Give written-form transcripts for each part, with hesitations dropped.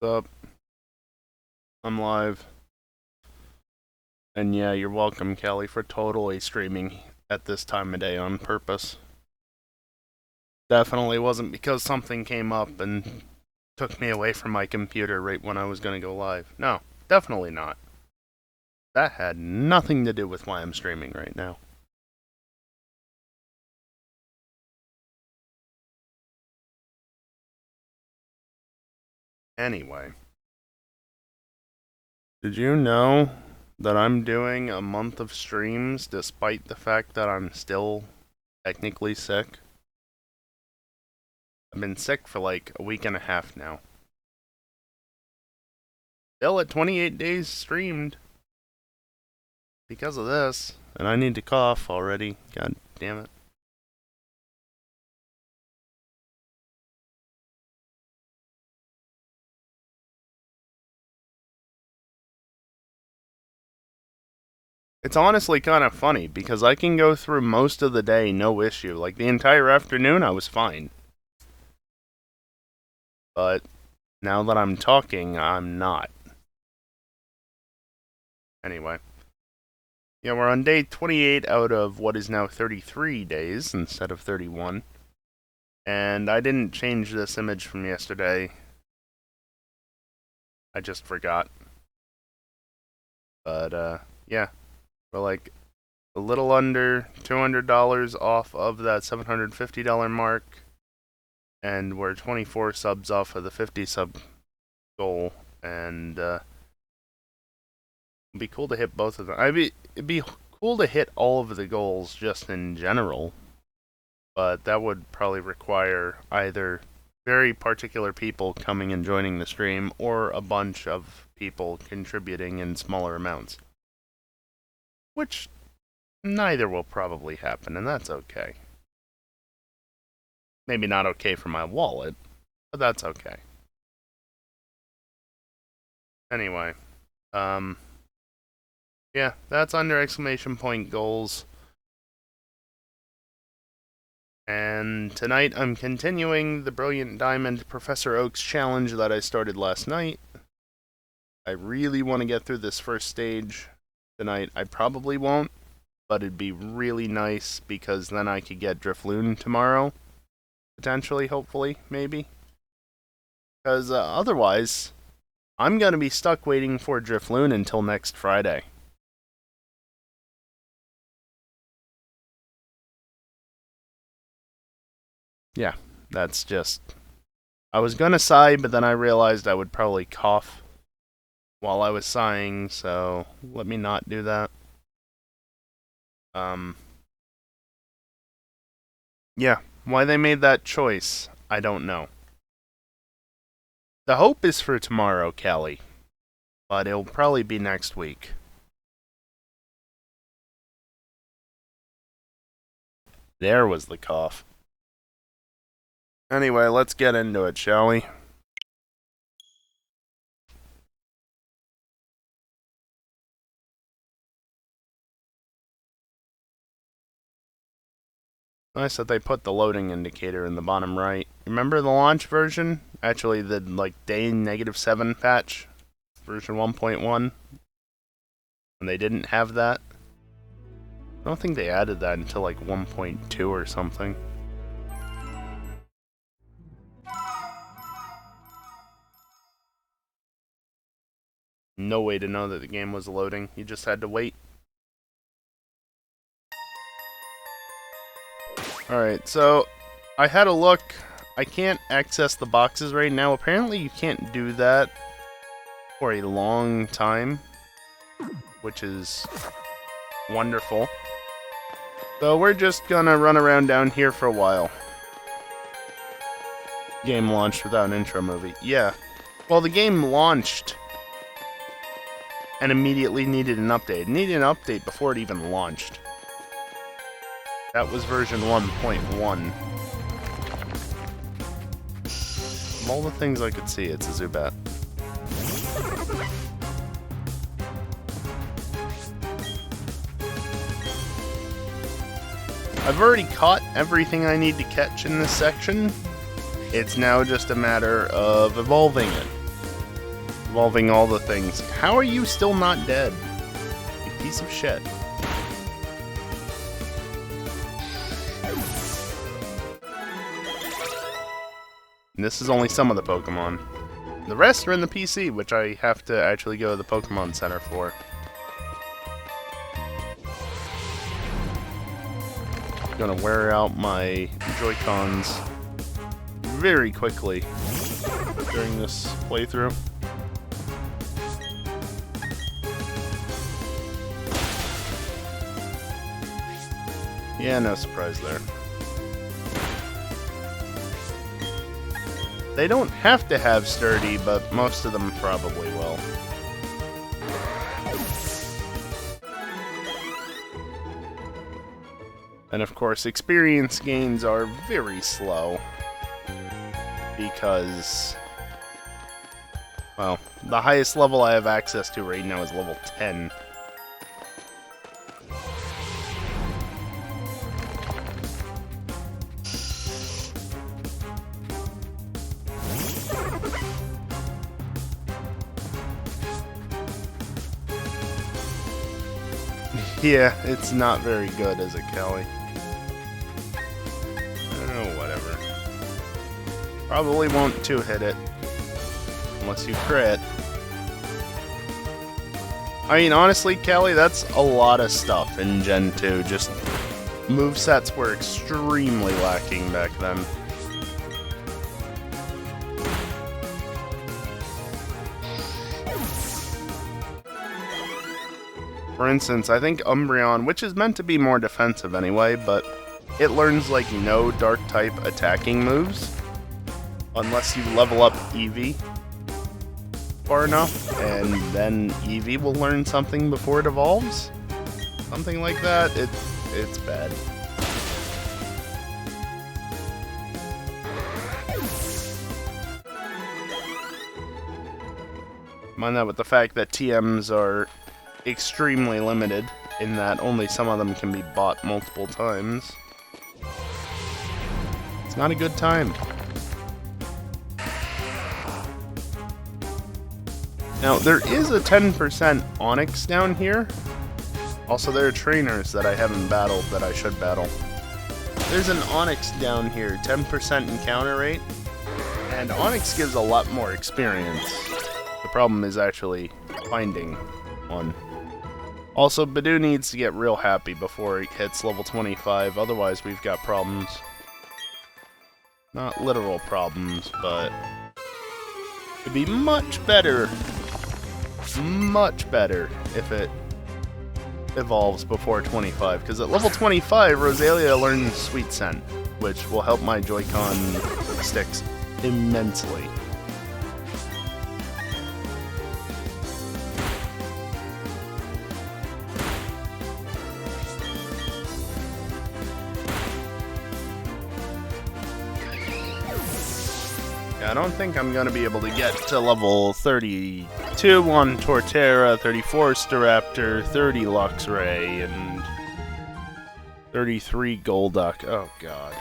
What's up? I'm live. And yeah, you're welcome, Kelly, for totally streaming at this time of day on purpose. Definitely wasn't because something came up and took me away from my computer right when I was going to go live. No, definitely not. That had nothing to do with why I'm streaming right now. Anyway, did you know that I'm doing a month of streams despite the fact that I'm still technically sick? I've been sick for like a week and a half now. Still at 28 days streamed because of this, and I need to cough already. God damn it. It's honestly kind of funny because I can go through most of the day no issue. Like the entire afternoon, I was fine. But now that I'm talking, I'm not. Anyway. Yeah, we're on day 28 out of what is now 33 days instead of 31. And I didn't change this image from yesterday. I just forgot. But, yeah. We're like a little under $200 off of that $750 mark. And we're 24 subs off of the 50 sub goal. And, it'd be cool to hit both of them. It'd be cool to hit all of the goals just in general. But that would probably require either very particular people coming and joining the stream or a bunch of people contributing in smaller amounts. Which neither will probably happen, and that's okay. Maybe not okay for my wallet, but that's okay. Anyway, yeah, that's under exclamation point goals. And tonight I'm continuing the Brilliant Diamond Professor Oak's challenge that I started last night. I really want to get through this first stage tonight. I probably won't, but it'd be really nice because then I could get Drifloon tomorrow. Potentially, hopefully, maybe. Because otherwise, I'm going to be stuck waiting for Drifloon until next Friday. Yeah, that's just... I was going to sigh, but then I realized I would probably cough while I was sighing, so let me not do that. Yeah, why they made that choice, I don't know. The hope is for tomorrow, Kelly, but it'll probably be next week. There was the cough. Anyway, let's get into it, shall we? Nice that they put the loading indicator in the bottom right. Remember the launch version? Actually, the day -7 patch, version 1.1, and they didn't have that. I don't think they added that until like 1.2 or something. No way to know that the game was loading. You just had to wait. Alright, so I had a look. I can't access the boxes right now. Apparently you can't do that for a long time, which is wonderful. So we're just gonna run around down here for a while. Game launched without an intro movie. Yeah. Well, the game launched and immediately needed an update. It needed an update before it even launched. That was version 1.1. Of all the things I could see, it's a Zubat. I've already caught everything I need to catch in this section. It's now just a matter of evolving it. Evolving all the things. How are you still not dead? You piece of shit. And this is only some of the Pokemon. The rest are in the PC, which I have to actually go to the Pokemon Center for. Gonna wear out my Joy-Cons very quickly during this playthrough. Yeah, no surprise there. They don't have to have sturdy, but most of them probably will. And of course, experience gains are very slow. Because, well, the highest level I have access to right now is level 10. Yeah, it's not very good, is it, Kelly? Oh, whatever. Probably won't two-hit it. Unless you crit. I mean, honestly, Kelly, that's a lot of stuff in Gen 2. Just movesets were extremely lacking back then. For instance, I think Umbreon, which is meant to be more defensive anyway, but it learns like no Dark-type attacking moves unless you level up Eevee far enough, and then Eevee will learn something before it evolves. Something like that. It's bad. Mind that with the fact that TMs are extremely limited, in that only some of them can be bought multiple times. It's not a good time. Now, there is a 10% Onix down here. Also, there are trainers that I haven't battled that I should battle. There's an Onix down here, 10% encounter rate, and Onix gives a lot more experience. The problem is actually finding one. Also, Bidoof needs to get real happy before it hits level 25, otherwise we've got problems. Not literal problems, but it'd be much better if it evolves before 25, because at level 25, Rosalia learns Sweet Scent, which will help my Joy-Con sticks immensely. I don't think I'm going to be able to get to level 32 on Torterra, 34 Staraptor, 30 Luxray, and 33 Golduck. Oh, God.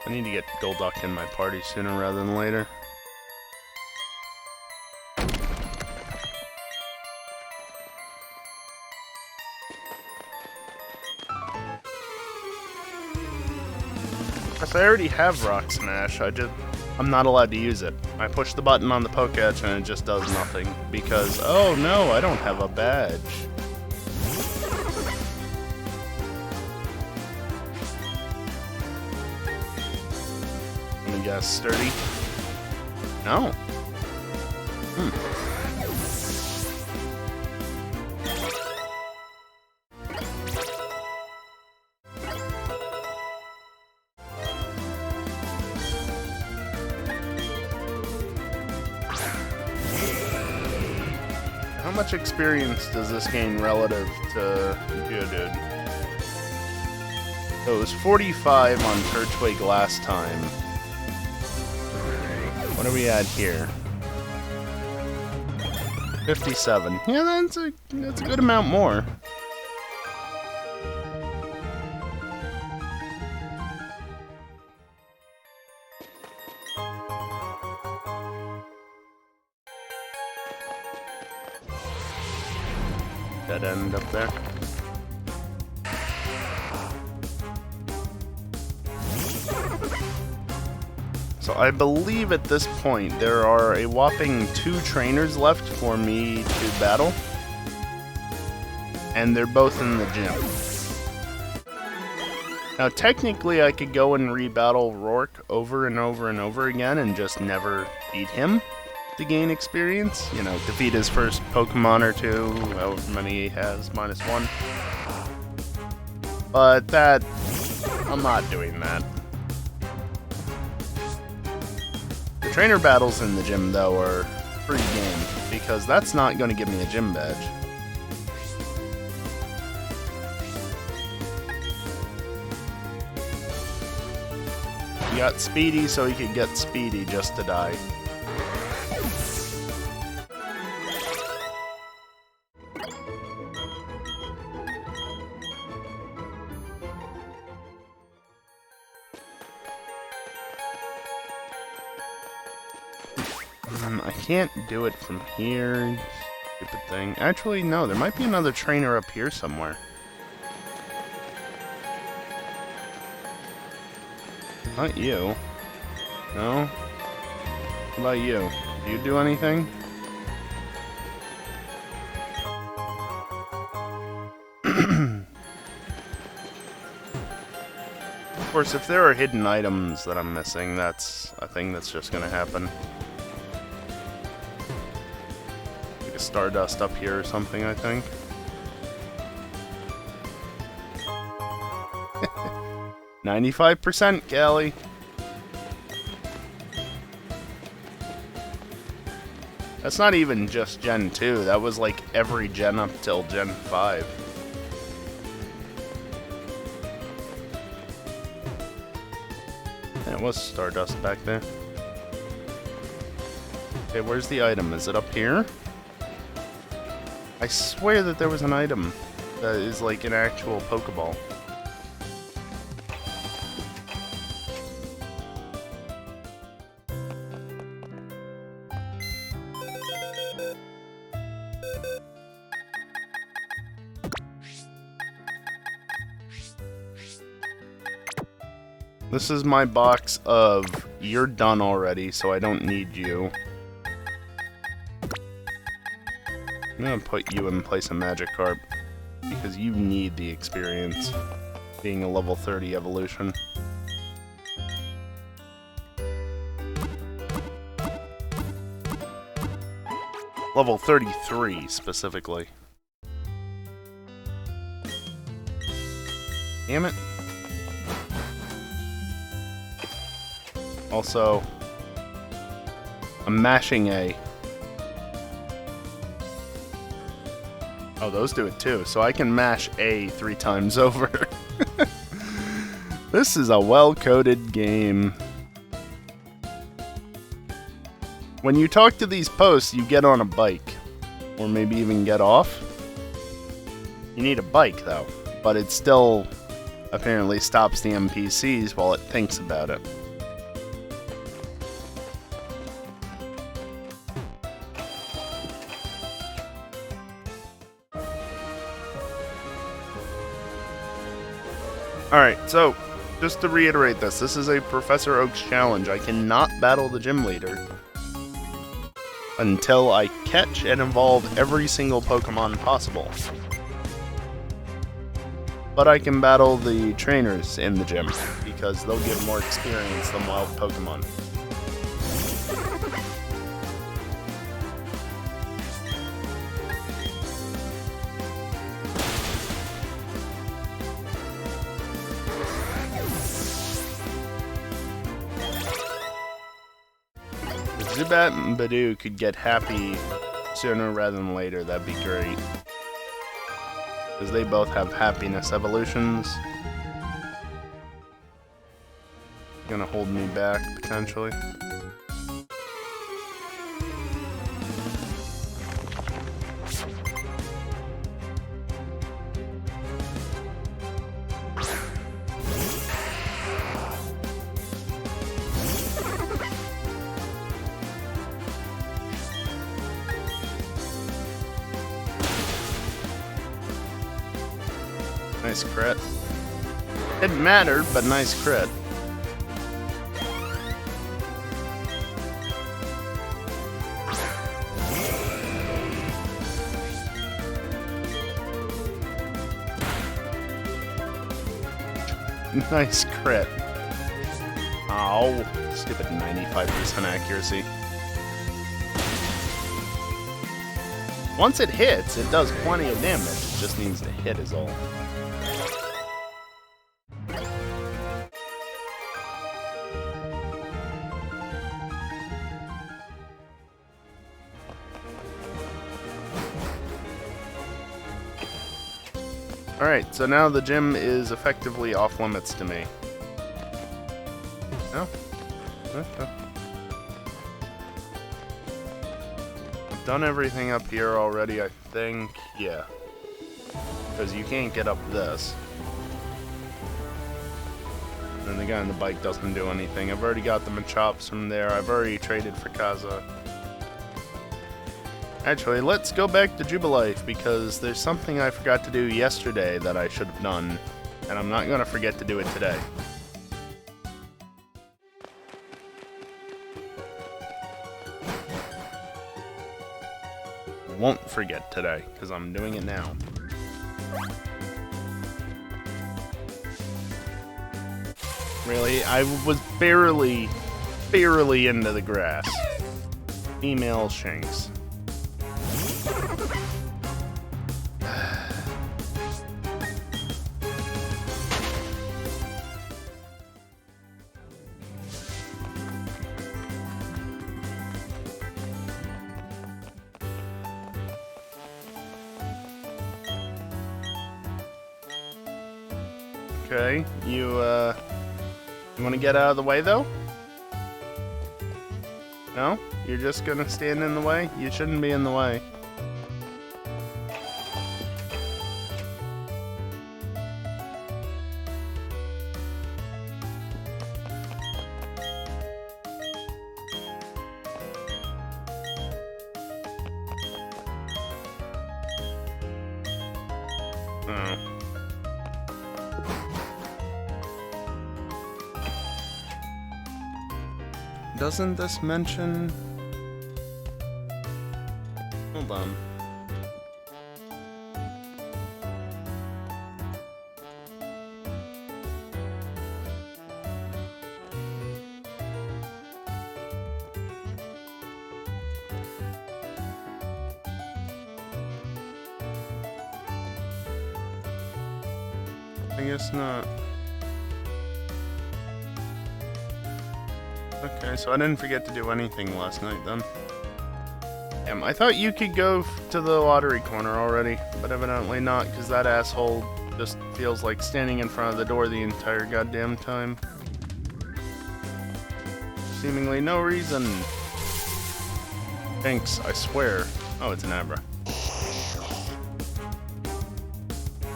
I need to get Golduck in my party sooner rather than later. I already have Rock Smash, I'm not allowed to use it. I push the button on the Pokédex and it just does nothing, because, oh no, I don't have a badge. Let me guess, Sturdy? No. How much experience does this gain relative to Geodude? So it was 45 on Turtwig last time. What are we at here? 57. Yeah, that's a good amount more. dead end up there. So I believe at this point there are a whopping 2 trainers left for me to battle. And they're both in the gym. Now technically I could go and rebattle Rourke over and over and over again and just never beat him to gain experience. You know, defeat his first Pokemon or 2, however many he has, -1. But that, I'm not doing that. The trainer battles in the gym, though, are free game, because that's not going to give me a gym badge. He got Speedy, so he could get Speedy just to die. I can't do it from here. Stupid thing. Actually, no, there might be another trainer up here somewhere. Not you. No? What about you? Do you do anything? Of course, if there are hidden items that I'm missing, that's a thing that's just gonna happen. Like a Stardust up here or something, I think. 95%, Callie. That's not even just Gen 2, that was like every gen up till Gen 5. It was Stardust back there. Okay, where's the item? Is it up here? I swear that there was an item that is like an actual Pokeball. This is my box of, you're done already, so I don't need you. I'm gonna put you in place of Magikarp, because you need the experience, being a level 30 evolution. Level 33, specifically. Damn it. Also, I'm mashing A. Oh, those do it too, so I can mash A 3 times over. This is a well-coded game. When you talk to these posts, you get on a bike. Or maybe even get off. You need a bike, though. But it still apparently stops the NPCs while it thinks about it. Alright, so, just to reiterate this is a Professor Oak's challenge. I cannot battle the gym leader until I catch and evolve every single Pokemon possible. But I can battle the trainers in the gym, because they'll give more experience than wild Pokemon. Zubat and Badoo could get happy sooner rather than later, that'd be great. Because they both have happiness evolutions. Gonna hold me back, potentially. Nice crit. Didn't matter, but nice crit. Nice crit. Ow. Stupid 95% accuracy. Once it hits, it does plenty of damage. It just needs to hit is all. Alright, so now the gym is effectively off limits to me. No? Okay. I've done everything up here already, I think. Yeah. Because you can't get up this. And the guy on the bike doesn't do anything. I've already got the Machops from there. I've already traded for Kaza. Actually, let's go back to Jubilife, because there's something I forgot to do yesterday that I should have done, and I'm not going to forget to do it today. Won't forget today, because I'm doing it now. Really? I was barely into the grass. Female Shanks. Okay, you want to get out of the way, though? No? You're just gonna stand in the way? You shouldn't be in the way. Oh. Doesn't this mention... Hold on. I guess not. Okay, so I didn't forget to do anything last night then. Damn, I thought you could go to the lottery corner already, but evidently not, because that asshole just feels like standing in front of the door the entire goddamn time. Seemingly no reason. Thanks, I swear. Oh, it's an Abra.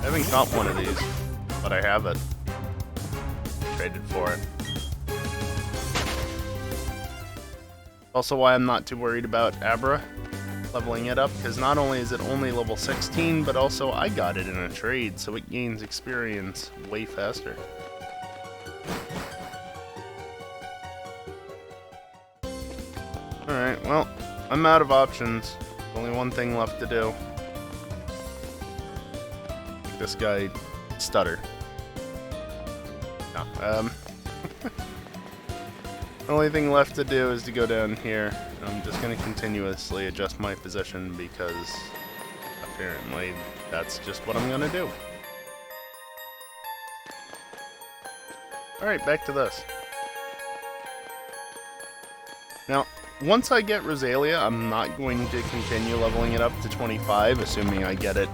I haven't caught one of these, but I have it. Traded for it. Also why I'm not too worried about Abra leveling it up, because not only is it only level 16, but also I got it in a trade, so it gains experience way faster. Alright, well, I'm out of options. Only one thing left to do. Make this guy stutter. No, the only thing left to do is to go down here. I'm just going to continuously adjust my position because apparently that's just what I'm going to do. Alright, back to this. Now, once I get Rosalia, I'm not going to continue leveling it up to 25, assuming I get it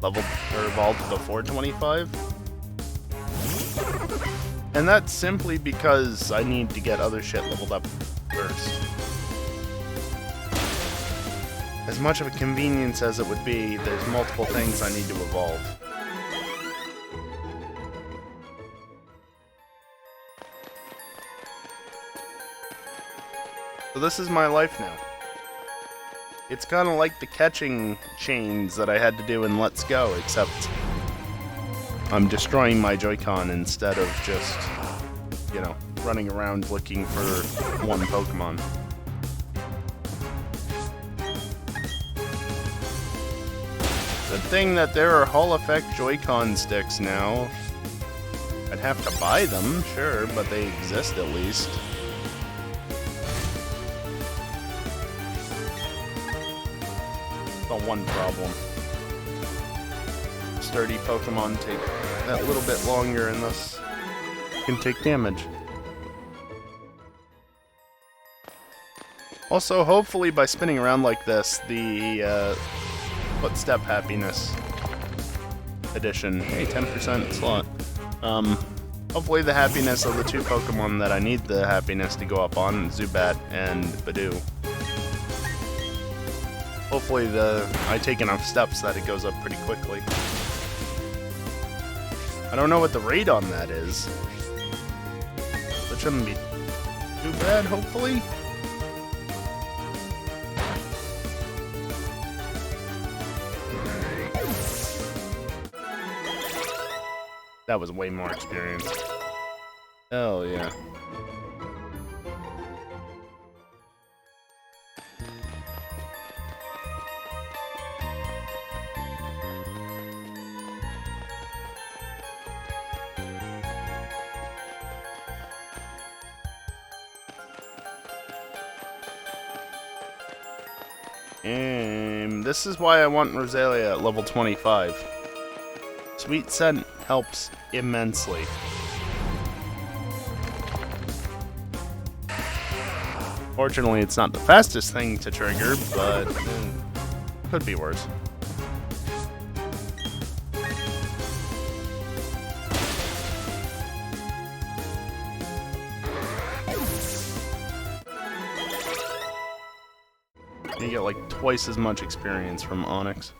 leveled or evolved before 25. And that's simply because I need to get other shit leveled up first. As much of a convenience as it would be, there's multiple things I need to evolve. So this is my life now. It's kind of like the catching chains that I had to do in Let's Go, except I'm destroying my Joy-Con instead of just, you know, running around looking for one Pokemon. Good thing that there are Hall Effect Joy-Con sticks now. I'd have to buy them, sure, but they exist at least. The one problem. Sturdy Pokemon take that little bit longer and thus can take damage. Also, hopefully by spinning around like this, the Footstep Happiness edition, hey, 10% slot. Hopefully the happiness of the two Pokemon that I need the happiness to go up on, Zubat and Bidoof. Hopefully I take enough steps that it goes up pretty quickly. I don't know what the rate on that is. That shouldn't be too bad, hopefully. That was way more experience. Hell yeah. And this is why I want Rosalia at level 25. Sweet Scent helps immensely. Fortunately, it's not the fastest thing to trigger, but could be worse. You get like twice as much experience from Onyx.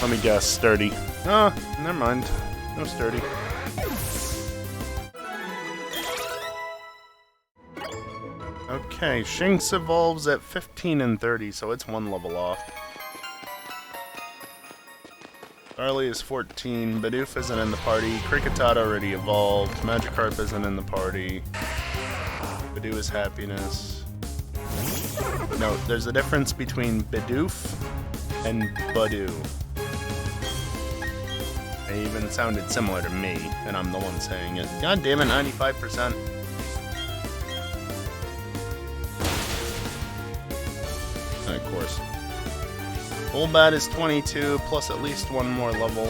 Let me guess, Sturdy. Oh, never mind. No Sturdy. Okay, Shinx evolves at 15 and 30, so it's one level off. Starly is 14, Bidoof isn't in the party, Kricketot already evolved, Magikarp isn't in the party, Bidoof is Happiness. No, there's a difference between Bidoof and Badoo. It even sounded similar to me, and I'm the one saying it. God damn it, 95%. And of course. Golbat is 22, plus at least one more level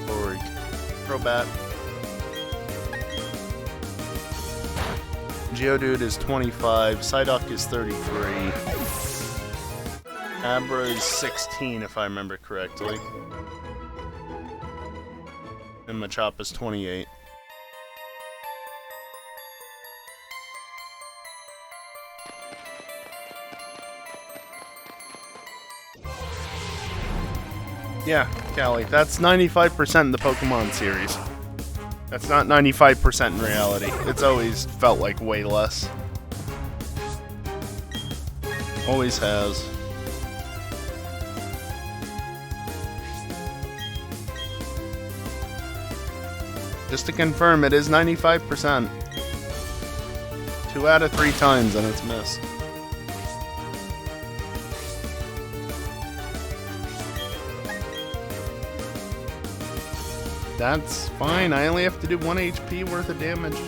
for Crobat. Geodude is 25, Psyduck is 33. Abra is 16, if I remember correctly. And Machop is 28. Yeah, Callie, that's 95% in the Pokemon series. That's not 95% in reality. It's always felt like way less. Always has. Just to confirm, it is 95%. 2 out of 3 times and it's missed. That's fine, I only have to do 1 HP worth of damage.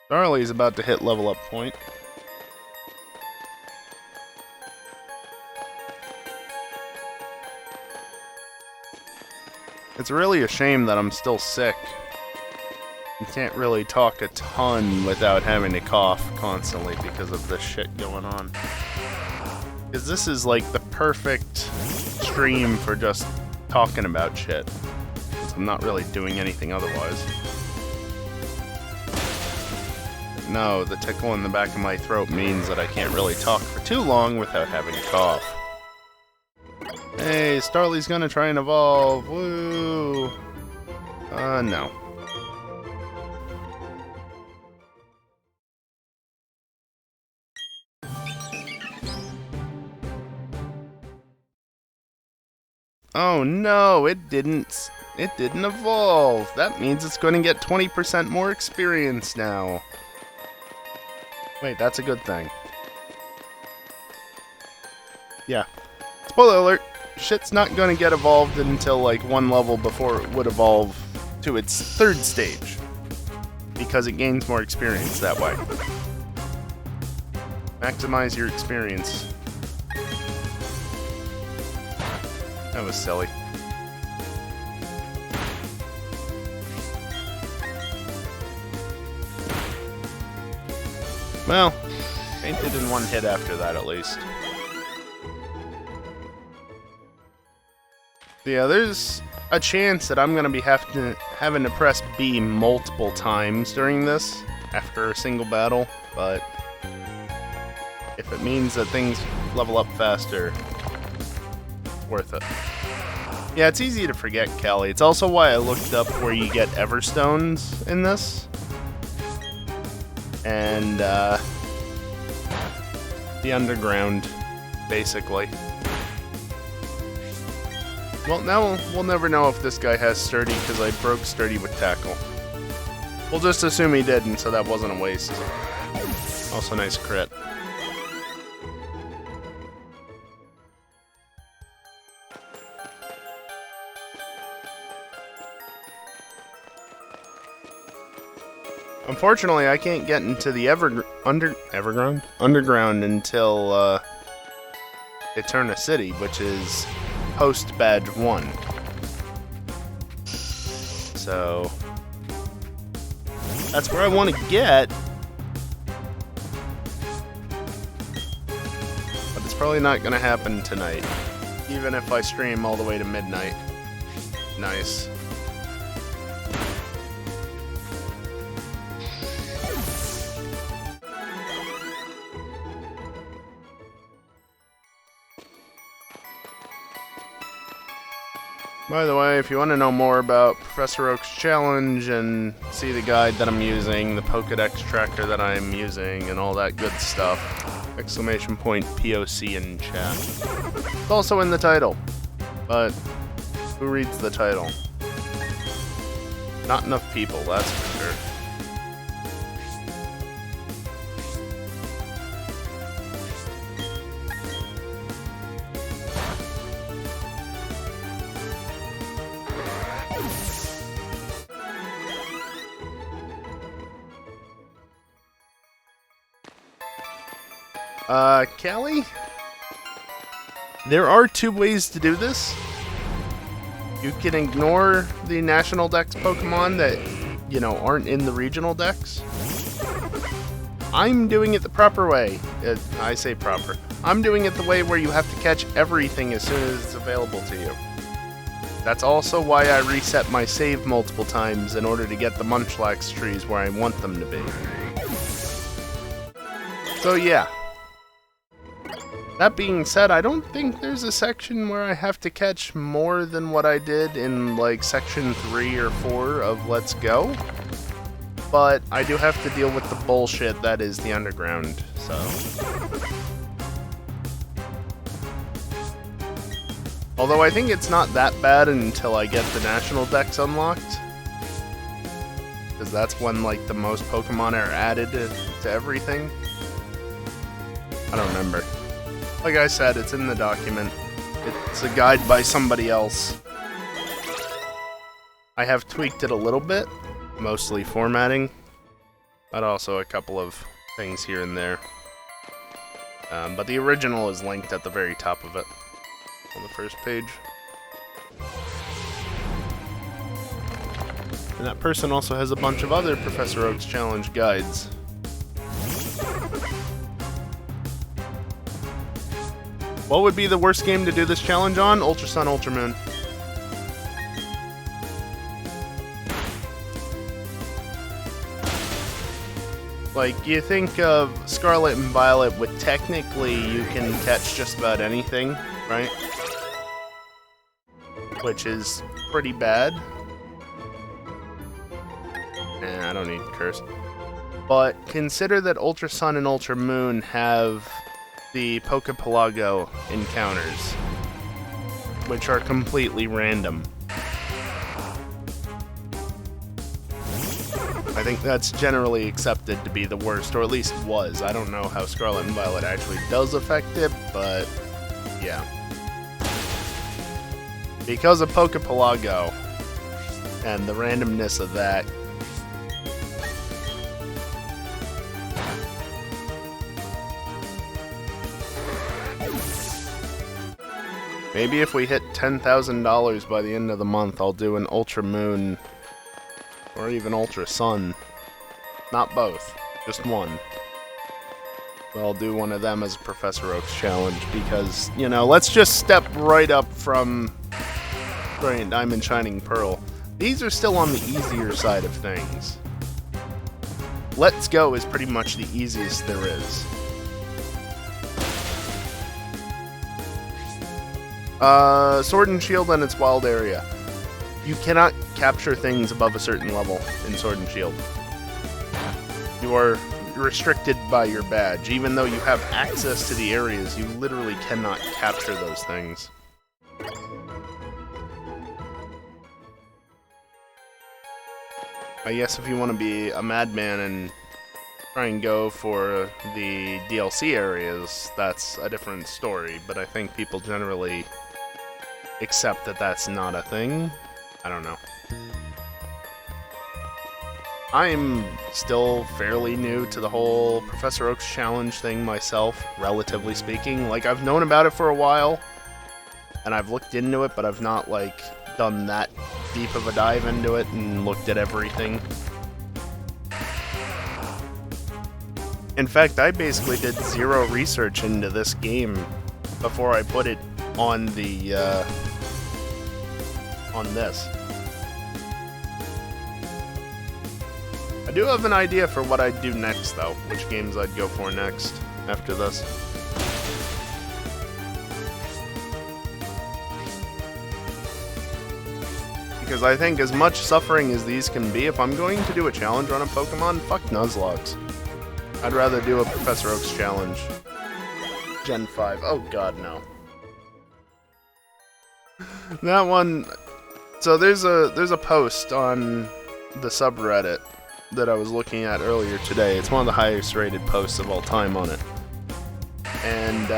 Starly's about to hit level up point. It's really a shame that I'm still sick. You can't really talk a ton without having to cough constantly because of this shit going on. Because this is like the perfect stream for just talking about shit. I'm not really doing anything otherwise. No, the tickle in the back of my throat means that I can't really talk for too long without having a cough. Hey, Starly's gonna try and evolve. Woo! No. Oh no, it didn't evolve. That means it's going to get 20% more experience now. Wait, that's a good thing. Yeah. Spoiler alert, shit's not going to get evolved until like one level before it would evolve to its third stage. Because it gains more experience that way. Maximize your experience. That was silly. Well, fainted in one hit after that at least. So yeah, there's a chance that I'm gonna be having to press B multiple times during this after a single battle, but if it means that things level up faster, worth it. Yeah, it's easy to forget, Callie. It's also why I looked up where you get Everstones in this. And, the underground, basically. Well, now we'll never know if this guy has Sturdy, because I broke Sturdy with Tackle. We'll just assume he didn't, so that wasn't a waste. Also nice crit. Unfortunately, I can't get into the underground until Eterna City, which is post badge 1. So that's where I want to get, but it's probably not going to happen tonight, even if I stream all the way to midnight. Nice. By the way, if you want to know more about Professor Oak's challenge and see the guide that I'm using, the Pokédex tracker that I'm using, and all that good stuff, exclamation point POC in chat. It's also in the title, but who reads the title? Not enough people, that's for sure. Callie? There are 2 ways to do this. You can ignore the National Dex Pokemon that, you know, aren't in the Regional Dex. I'm doing it the proper way. I say proper. I'm doing it the way where you have to catch everything as soon as it's available to you. That's also why I reset my save multiple times in order to get the Munchlax trees where I want them to be. So yeah. That being said, I don't think there's a section where I have to catch more than what I did in, like, section 3 or 4 of Let's Go. But I do have to deal with the bullshit that is the underground, so... Although I think it's not that bad until I get the National Dex unlocked. Because that's when, like, the most Pokemon are added to everything. I don't remember. Like I said, it's in the document. It's a guide by somebody else. I have tweaked it a little bit, mostly formatting, but also a couple of things here and there. But the original is linked at the very top of it, on the first page. And that person also has a bunch of other Professor Oak's Challenge guides. What would be the worst game to do this challenge on? Ultra Sun, Ultra Moon. Like, you think of Scarlet and Violet with technically you can catch just about anything, right? Which is pretty bad. I don't need to curse. But consider that Ultra Sun and Ultra Moon have the Poképelago encounters, which are completely random. I think that's generally accepted to be the worst, or at least was. I don't know how Scarlet and Violet actually does affect it, but yeah. Because of Poképelago and the randomness of that, maybe if we hit $10,000 by the end of the month, I'll do an Ultra Moon or even Ultra Sun. Not both, just one. But I'll do one of them as a Professor Oak's challenge because, you know, let's just step right up from Brilliant Diamond, Shining Pearl. These are still on the easier side of things. Let's Go is pretty much the easiest there is. Sword and Shield and its wild area. You cannot capture things above a certain level in Sword and Shield. You are restricted by your badge. Even though you have access to the areas, you literally cannot capture those things. I guess if you want to be a madman and try and go for the DLC areas, that's a different story, but I think people generally accept that that's not a thing. I don't know. I'm still fairly new to the whole Professor Oak's challenge thing myself, relatively speaking. Like, I've known about it for a while, and I've looked into it, but I've not, like, done that deep of a dive into it and looked at everything. In fact, I basically did zero research into this game before I put it on the, on this. I do have an idea for what I'd do next, though. Which games I'd go for next after this. Because I think as much suffering as these can be, if I'm going to do a challenge on a Pokemon, fuck Nuzlockes. I'd rather do a Professor Oak's challenge. Gen 5. Oh god, no. That one... So there's a post on the subreddit that I was looking at earlier today. It's one of the highest rated posts of all time on it. And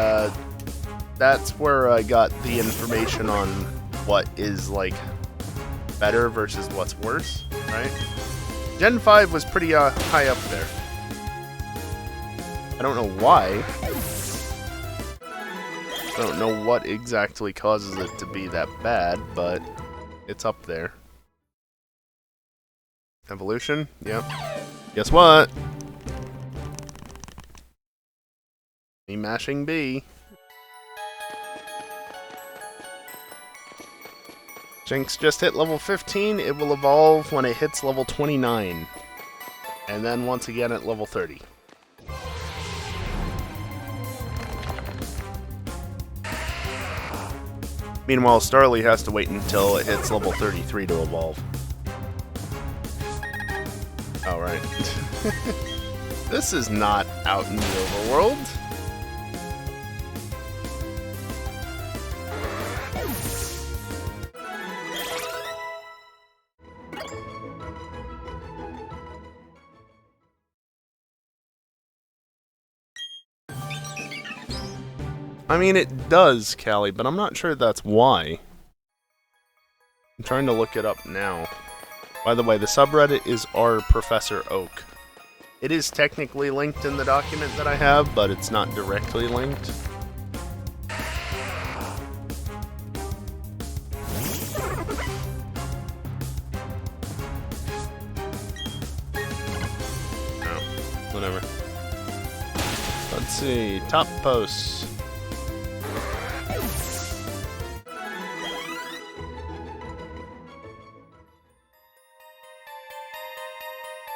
that's where I got the information on what is, like, better versus what's worse, right? Gen 5 was pretty high up there. I don't know why. I don't know what exactly causes it to be that bad, but it's up there. Evolution? Yep. Guess what? Me mashing B. Jinx just hit level 15. It will evolve when it hits level 29. And then once again at level 30. Meanwhile, Starly has to wait until it hits level 33 to evolve. Alright. This is not out in the overworld. I mean, it does, Callie, but I'm not sure that's why. I'm trying to look it up now. By the way, the subreddit is r Professor Oak. It is technically linked in the document that I have, but it's not directly linked. Oh, whatever. Let's see, top posts.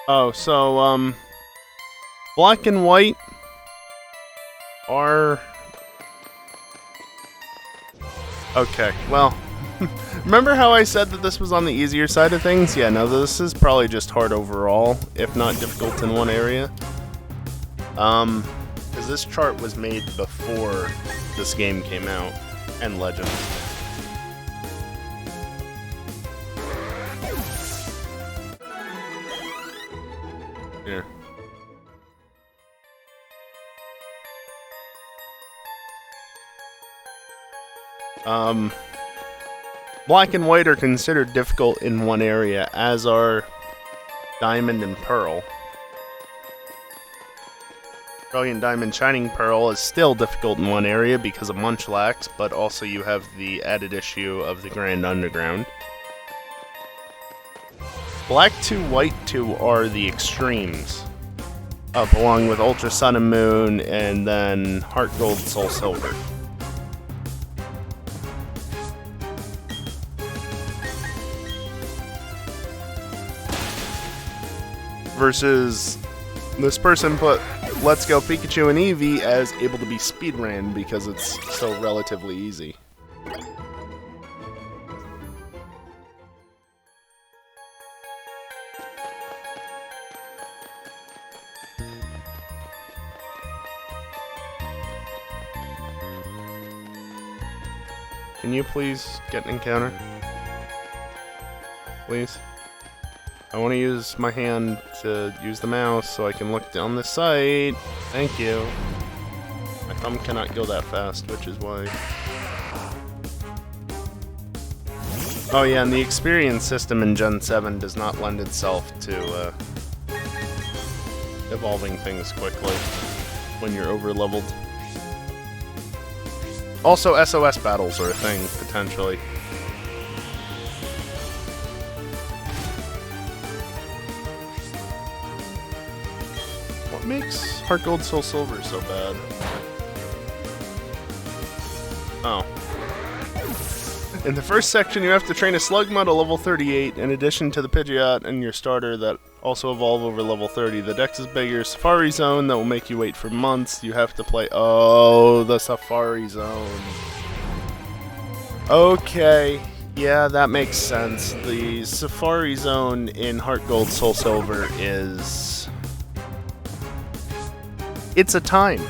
Oh, so, black and white are... Okay, well, remember how I said that this was on the easier side of things? Yeah, no, this is probably just hard overall, if not difficult in one area. Because this chart was made before this game came out, and Legends. Here. Black and white are considered difficult in one area, as are diamond and pearl. Brilliant Diamond Shining Pearl is still difficult in one area because of Munchlax, but also you have the added issue of the Grand Underground. Black 2, White 2 are the extremes, up along with Ultra Sun and Moon, and then Heart Gold, Soul Silver. Versus, this person put Let's Go Pikachu and Eevee as able to be speedran because it's still relatively easy. Can you please get an encounter? Please? I want to use my hand to use the mouse so I can look down the site. Thank you. My thumb cannot go that fast, which is why. Oh yeah, and the experience system in Gen 7 does not lend itself to evolving things quickly when you're over-leveled. Also, SOS battles are a thing, potentially. What makes Heart Gold Soul Silver so bad? Oh. In the first section, you have to train a Slugma to level 38, in addition to the Pidgeot and your starter that also evolve over level 30. The dex is bigger. Safari Zone that will make you wait for months. You have to play... Oh, the Safari Zone. Okay. Yeah, that makes sense. The Safari Zone in Heart Gold Soul Silver is... It's a time.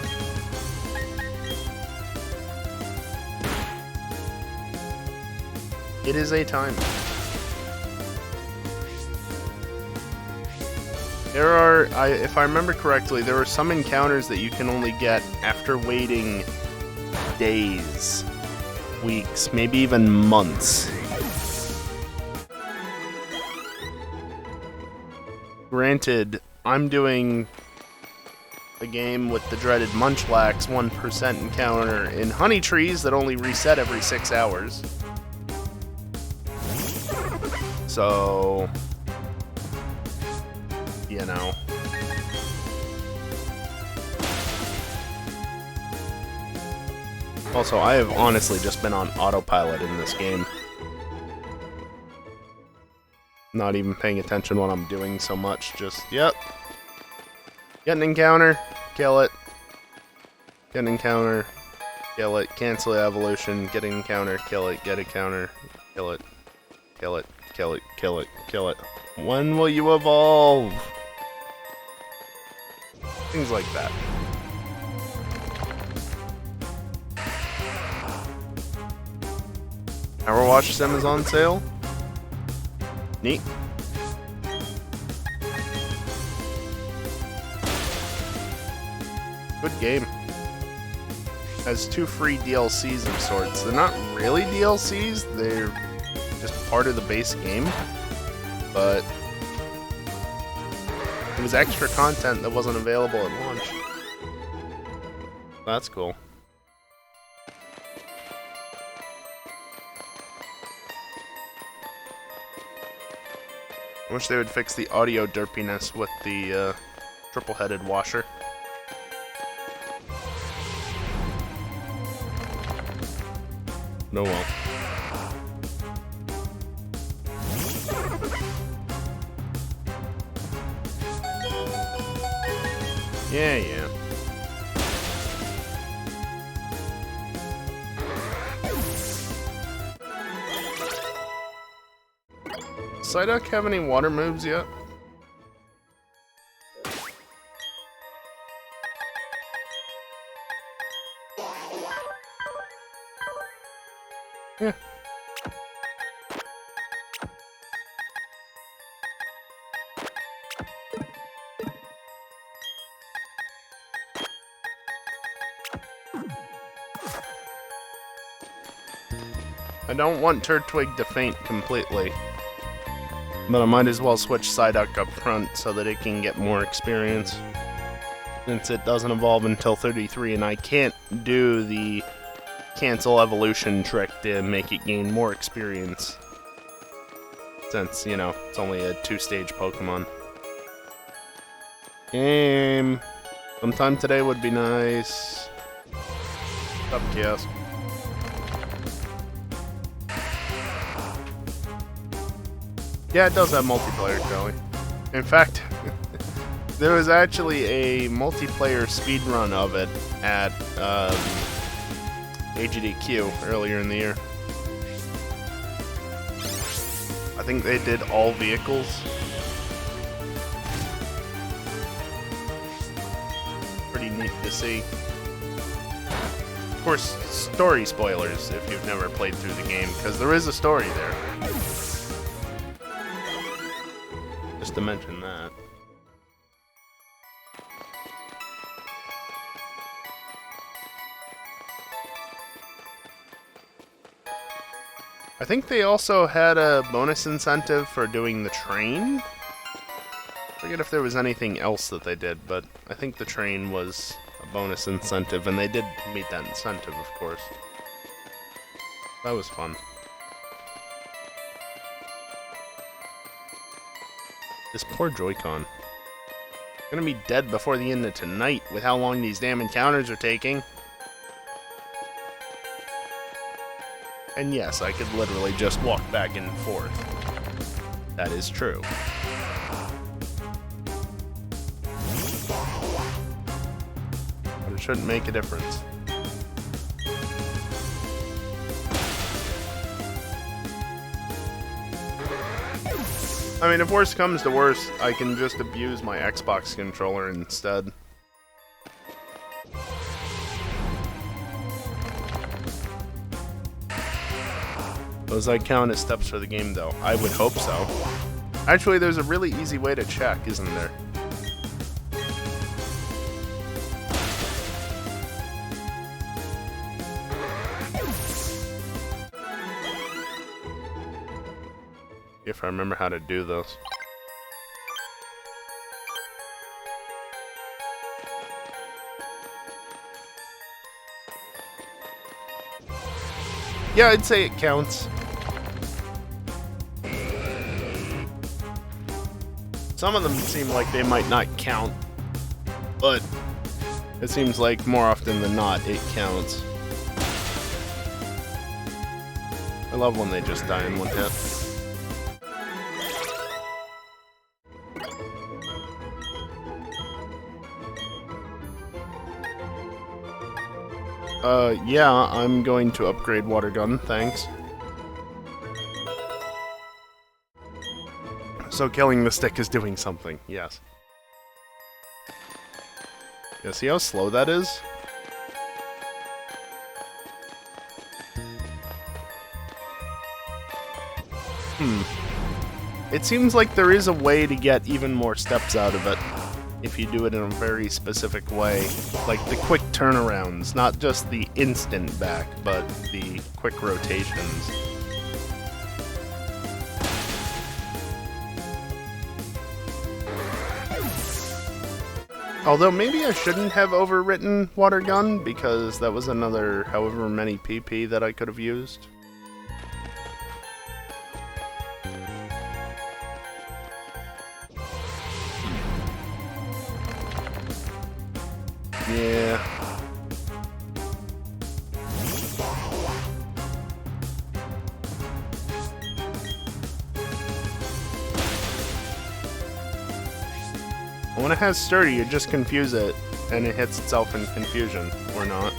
It is a time. There are, if I remember correctly, there are some encounters that you can only get after waiting days, weeks, maybe even months. Granted, I'm doing the game with the dreaded Munchlax 1% encounter in honey trees that only reset every 6 hours. So, you know. Also, I have honestly just been on autopilot in this game. Not even paying attention what I'm doing so much, just, yep. Get an encounter, kill it. Get an encounter, kill it. Cancel the evolution, get an encounter, kill it. Get a counter, kill it. Kill it, kill it, kill it, kill it. When will you evolve? Things like that. Hourwatch Sim is on sale. Neat. Good game. Has 2 free DLCs of sorts. They're not really DLCs, they're just part of the base game, but it was extra content that wasn't available at launch. That's cool. I wish they would fix the audio derpiness with the triple-headed washer. No well. Yeah, yeah. Psyduck have any water moves yet? Yeah. I don't want Turtwig to faint completely, but I might as well switch Psyduck up front so that it can get more experience, since it doesn't evolve until 33 and I can't do the cancel evolution trick to make it gain more experience, since, you know, it's only a 2-stage Pokemon. Game. Sometime today would be nice. What's up, Chaos? Yeah, it does have multiplayer, Kelly. In fact, there was actually a multiplayer speedrun of it at AGDQ earlier in the year. I think they did all vehicles. Pretty neat to see. Of course, story spoilers if you've never played through the game, because there is a story there. Just to mention that. I think they also had a bonus incentive for doing the train. I forget if there was anything else that they did, but I think the train was a bonus incentive, and they did meet that incentive, of course. That was fun. This poor Joy-Con. Gonna be dead before the end of tonight with how long these damn encounters are taking. And yes, I could literally just walk back and forth. That is true. But it shouldn't make a difference. I mean, if worst comes to worst, I can just abuse my Xbox controller instead. Those I count as steps for the game, though. I would hope so. Actually, there's a really easy way to check, isn't there? If I remember how to do those. Yeah, I'd say it counts. Some of them seem like they might not count, but it seems like more often than not, it counts. I love when they just die in one hit. Yeah, I'm going to upgrade Water Gun, thanks. So killing the stick is doing something, yes. Yeah, see how slow that is? It seems like there is a way to get even more steps out of it. If you do it in a very specific way, like the quick turnarounds, not just the instant back, but the quick rotations. Although maybe I shouldn't have overwritten Water Gun, because that was another however many PP that I could have used. Yeah. When it has sturdy, you just confuse it, and it hits itself in confusion, or not.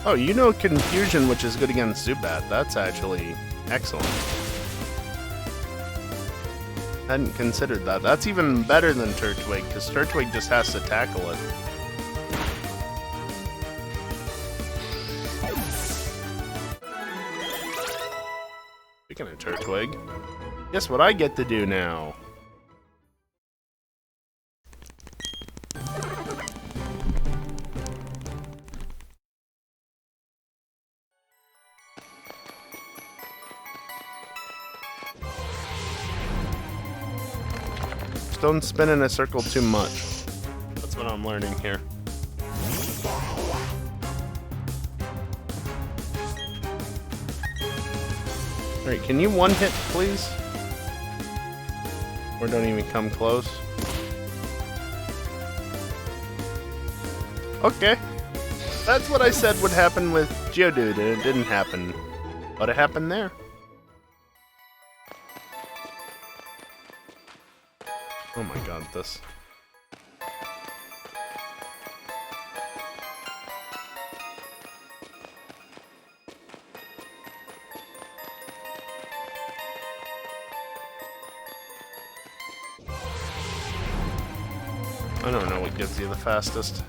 Oh, you know Confusion, which is good against Zubat. That's actually excellent. Hadn't considered that. That's even better than Turtwig, because Turtwig just has to tackle it. Speaking of Turtwig, guess what I get to do now? Don't spin in a circle too much. That's what I'm learning here. Alright, can you one hit, please? Or don't even come close? Okay. That's what I said would happen with Geodude, and it didn't happen. But it happened there. Oh my god, this. I don't know what gives you the fastest.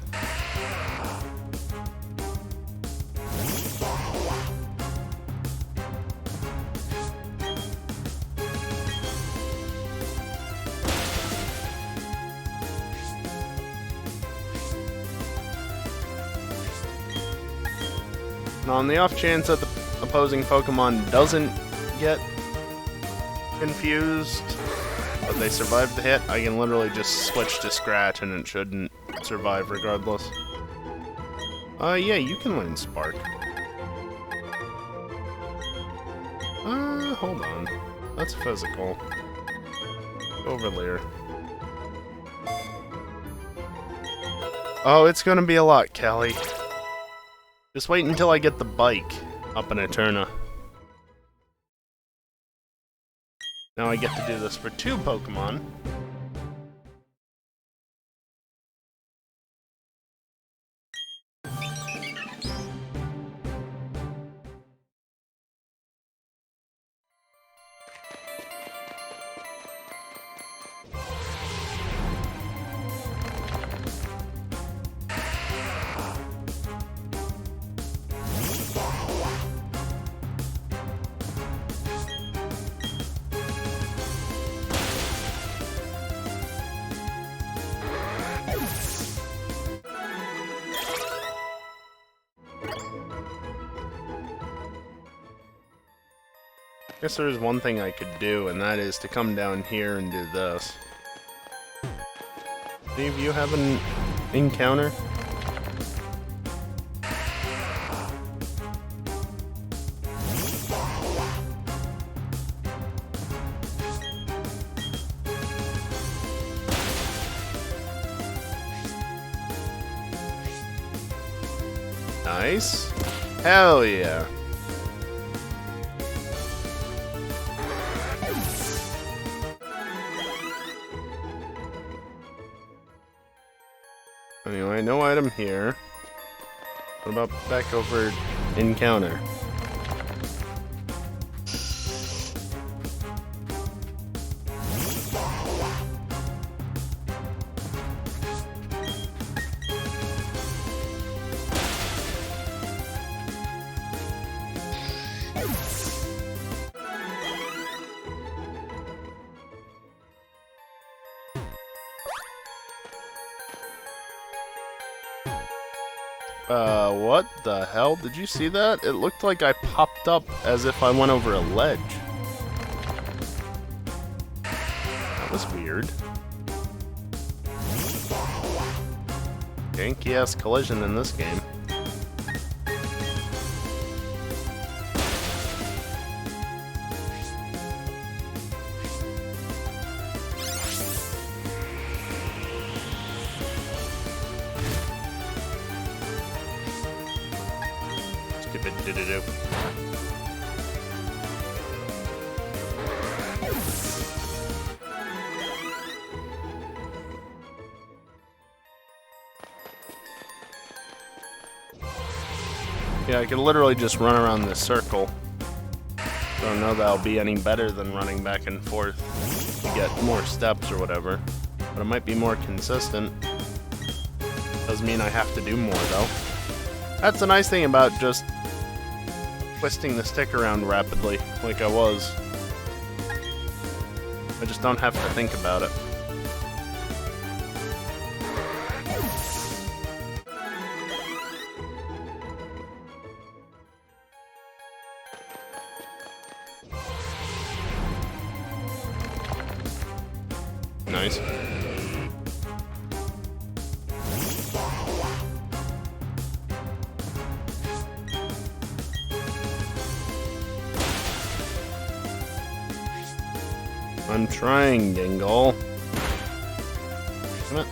On the off chance that the opposing Pokemon doesn't get confused, but they survive the hit, I can literally just switch to Scratch and it shouldn't survive regardless. Yeah, you can learn Spark. Hold on. That's physical. Over there. Oh, it's gonna be a lot, Kelly. Just wait until I get the bike up in Eterna. Now I get to do this for 2 Pokemon. I guess there's one thing I could do, and that is to come down here and do this. Any of you have an encounter? Nice. Hell yeah. Anyway, no item here. What about back over encounter? What the hell? Did you see that? It looked like I popped up as if I went over a ledge. That was weird. Janky-ass collision in this game. Stupid do-do-do. Yeah, I could literally just run around this circle. I don't know that'll be any better than running back and forth to get more steps or whatever. But it might be more consistent. Doesn't mean I have to do more, though. That's the nice thing about just twisting the stick around rapidly, like I was. I just don't have to think about it. Nice. I'm trying, Dingle. Damn it.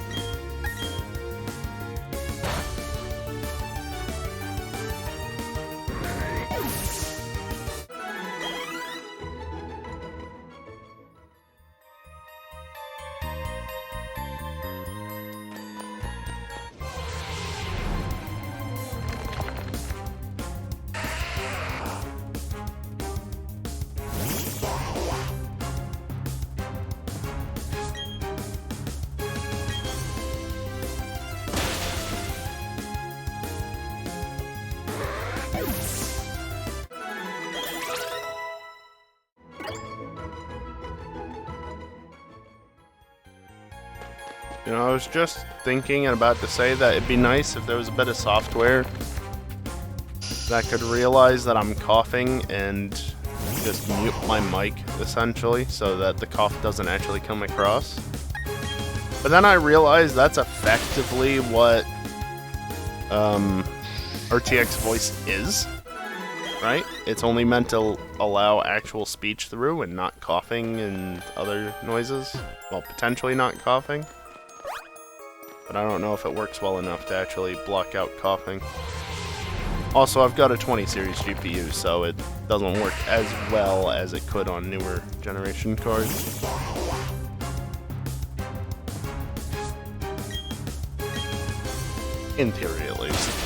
You know, I was just thinking and about to say that it'd be nice if there was a bit of software that could realize that I'm coughing and just mute my mic, essentially, so that the cough doesn't actually come across. But then I realized that's effectively what RTX voice is, right? It's only meant to allow actual speech through and not coughing and other noises. Well, potentially not coughing. But I don't know if it works well enough to actually block out coughing. Also, I've got a 20 series GPU, so it doesn't work as well as it could on newer generation cards. In theory, at least.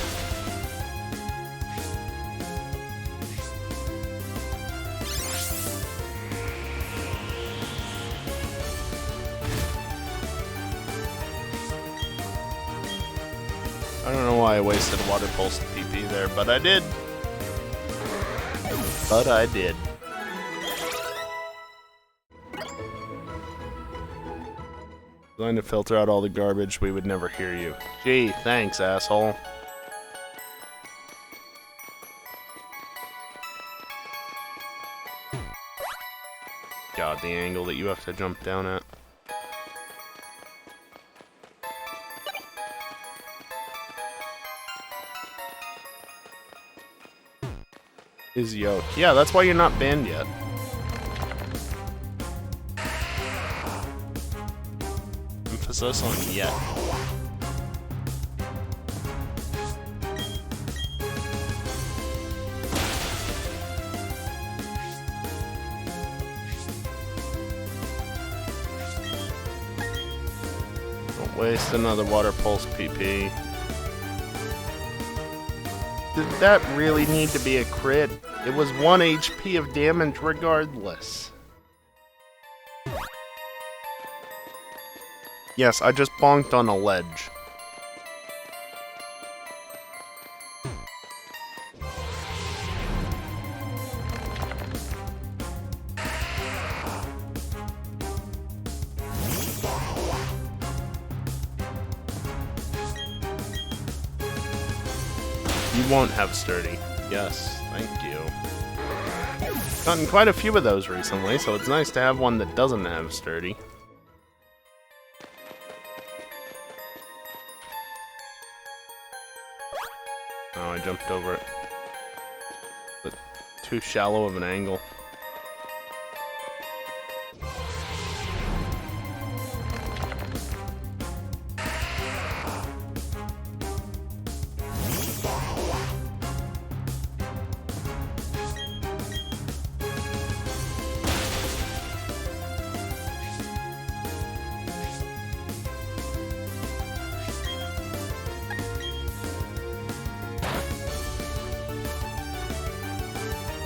I don't know why I wasted a water pulse PP there, but I did. But I did. Designed to filter out all the garbage, we would never hear you. Gee, thanks, asshole. God, the angle that you have to jump down at. Is yoke. Yeah, that's why you're not banned yet. Emphasis on yet. Don't waste another water pulse PP. Did that really need to be a crit? It was 1 HP of damage regardless. Yes, I just bonked on a ledge. You won't have sturdy. Yes, thank you. Gotten quite a few of those recently, so it's nice to have one that doesn't have sturdy. Oh, I jumped over it. But too shallow of an angle.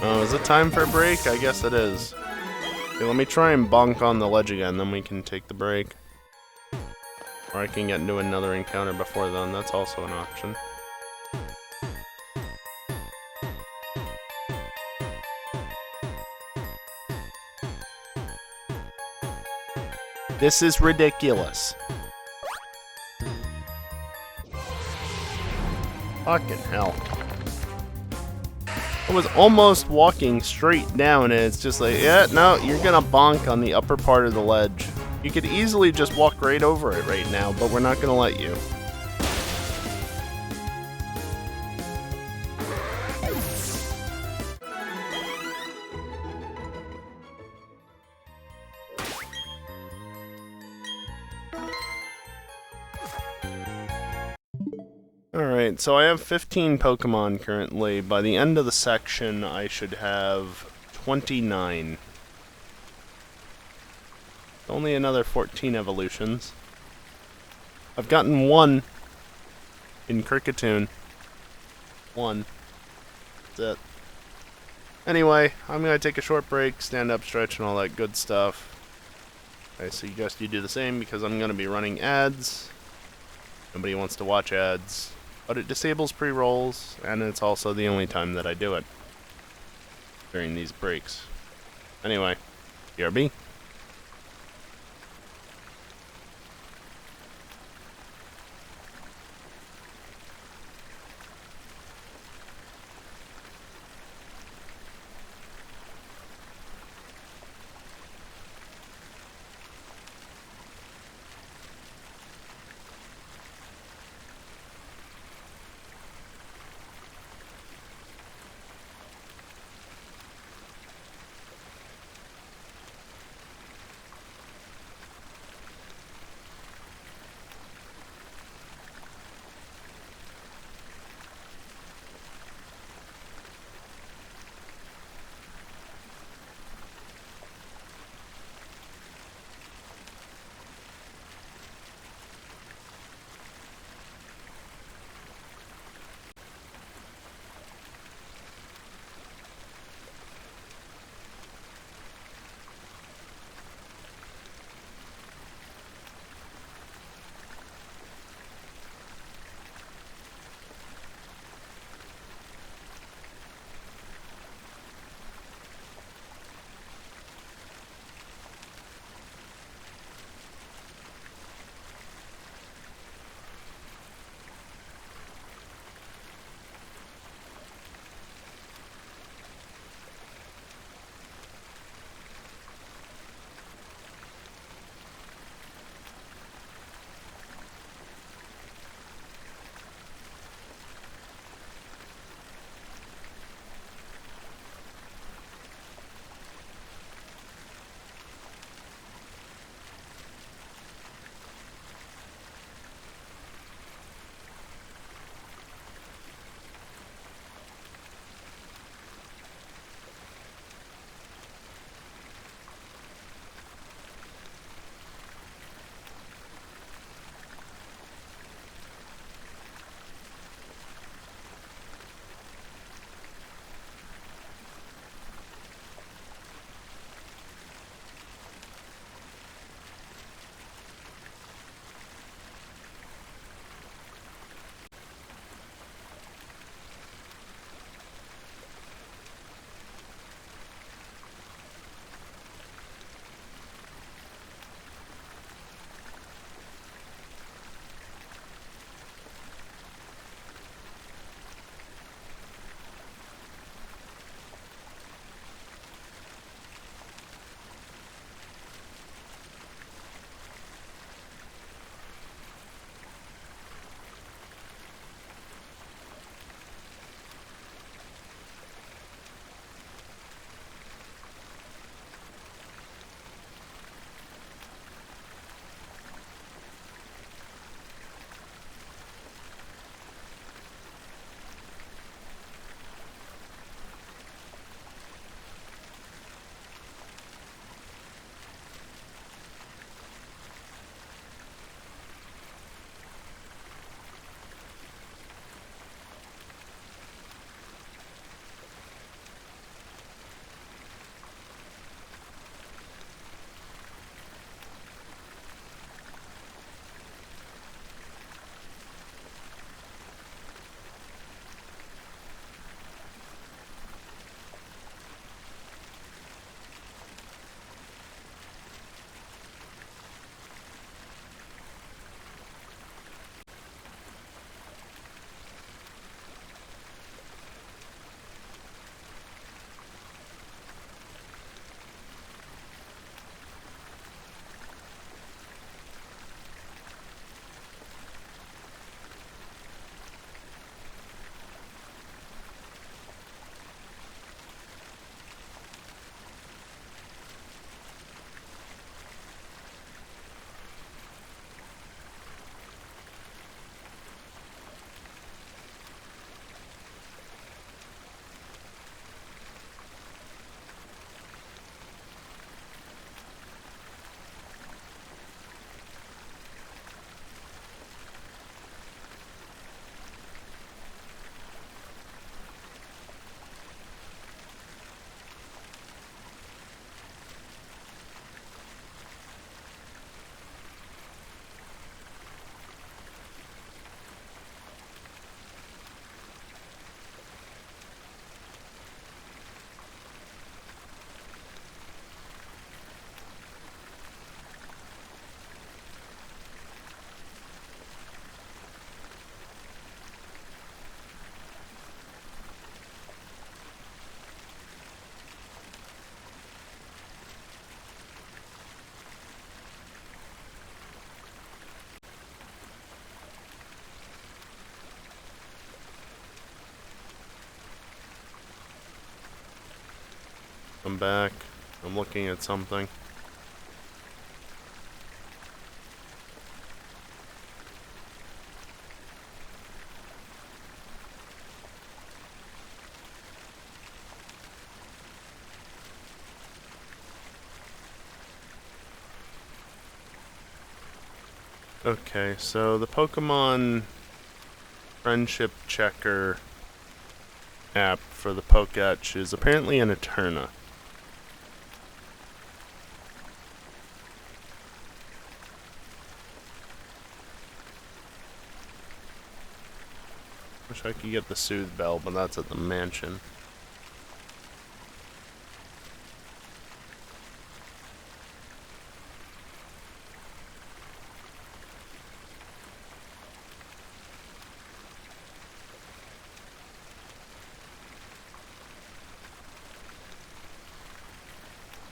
Oh, is it time for a break? I guess it is. Okay, let me try and bonk on the ledge again, then we can take the break. Or I can get into another encounter before then, that's also an option. This is ridiculous. Fucking hell. I was almost walking straight down and it's just like, yeah, no, you're gonna bonk on the upper part of the ledge. You could easily just walk right over it right now, but we're not gonna let you. Alright, so I have 15 Pokemon currently. By the end of the section, I should have 29. Only another 14 evolutions. I've gotten one in Cricketune. One. That's it. Anyway, I'm going to take a short break, stand up, stretch, and all that good stuff. I suggest you do the same because I'm going to be running ads. Nobody wants to watch ads. But it disables pre-rolls, and it's also the only time that I do it during these breaks. Anyway, BRB. I'm back. I'm looking at something. Okay, so the Pokemon Friendship Checker app for the Poketch is apparently an Eterna. Wish I could get the Soothe Bell, but that's at the mansion.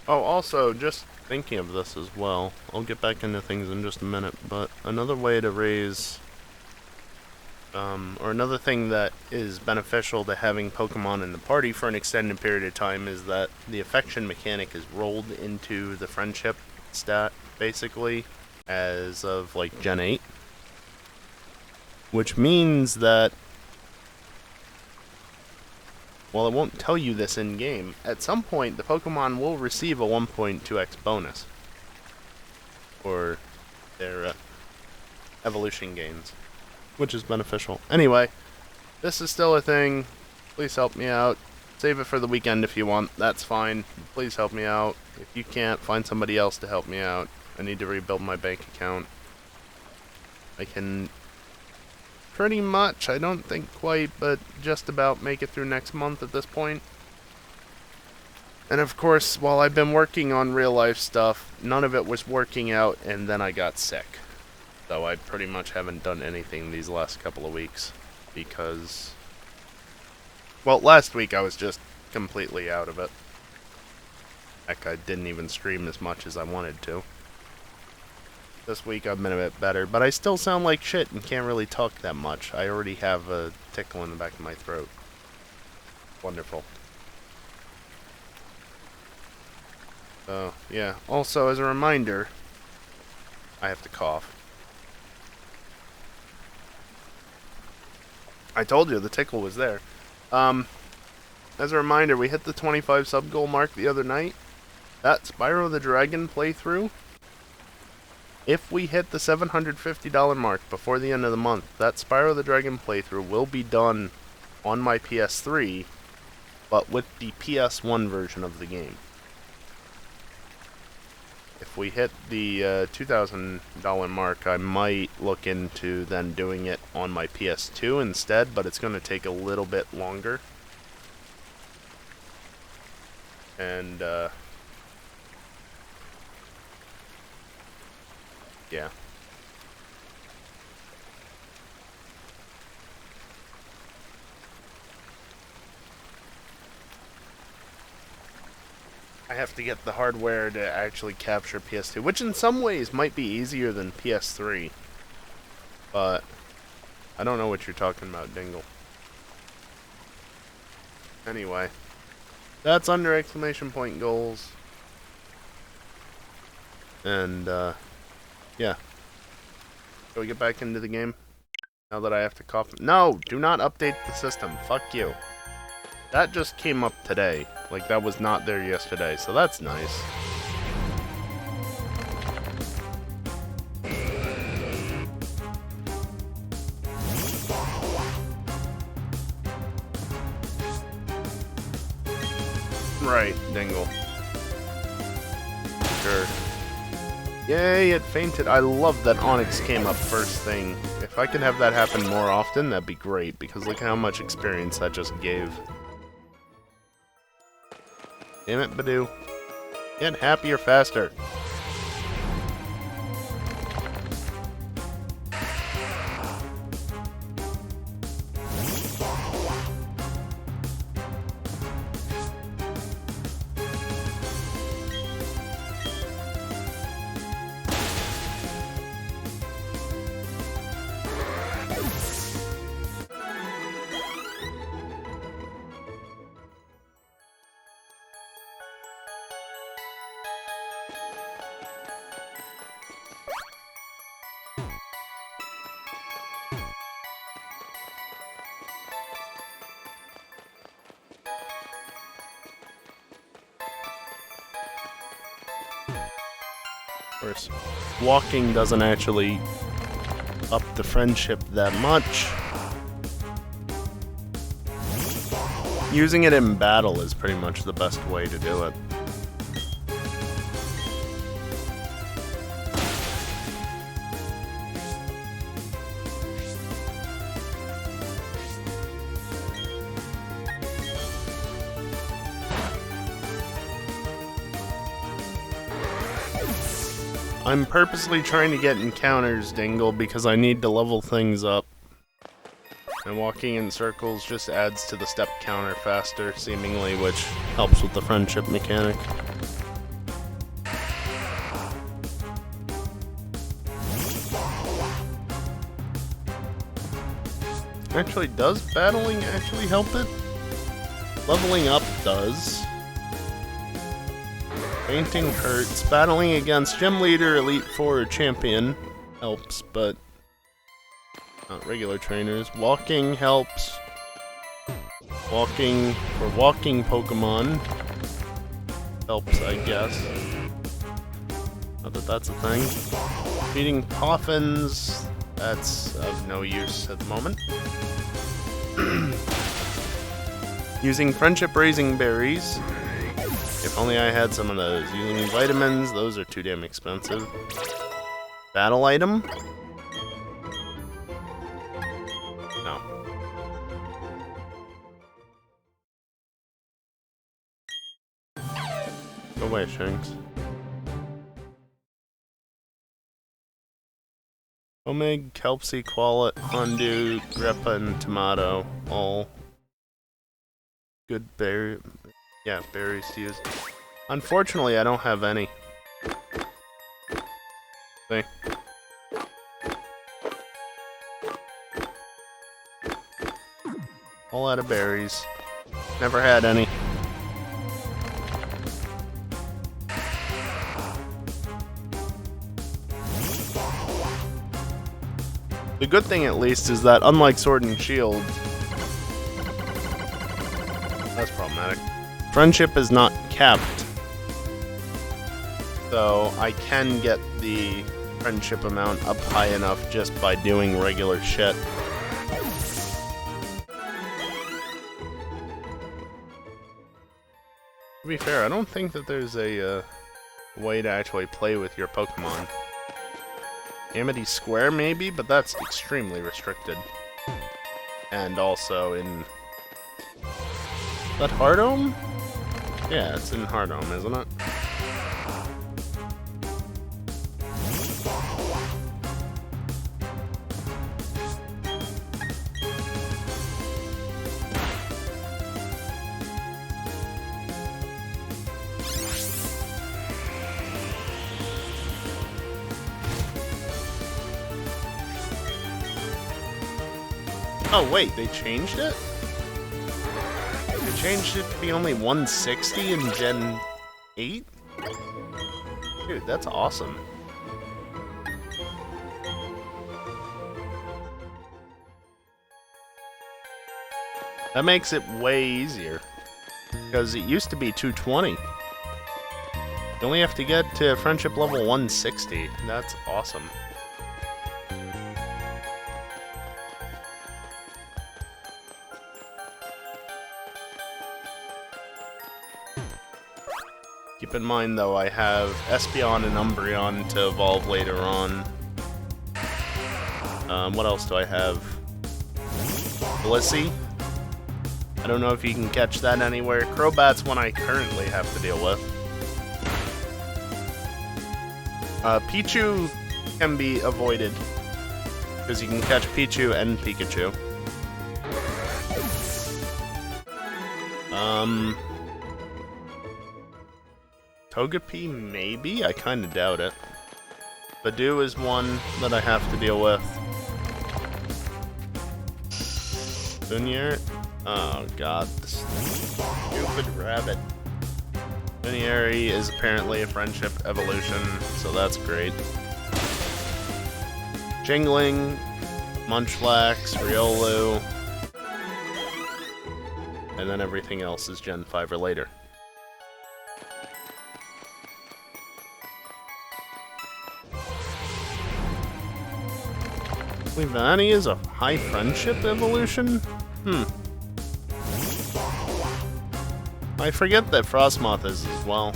Oh, also, just thinking of this as well, I'll get back into things in just a minute, but another way to raise, or another thing that is beneficial to having Pokemon in the party for an extended period of time is that the affection mechanic is rolled into the friendship stat, basically, as of, like, Gen 8. Which means that, well, it won't tell you this in-game. At some point, the Pokemon will receive a 1.2x bonus for their evolution gains, which is beneficial. Anyway, this is still a thing. Please help me out. Save it for the weekend if you want. That's fine. Please help me out. If you can't, find somebody else to help me out. I need to rebuild my bank account. I can pretty much, I don't think quite, but just about make it through next month at this point. And of course, while I've been working on real life stuff, none of it was working out, and then I got sick. So I pretty much haven't done anything these last couple of weeks, because, well, last week I was just completely out of it. Heck, I didn't even stream as much as I wanted to. This week I've been a bit better, but I still sound like shit and can't really talk that much. I already have a tickle in the back of my throat. Wonderful. So, yeah. Also, as a reminder, I have to cough. I told you the tickle was there. As a reminder, we hit the 25 sub goal mark the other night. That Spyro the Dragon playthrough, if we hit the $750 mark before the end of the month, that Spyro the Dragon playthrough will be done on my PS3, but with the PS1 version of the game. If we hit the $2,000 mark, I might look into then doing it on my PS2 instead, but it's going to take a little bit longer. And, yeah. I have to get the hardware to actually capture PS2, which in some ways might be easier than PS3. But I don't know what you're talking about, Dingle. Anyway, that's under exclamation point goals. And, yeah. Shall we get back into the game? Now that I have to cough. No! Do not update the system. Fuck you. That just came up today. Like, that was not there yesterday, so that's nice. Right, Dingle. Sure. Yay, it fainted. I love that Onyx came up first thing. If I could have that happen more often, that'd be great, because look how much experience that just gave. Damn it, Badoo. Get happier faster. course, walking doesn't actually up the friendship that much. Using it in battle is pretty much the best way to do it. I'm purposely trying to get encounters, Dingle, because I need to level things up. And walking in circles just adds to the step counter faster, seemingly, which helps with the friendship mechanic. Actually, does battling actually help it? Leveling up does. Fainting hurts. Battling against Gym Leader, Elite Four, or Champion helps, but not regular trainers. Walking helps. Walking for walking Pokemon helps, I guess. Not that that's a thing. Feeding Poffins, that's of no use at the moment. Using Friendship Raising Berries. If only I had some of those. Using vitamins, those are too damn expensive. Battle item? No. Go away, Shanks. Omeg, Kelpsy, Qualit, Hondu, Greppa, and Tomato. All good berries to use. Unfortunately, I don't have any. See? All out of berries. Never had any. The good thing, at least, is that unlike Sword and Shield, that's problematic. Friendship is not capped, so I can get the friendship amount up high enough just by doing regular shit. To be fair, I don't think that there's a way to actually play with your Pokemon. Amity Square, maybe, but that's extremely restricted. And also in... Is that Hardome? Yeah, it's in Hardome, isn't it? Oh wait, they changed it? They changed it to be only 160 in Gen 8? Dude, that's awesome. That makes it way easier. Because it used to be 220. You only have to get to friendship level 160. That's awesome. Keep in mind, though, I have Espeon and Umbreon to evolve later on. What else do I have? Blissey. I don't know if you can catch that anywhere. Crobat's one I currently have to deal with. Pichu can be avoided, because you can catch Pichu and Pikachu. Togepi, maybe? I kinda doubt it. Badoo is one that I have to deal with. Bunyard? Oh god, this stupid rabbit. Bunyari is apparently a friendship evolution, so that's great. Jingling, Munchlax, Riolu, and then everything else is Gen 5 or later. Leavani is a high friendship evolution? I forget that Frostmoth is as well.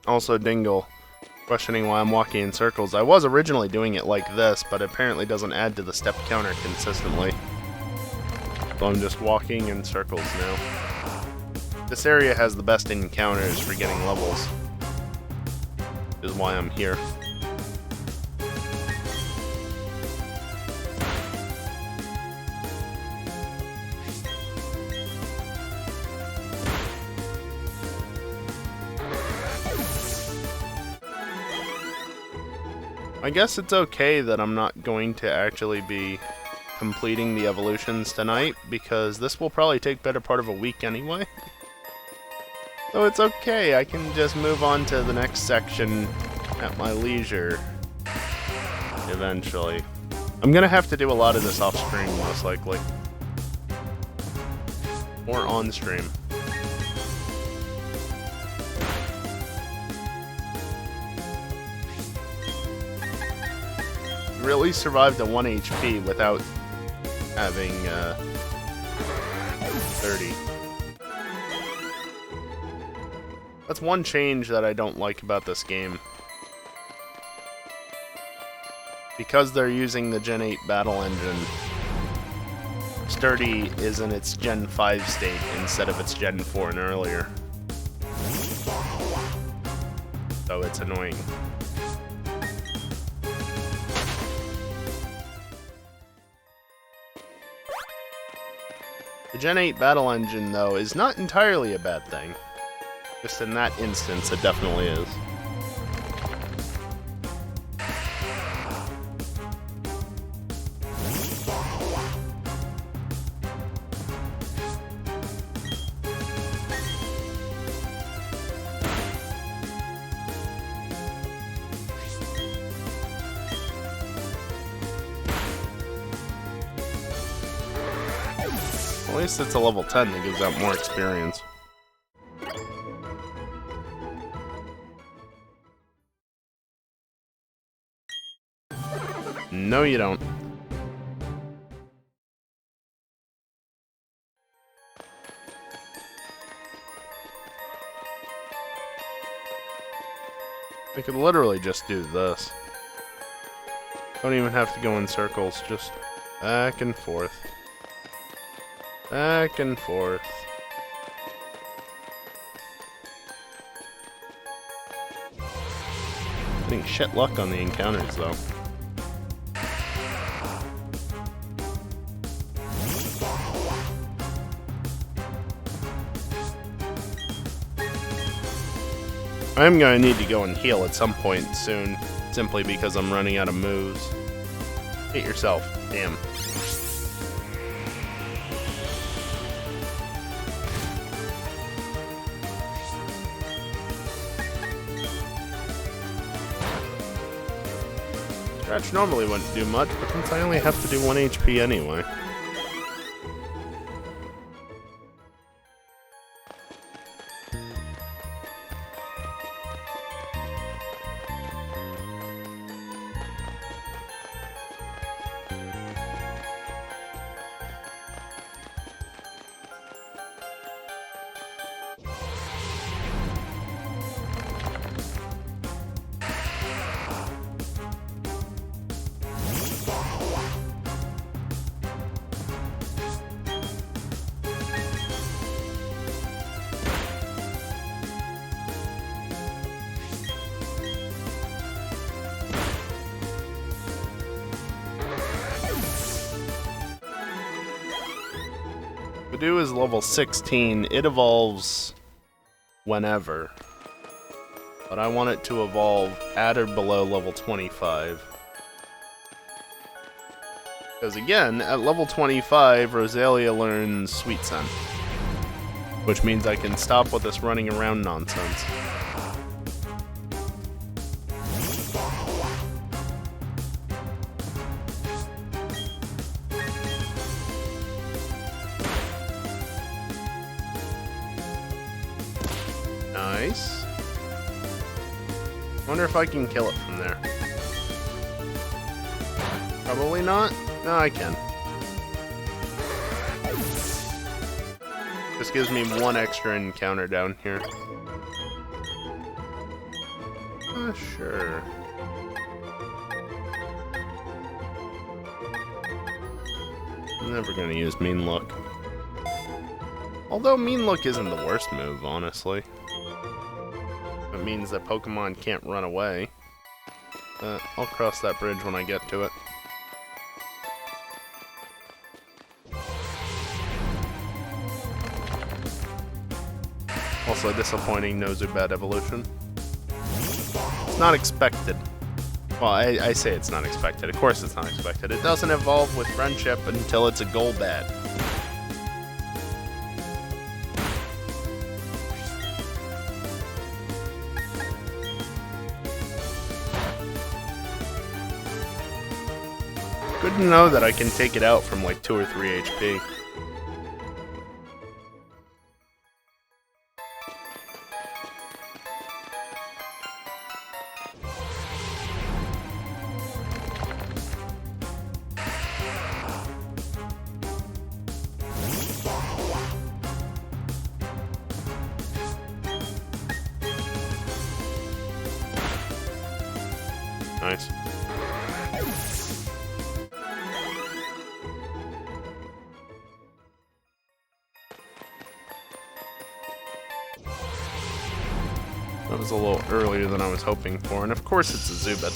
Also, Dingle, questioning why I'm walking in circles. I was originally doing it like this, but it apparently doesn't add to the step counter consistently. So I'm just walking in circles now. This area has the best encounters for getting levels, which is why I'm here. I guess it's okay that I'm not going to actually be completing the evolutions tonight, because this will probably take better part of a week anyway. So it's okay, I can just move on to the next section at my leisure eventually. I'm gonna have to do a lot of this off stream, most likely. Or on stream. Really survived a 1 HP without having 30. That's one change that I don't like about this game. Because they're using the Gen 8 battle engine, Sturdy is in its Gen 5 state instead of its Gen 4 and earlier. So it's annoying. The Gen 8 battle engine, though, is not entirely a bad thing. Just in that instance, it definitely is. At least it's a level 10 that gives out more experience. No, you don't. I could literally just do this. Don't even have to go in circles, just back and forth. Back and forth. Getting shit luck on the encounters, though. I'm gonna need to go and heal at some point soon, simply because I'm running out of moves. Hit yourself. Damn. Scratch normally wouldn't do much, but since I only have to do 1 HP anyway. Badoo is level 16. It evolves whenever. But I want it to evolve at or below level 25. Because again, at level 25, Rosalia learns Sweet Scent. Which means I can stop with this running around nonsense. Nice. Wonder if I can kill it from there. Probably not. No, I can. This gives me one extra encounter down here. Sure. I'm never gonna use Mean Look. Although Mean Look isn't the worst move, honestly. It means that Pokemon can't run away. I'll cross that bridge when I get to it. Also disappointing no Zubat evolution. It's not expected. Well, I say it's not expected. Of course it's not expected. It doesn't evolve with friendship until it's a Golbat. Good to know that I can take it out from like 2 or 3 HP. Nice. That was a little earlier than I was hoping for, and of course it's a Zubat.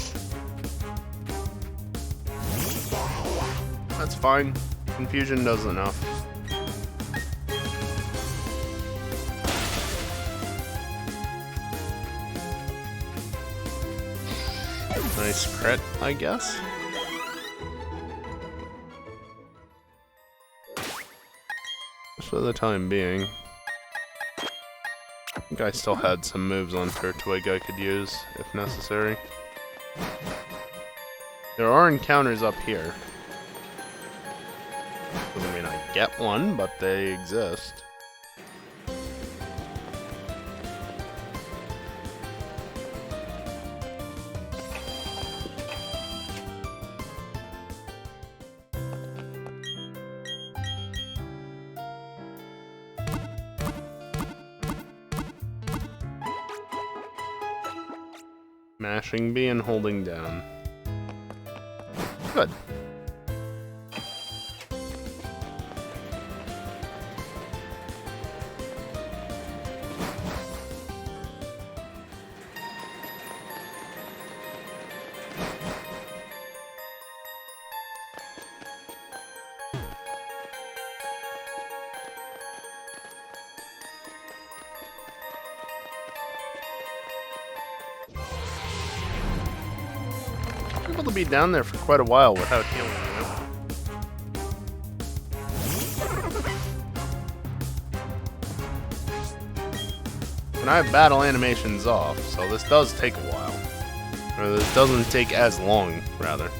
That's fine. Confusion does enough. Nice crit, I guess. Just for the time being. I think I still had some moves on Turtwig I could use, if necessary. There are encounters up here. Doesn't mean I get one, but they exist. Mashing B and holding down. Good. Able to be down there for quite a while without healing, you know? And I have battle animations off, so this does take a while. Or this doesn't take as long, rather.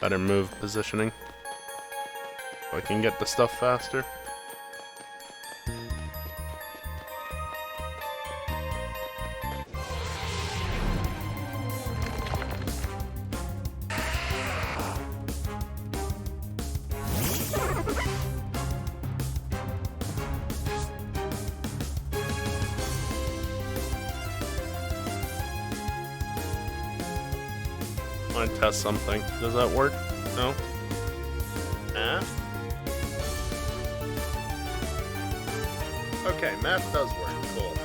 Better move positioning. So I can get the stuff faster. I want to test something. Does that work? No? Math? Okay, math does work. Cool.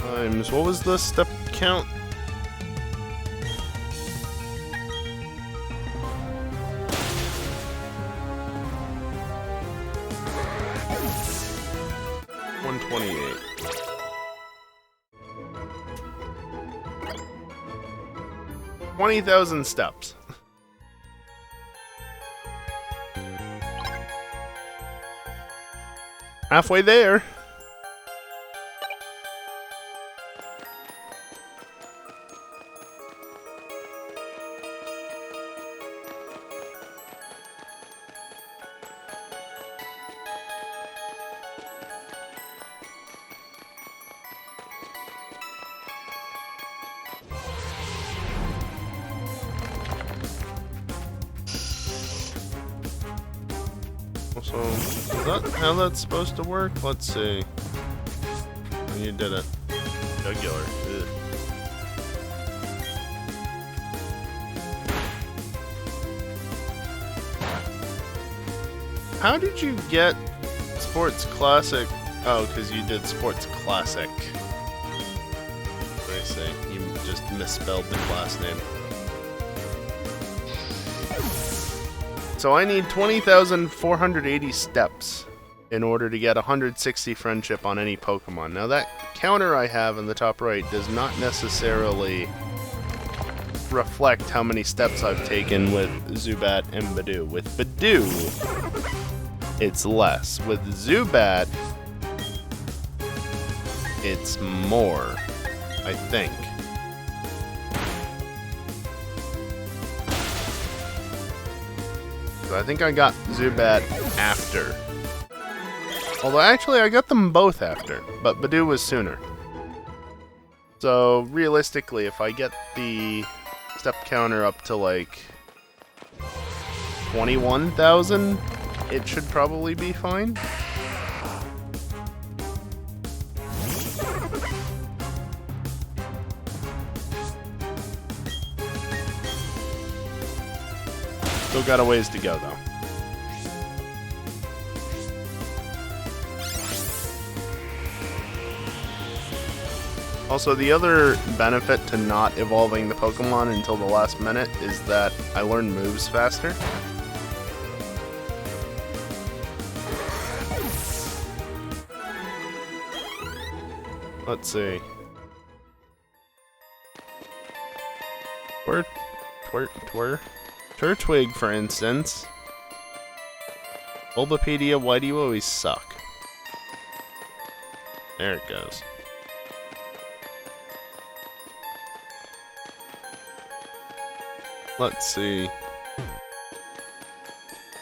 Times, what was the step count? 128. $20,000 steps. Halfway there. So, is that how that's supposed to work? Let's see. You did it. Jugular. Ugh. How did you get Sports Classic? Oh, because you did Sports Classic. I see. You just misspelled the class name. So I need 20,480 steps in order to get 160 friendship on any Pokemon. Now that counter I have in the top right does not necessarily reflect how many steps I've taken with Zubat and Badoo. With Badoo, it's less. With Zubat, it's more, I think. I think I got Zubat after. Although actually I got them both after, but Badoo was sooner. So realistically, if I get the step counter up to like 21,000, it should probably be fine. Still got a ways to go, though. Also, the other benefit to not evolving the Pokemon until the last minute is that I learn moves faster. Let's see. Turtwig, for instance. Bulbapedia, why do you always suck? There it goes. Let's see.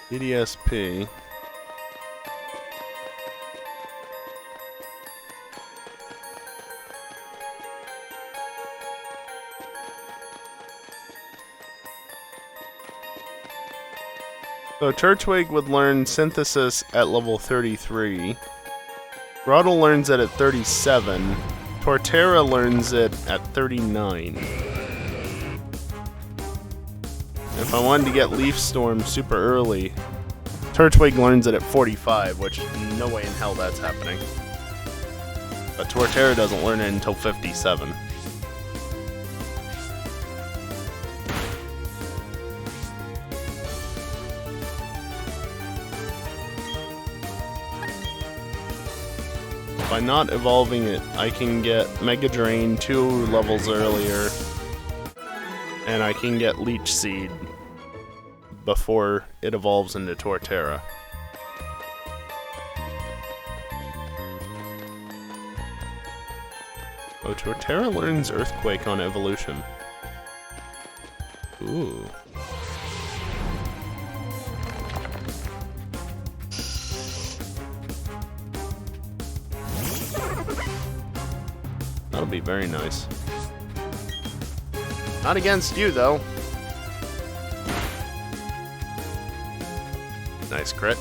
BDSP. So Turtwig would learn Synthesis at level 33. Grotle learns it at 37. Torterra learns it at 39. If I wanted to get Leaf Storm super early, Turtwig learns it at 45, which no way in hell that's happening. But Torterra doesn't learn it until 57. By not evolving it, I can get Mega Drain 2 levels earlier, and I can get Leech Seed before it evolves into Torterra. Oh, Torterra learns Earthquake on evolution. Ooh. That'll be very nice. Not against you, though. Nice crit.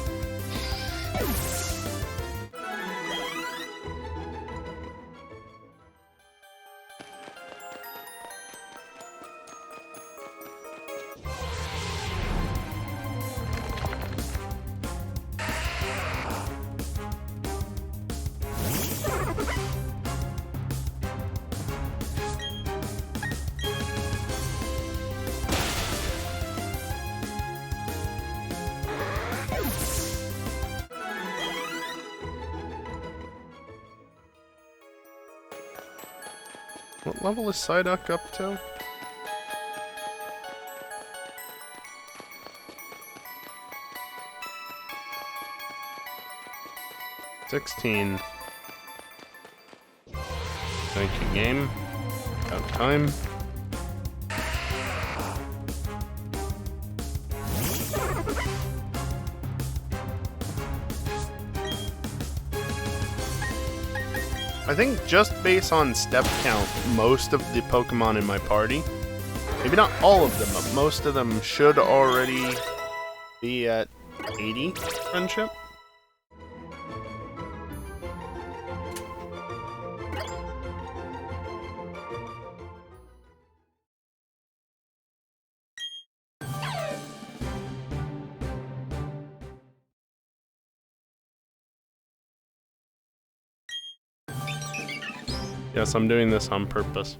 What level is Psyduck up to? $16. Thank you, game. About time. I think just based on step count, most of the Pokemon in my party, maybe not all of them, but most of them should already be at 80 friendship. Yes, I'm doing this on purpose.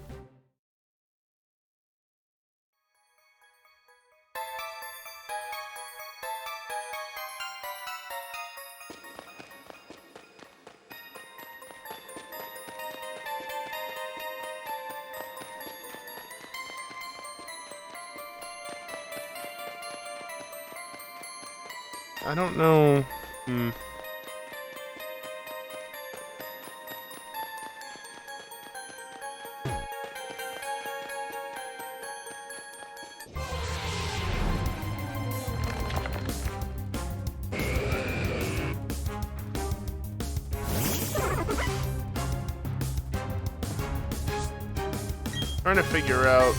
I don't know. Trying to figure out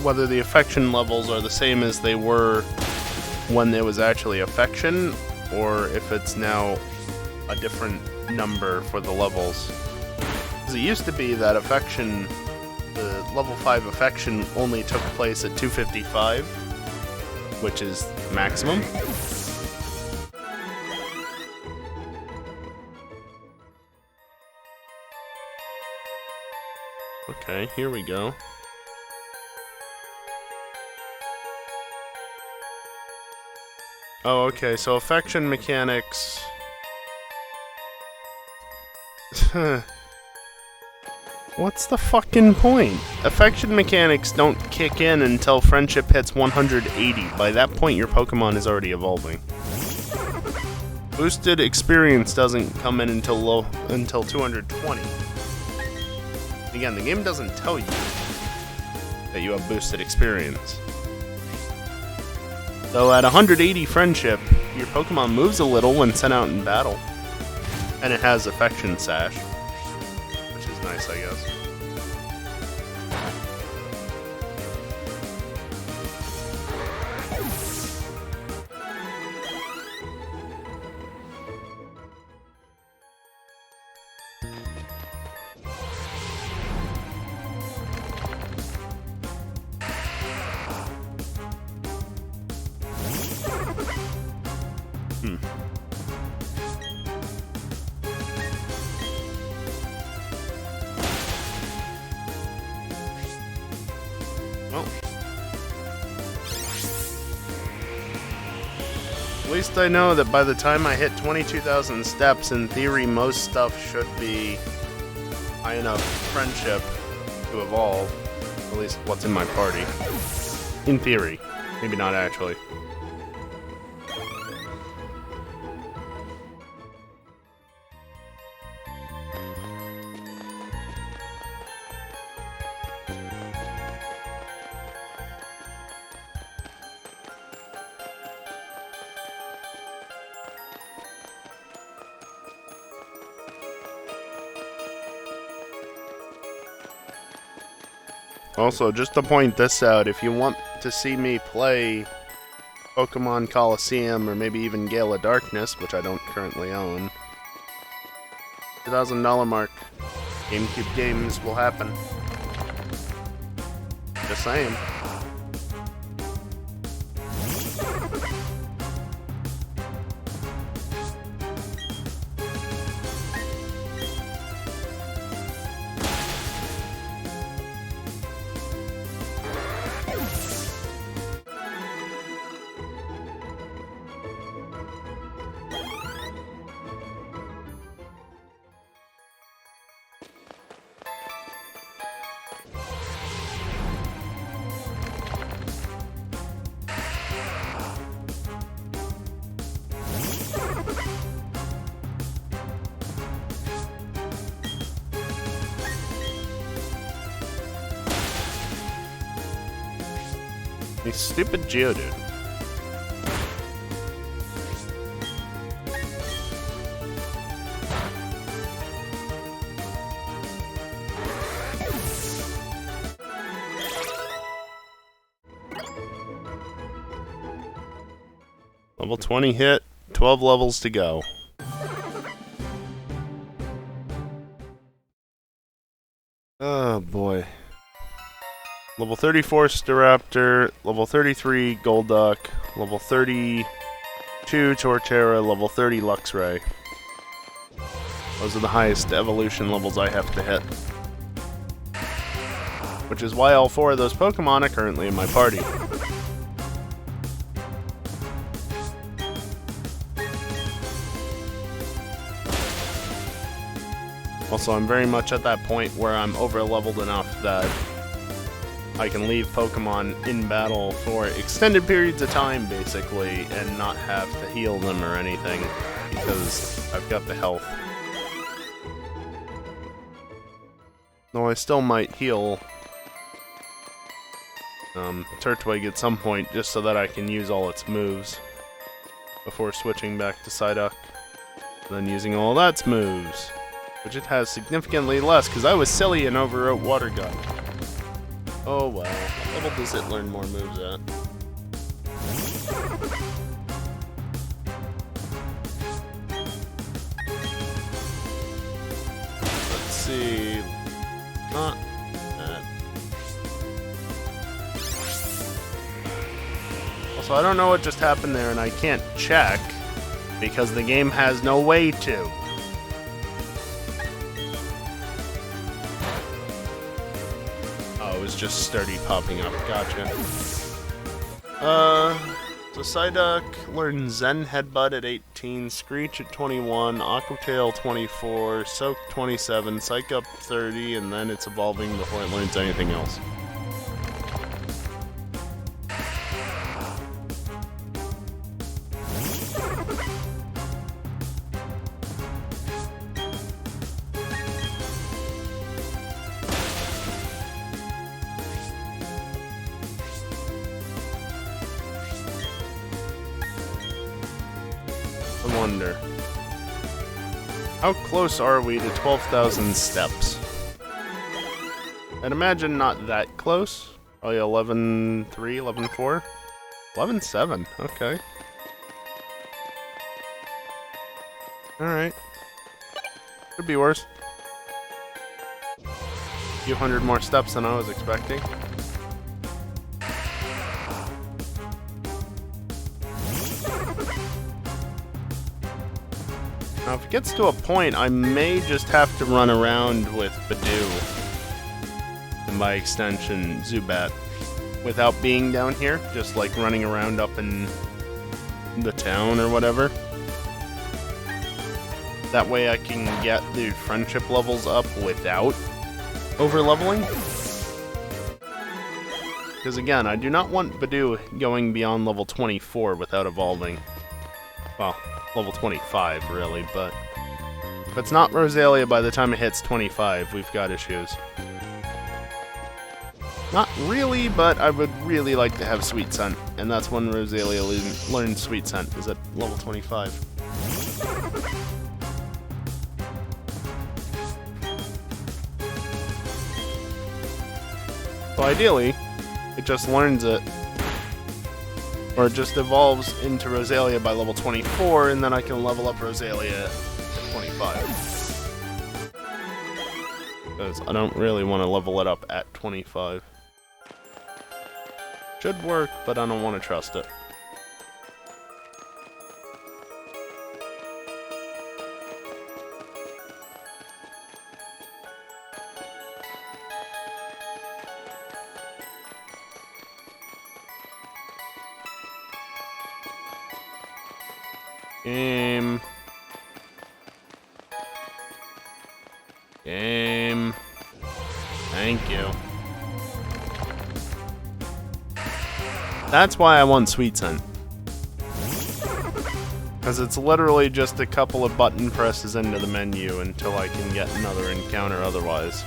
whether the affection levels are the same as they were when there was actually affection, or if it's now a different number for the levels. Because it used to be that affection, the level 5 affection only took place at 255, which is maximum. Okay, here we go. Oh, okay, so affection mechanics... What's the fucking point? Affection mechanics don't kick in until friendship hits 180. By that point, your Pokemon is already evolving. Boosted experience doesn't come in until 220. Again, the game doesn't tell you that you have boosted experience. So at 180 friendship, your Pokemon moves a little when sent out in battle. And it has affection sash, which is nice, I guess. Well, at least I know that by the time I hit 22,000 steps, in theory, most stuff should be high enough friendship to evolve. At least what's in my party. In theory. Maybe not actually. Also, just to point this out, if you want to see me play Pokemon Coliseum or maybe even Gale of Darkness, which I don't currently own, $2,000 mark, GameCube games will happen. Just saying. You stupid Geodude. Level 20 hit, 12 levels to go. Oh boy. Level 34 Staraptor, level 33 Golduck, level 32 Torterra, level 30 Luxray. Those are the highest evolution levels I have to hit. Which is why all 4 of those Pokemon are currently in my party. Also, I'm very much at that point where I'm over-leveled enough that I can leave Pokemon in battle for extended periods of time, basically, and not have to heal them or anything, because I've got the health. Though I still might heal Turtwig at some point, just so that I can use all its moves before switching back to Psyduck, then using all that's moves. Which it has significantly less, because I was silly and overwrote Water Gun. Oh well. What level does it learn more moves at? Let's see. Not that. Also, I don't know what just happened there, and I can't check, because the game has no way to. It was just sturdy popping up. Gotcha. So Psyduck learns Zen Headbutt at 18, Screech at 21, Aqua Tail 24, Soak 27, Psych Up 30, and then it's evolving before it learns anything else. I wonder, how close are we to 12,000 steps? I'd imagine not that close. Probably 11.3, 11.4? 11.7, okay. Alright. Could be worse. A few hundred more steps than I was expecting. Now, if it gets to a point, I may just have to run around with Badoo, and by extension, Zubat, without being down here, just like running around up in the town or whatever. That way I can get the friendship levels up without over-leveling. Because again, I do not want Badoo going beyond level 24 without evolving. Well, level 25, really, but if it's not Rosalia by the time it hits 25, we've got issues. Not really, but I would really like to have Sweet Scent, and that's when Rosalia learns Sweet Scent, is at level 25. So ideally, it just learns it, or it just evolves into Rosalia by level 24, and then I can level up Rosalia at 25. Because I don't really want to level it up at 25. Should work, but I don't want to trust it. Game. Game. Thank you. That's why I want Sweet Scent. Because it's literally just a couple of button presses into the menu until I can get another encounter otherwise.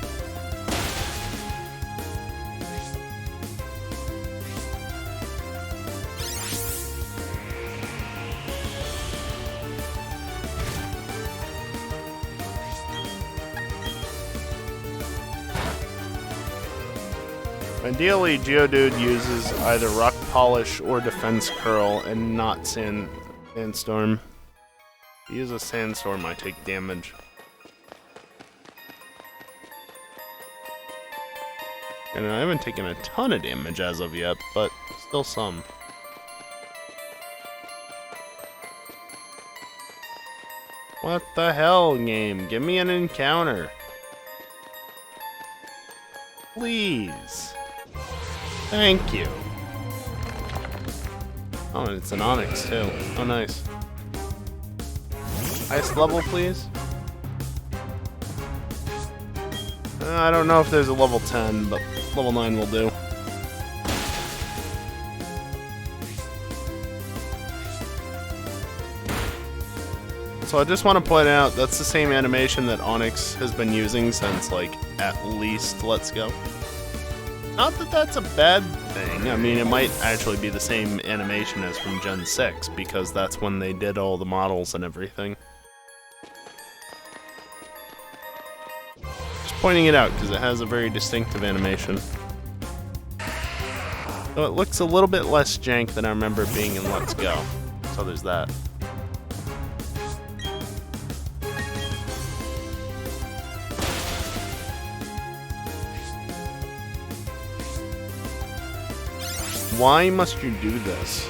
Ideally, Geodude uses either Rock Polish or Defense Curl and not Sandstorm. If he uses Sandstorm, I take damage. And I haven't taken a ton of damage as of yet, but still some. What the hell, game? Give me an encounter. Please. Thank you. Oh, and it's an Onyx, too. Oh, nice. Highest level, please? I don't know if there's a level 10, but level 9 will do. So I just want to point out, that's the same animation that Onyx has been using since, like, at least Let's Go. Not that that's a bad thing. I mean, it might actually be the same animation as from Gen 6, because that's when they did all the models and everything. Just pointing it out, because it has a very distinctive animation. So it looks a little bit less jank than I remember being in Let's Go. So there's that. Why must you do this?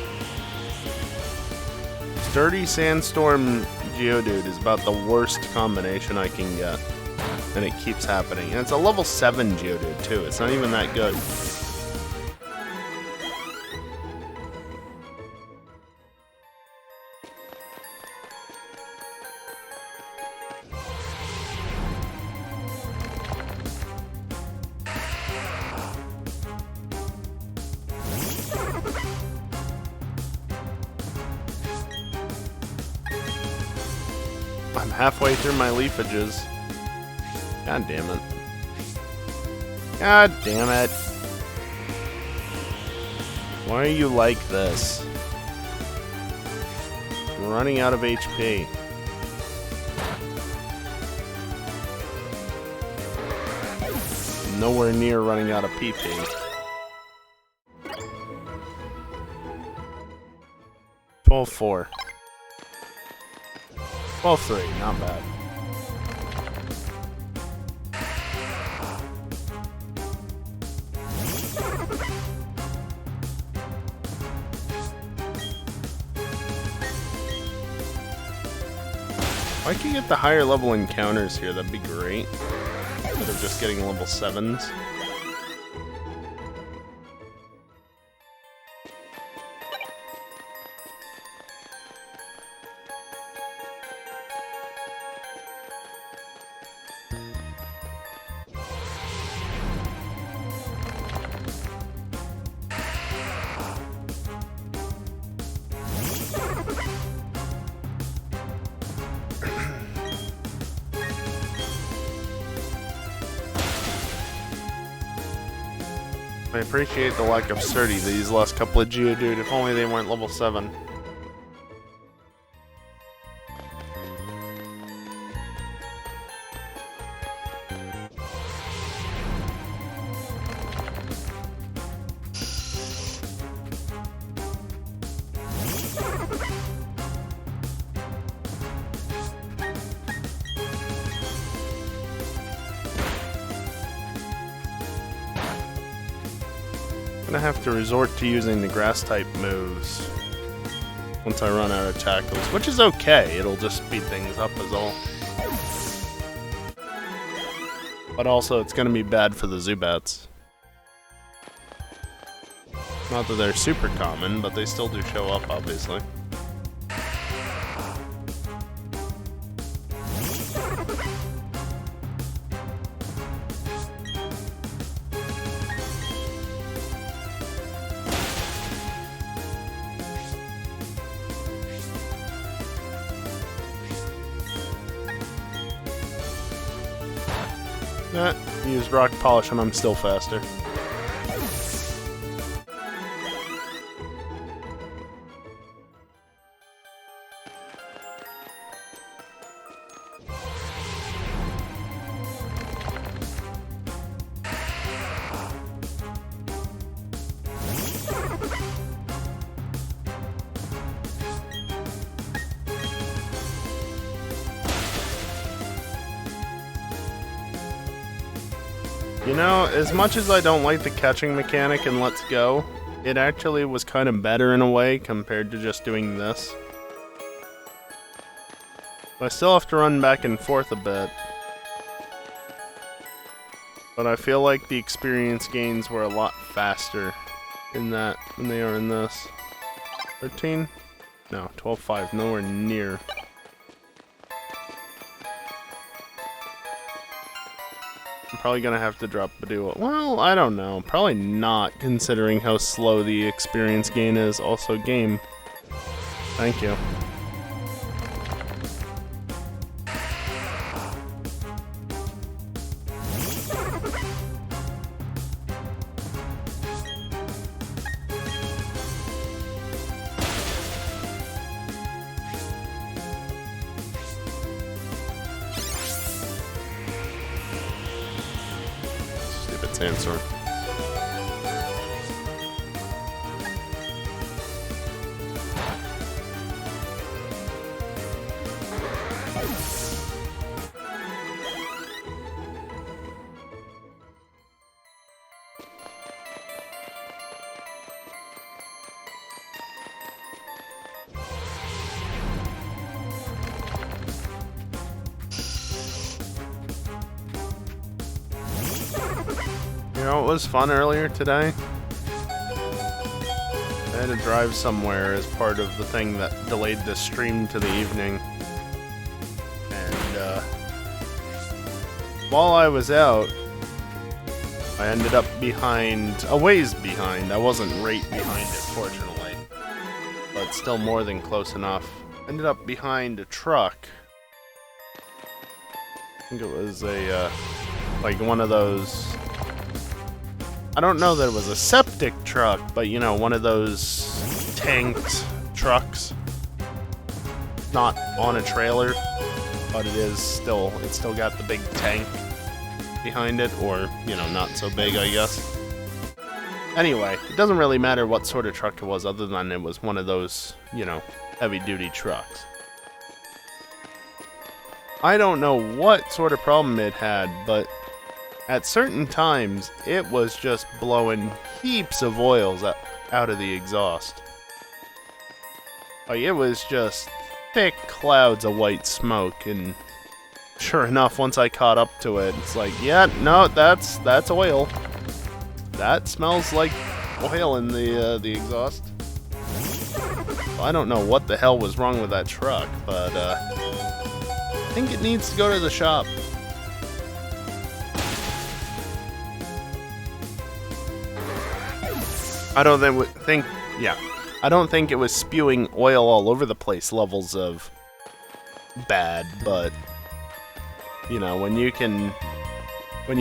Sturdy Sandstorm Geodude is about the worst combination I can get. And it keeps happening. And it's a level 7 Geodude too. It's not even that good. I'm halfway through my leafages. God damn it. God damn it. Why are you like this? I'm running out of HP. Nowhere near running out of PP. 12-4. 12-3, not bad. If I could get the higher level encounters here, that'd be great. Instead of just getting level 7s. I appreciate the lack of sturdy these last couple of Geodude, if only they weren't level 7. I'm gonna have to resort to using the grass type moves once I run out of tackles, which is okay, it'll just speed things up is all. But also it's gonna be bad for the Zubats. Not that they're super common, but they still do show up obviously. Use Rock Polish and I'm still faster. You know, as much as I don't like the catching mechanic in Let's Go, it actually was kind of better in a way compared to just doing this. I still have to run back and forth a bit. But I feel like the experience gains were a lot faster in that than they are in this. 13? No, 12.5, nowhere near. I'm probably gonna have to drop Badoo. Well, I don't know. Probably not, considering how slow the experience gain is. Also, game. Thank you. Answer. You know, it was fun earlier today. I had to drive somewhere as part of the thing that delayed the stream to the evening. And, while I was out, I ended up behind, a ways behind. I wasn't right behind it, fortunately. But still more than close enough. Ended up behind a truck. I think it was a, like one of those... I don't know that it was a septic truck, but you know, one of those tanked trucks. Not on a trailer, but it's still got the big tank behind it, or, you know, not so big, I guess. Anyway, it doesn't really matter what sort of truck it was, other than it was one of those, you know, heavy-duty trucks. I don't know what sort of problem it had, but at certain times, it was just blowing heaps of oils out of the exhaust. Like, it was just thick clouds of white smoke, and sure enough, once I caught up to it, it's like, yeah, no, that's oil. That smells like oil in the exhaust. Well, I don't know what the hell was wrong with that truck, but I think it needs to go to the shop. I don't think it was spewing oil all over the place levels of bad, but you know, when you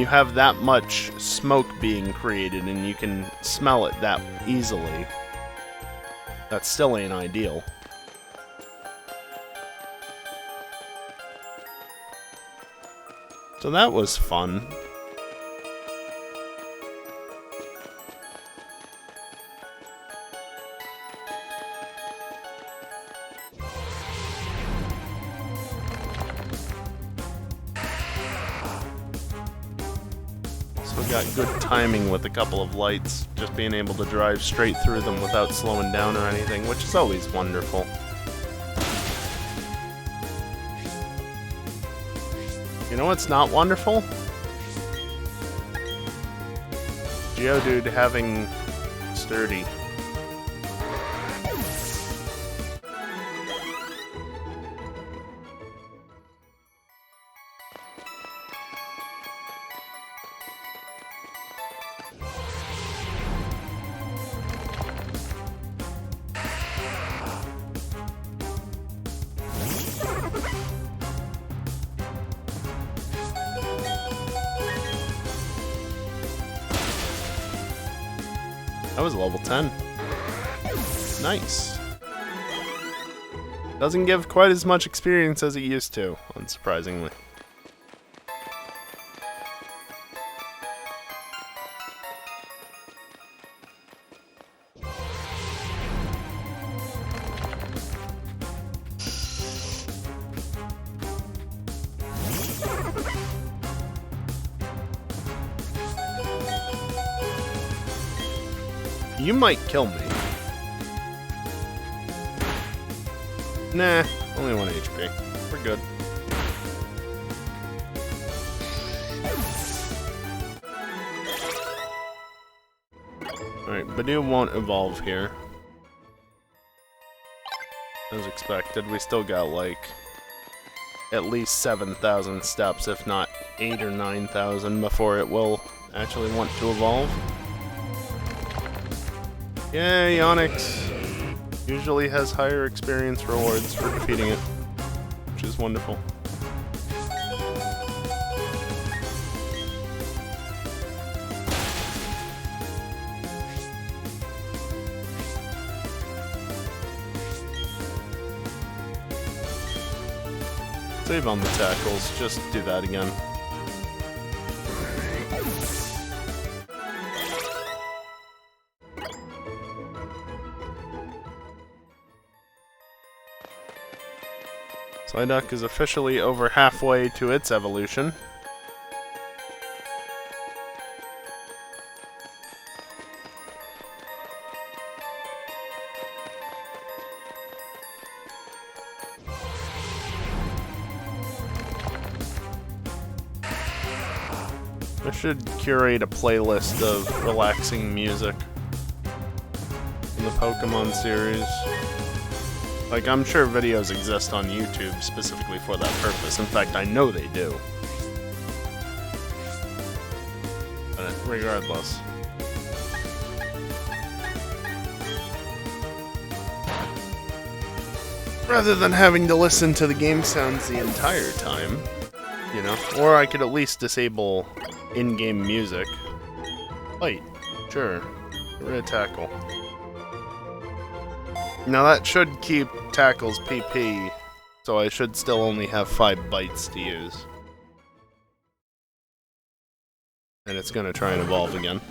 have that much smoke being created and you can smell it that easily, that still ain't ideal. So that was fun. Got good timing with a couple of lights, just being able to drive straight through them without slowing down or anything, which is always wonderful. You know what's not wonderful? Geodude having sturdy. That was level 10. Nice. Doesn't give quite as much experience as it used to, unsurprisingly. You might kill me. Nah, only 1 HP. We're good. Alright, Badoo won't evolve here. As expected, we still got like at least 7,000 steps, if not 8,000 or 9,000 before it will actually want to evolve. Yay, Onyx! Usually has higher experience rewards for defeating it, which is wonderful. Save on the tackles, just do that again. Psyduck is officially over halfway to its evolution. I should curate a playlist of relaxing music in the Pokémon series. Like, I'm sure videos exist on YouTube specifically for that purpose. In fact, I know they do. But regardless. Rather than having to listen to the game sounds the entire time, you know? Or I could at least disable in-game music. Fight. Sure. Get rid of tackle. Now that should keep tackle's PP, so I should still only have 5 bites to use. And it's gonna try and evolve again.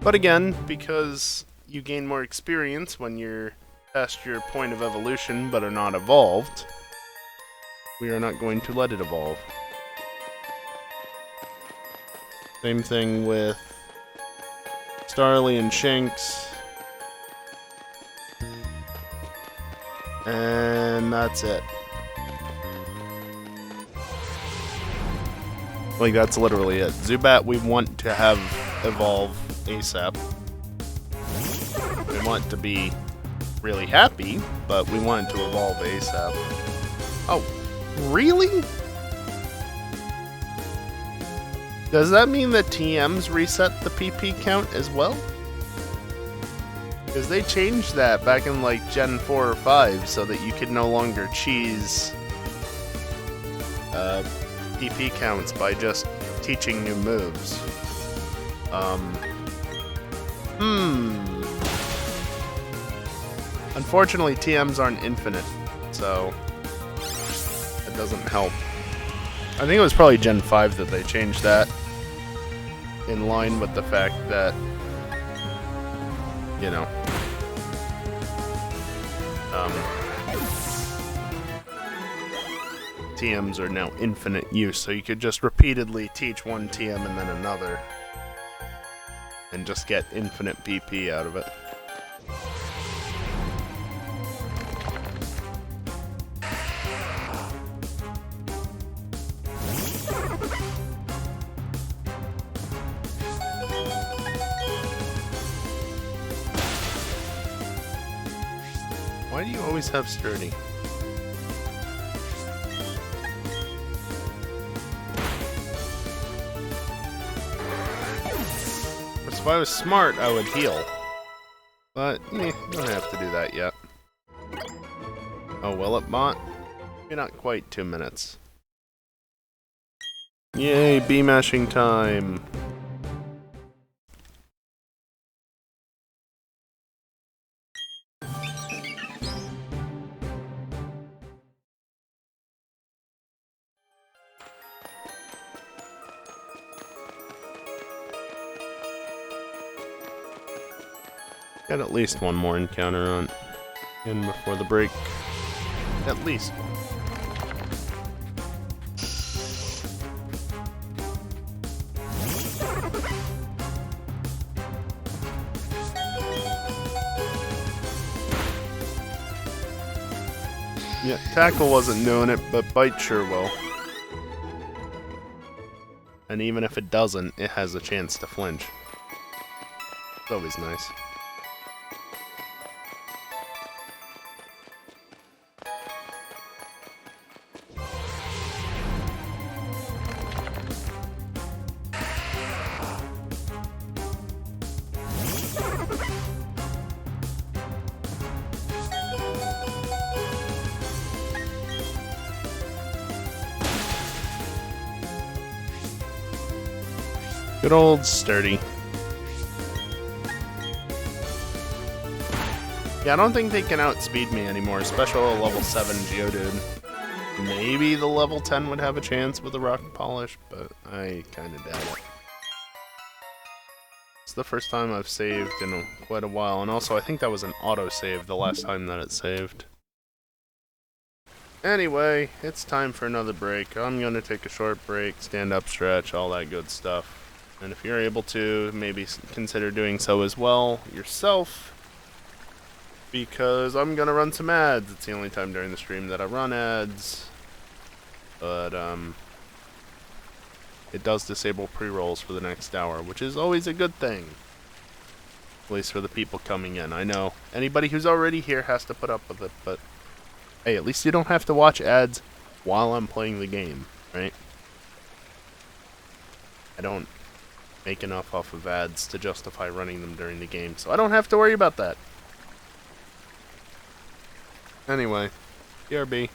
But again, because you gain more experience when you're past your point of evolution but are not evolved, we are not going to let it evolve. Same thing with Starly and Shinx. And that's it. Like, that's literally it. Zubat we want to have evolve ASAP. We want to be really happy, but we want it to evolve ASAP. Oh, really? Does that mean that TMs reset the PP count as well? Because they changed that back in like Gen 4 or 5 so that you could no longer cheese PP counts by just teaching new moves. Unfortunately, TMs aren't infinite, so it doesn't help. I think it was probably Gen 5 that they changed that in line with the fact that, you know, TMs are now infinite use, so you could just repeatedly teach one TM and then another and just get infinite PP out of it. Why do you always have sturdy? If I was smart, I would heal. But, don't have to do that yet. Oh, will it, bot? Maybe not quite 2 minutes. Yay, bee-mashing time! Got at least one more encounter on in before the break. At least one. Yeah, tackle wasn't doing it, but bite sure will. And even if it doesn't, it has a chance to flinch. It's always nice. Good old sturdy. Yeah, I don't think they can outspeed me anymore, especially a level 7 Geodude. Maybe the level 10 would have a chance with a rock polish, but I kinda doubt it. It's the first time I've saved in quite a while, and also I think that was an autosave the last time that it saved. Anyway, it's time for another break. I'm gonna take a short break, stand up, stretch, all that good stuff. And if you're able to, maybe consider doing so as well yourself, because I'm gonna run some ads. It's the only time during the stream that I run ads, but it does disable pre-rolls for the next hour, which is always a good thing, at least for the people coming in. I know anybody who's already here has to put up with it, but hey, at least you don't have to watch ads while I'm playing the game, right? I don't make enough off of ads to justify running them during the game, so I don't have to worry about that. Anyway, BRB.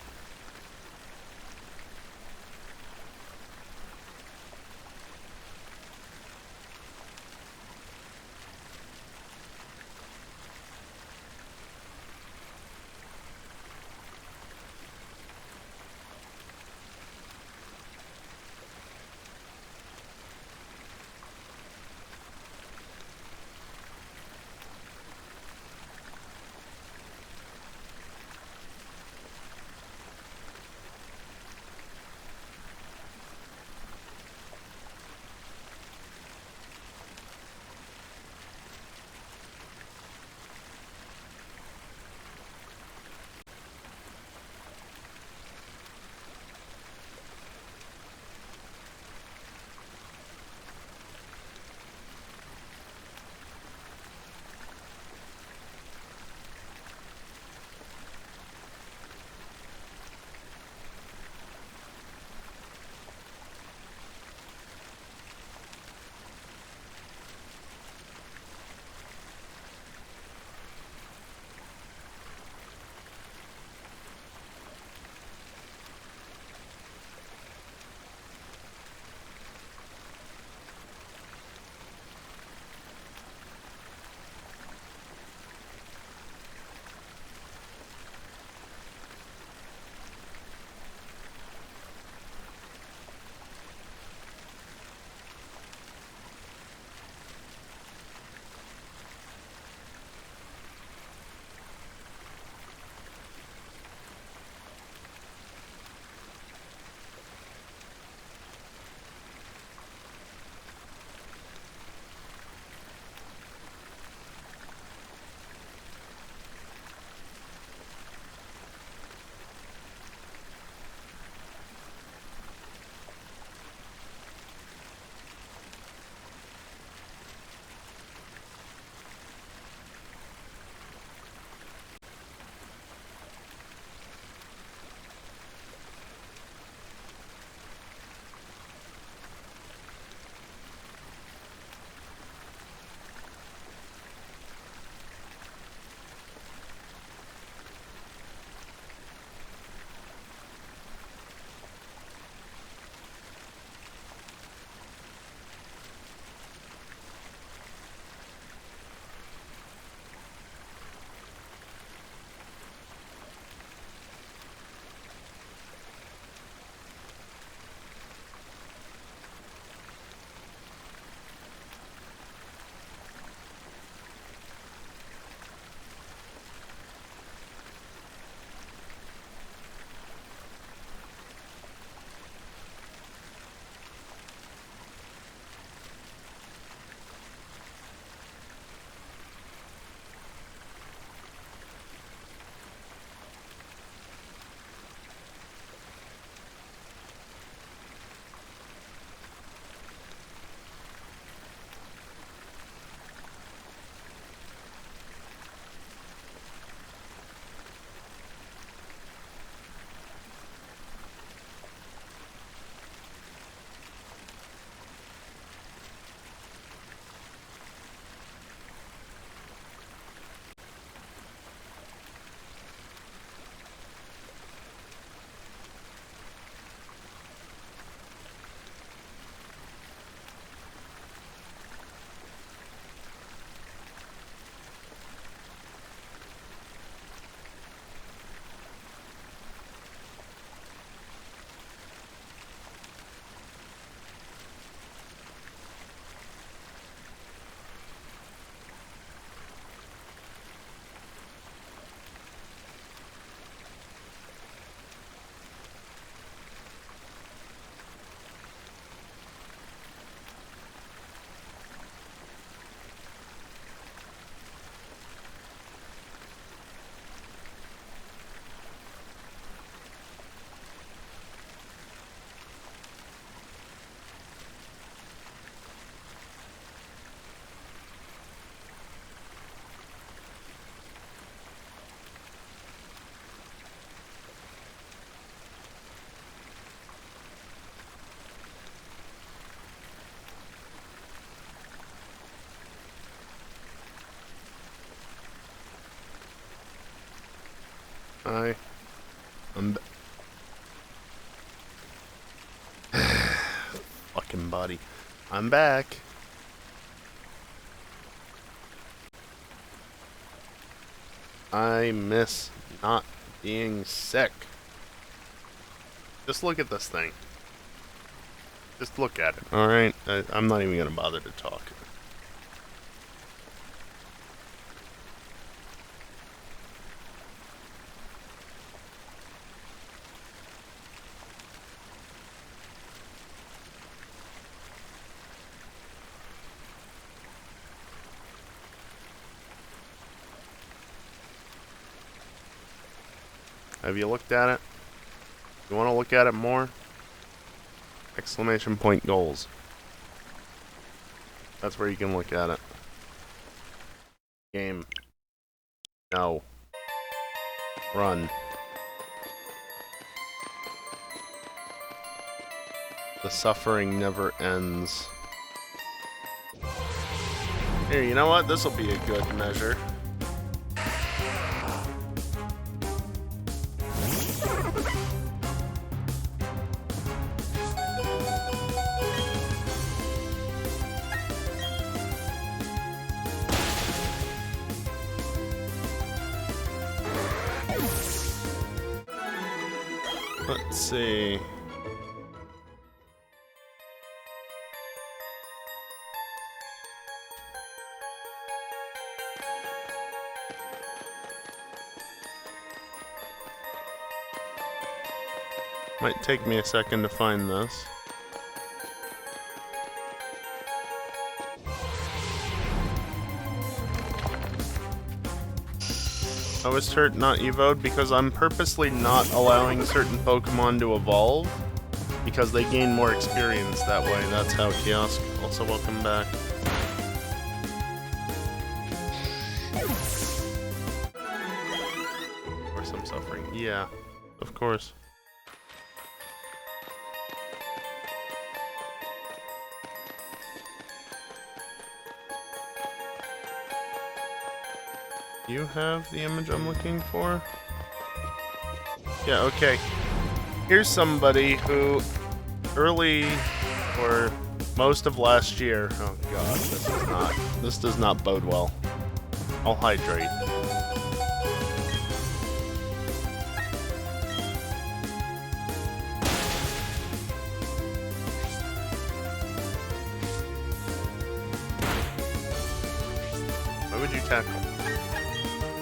Hi. Fucking body. I'm back. I miss not being sick. Just look at this thing. Just look at it. Alright, I'm not even gonna bother to talk. Have you looked at it? You want to look at it more? Exclamation point goals. That's where you can look at it. Game. No. Run. The suffering never ends. Here, you know what? This will be a good measure. Let's see. Might take me a second to find this. I was hurt not evoed because I'm purposely not allowing certain Pokemon to evolve because they gain more experience that way. That's how Kiosk. Also, welcome back. Of course I'm suffering. Yeah, of course. You have the image I'm looking for? Yeah, okay. Here's somebody who early or most of last year. Oh god, this does not bode well. I'll hydrate. Why would you tackle?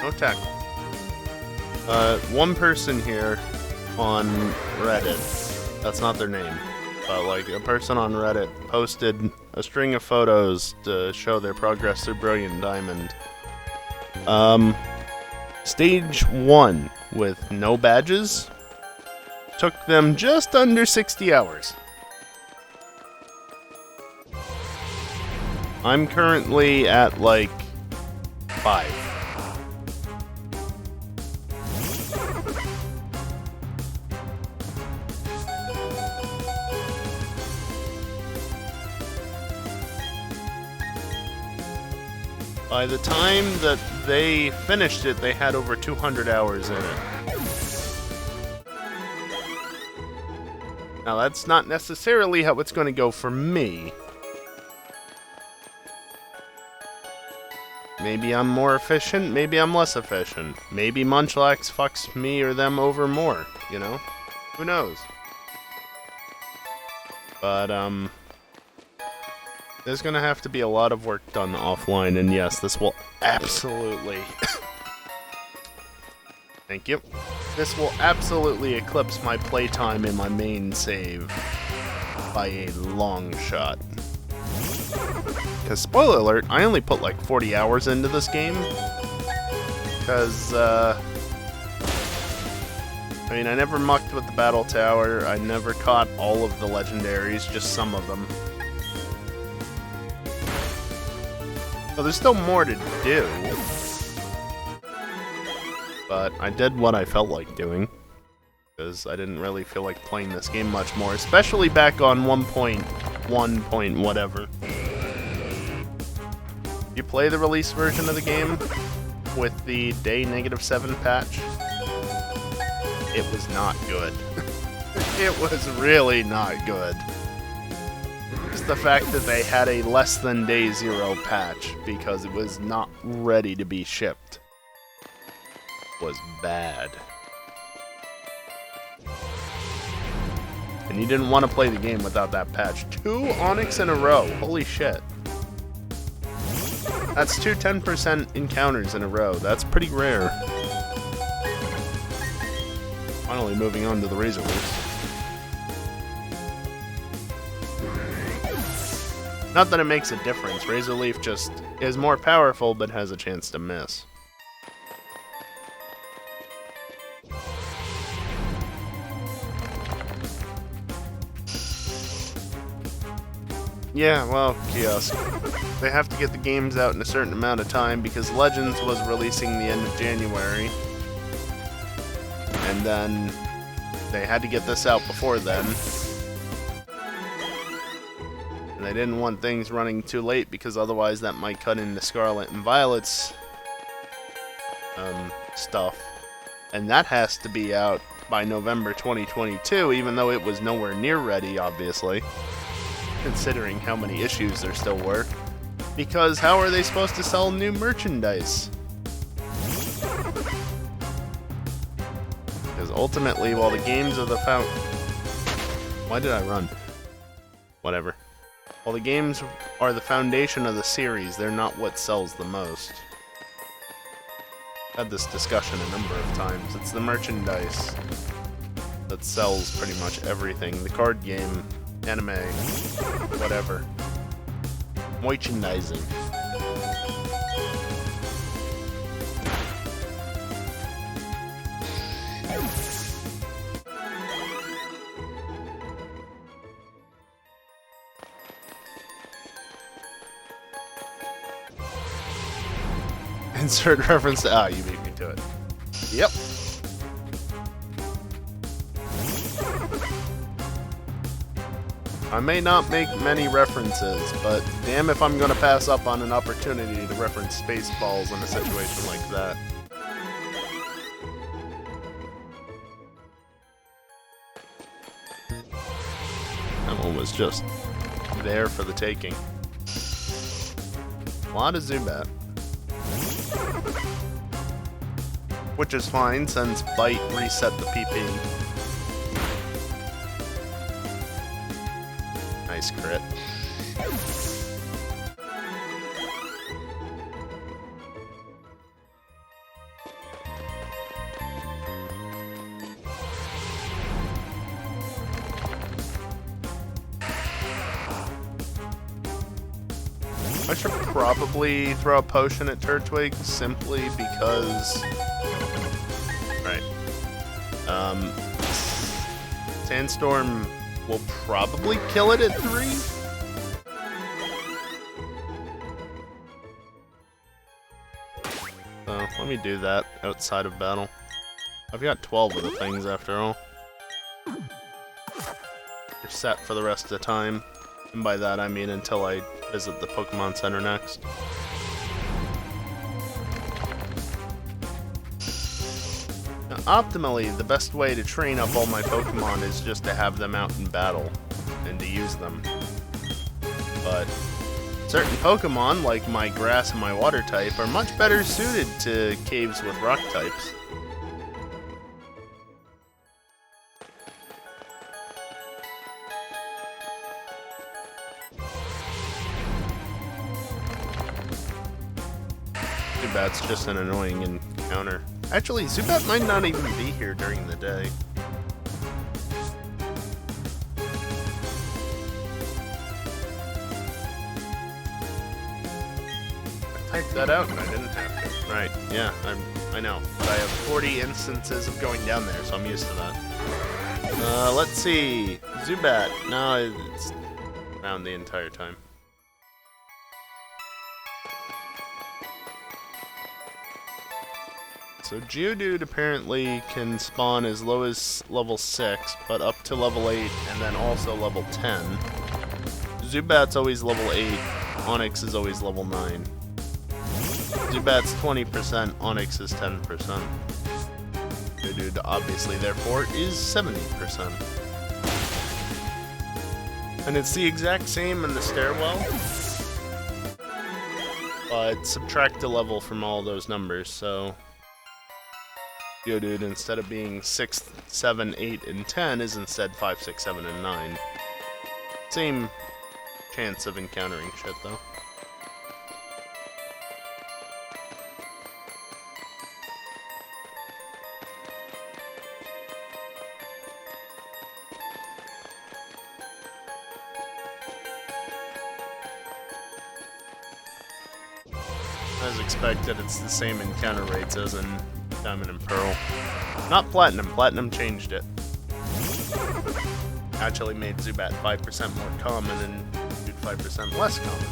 No tackle. One person here on Reddit, that's not their name, but like a person on Reddit posted a string of photos to show their progress through Brilliant Diamond. Stage 1 with no badges took them just under 60 hours. I'm currently at like 5. By the time that they finished it, they had over 200 hours in it. Now, that's not necessarily how it's going to go for me. Maybe I'm more efficient, maybe I'm less efficient. Maybe Munchlax fucks me or them over more, you know? Who knows? But, there's gonna have to be a lot of work done offline, and yes, this will absolutely... Thank you. This will absolutely eclipse my playtime in my main save by a long shot. Because, spoiler alert, I only put like 40 hours into this game. Because, I mean, I never mucked with the Battle Tower, I never caught all of the legendaries, just some of them. So there's still more to do, but I did what I felt like doing, because I didn't really feel like playing this game much more, especially back on 1.1 point whatever. You play the release version of the game with the day -7 patch? it was not good. It was really not good. Just the fact that they had a less than day 0 patch because it was not ready to be shipped was bad. And you didn't want to play the game without that patch. 2 Onyx in a row. Holy shit. That's 2 10% encounters in a row. That's pretty rare. Finally moving on to the Razor Leafs. Not that it makes a difference. Razor Leaf just is more powerful but has a chance to miss. Yeah, well, Kiosk. They have to get the games out in a certain amount of time because Legends was releasing the end of January. And then they had to get this out before then. And they didn't want things running too late because otherwise that might cut into Scarlet and Violet's stuff. And that has to be out by November 2022, even though it was nowhere near ready, obviously. Considering how many issues there still were. Because how are they supposed to sell new merchandise? Because ultimately, while the games are the Why did I run? Whatever. While the games are the foundation of the series, they're not what sells the most. Had this discussion a number of times. It's the merchandise that sells pretty much everything. The card game, anime, whatever. Merchandising. Insert reference to... you beat me to it. Yep. I may not make many references, but damn if I'm gonna pass up on an opportunity to reference Spaceballs in a situation like that. That one was just there for the taking. A lot of Zubat. Which is fine, since Bite reset the PP. Nice crit. I should probably throw a potion at Turtwig simply because... Right. Sandstorm will probably kill it at 3? So, let me do that outside of battle. I've got 12 of the things after all. You're set for the rest of the time. And by that I mean until I visit the Pokemon Center next. Now, optimally, the best way to train up all my Pokemon is just to have them out in battle and to use them. But certain Pokemon, like my Grass and my Water type, are much better suited to caves with Rock types. Zubat's just an annoying encounter. Actually, Zubat might not even be here during the day. I typed that out and I didn't have to. Right, yeah, I know. But I have 40 instances of going down there, so I'm used to that. Let's see. Zubat. No, it's around the entire time. So Geodude apparently can spawn as low as level 6, but up to level 8, and then also level 10. Zubat's always level 8, Onix is always level 9. Zubat's 20%, Onix is 10%. Geodude Geodude obviously therefore is 70%. And it's the exact same in the stairwell, but subtract a level from all those numbers, so Geodude, instead of being 6, 7, 8, and 10, is instead 5, 6, 7, and 9. Same chance of encountering shit, though. As expected, it's the same encounter rates as in Diamond and Pearl. Not Platinum. Platinum changed it. Actually made Zubat 5% more common and Dude 5% less common.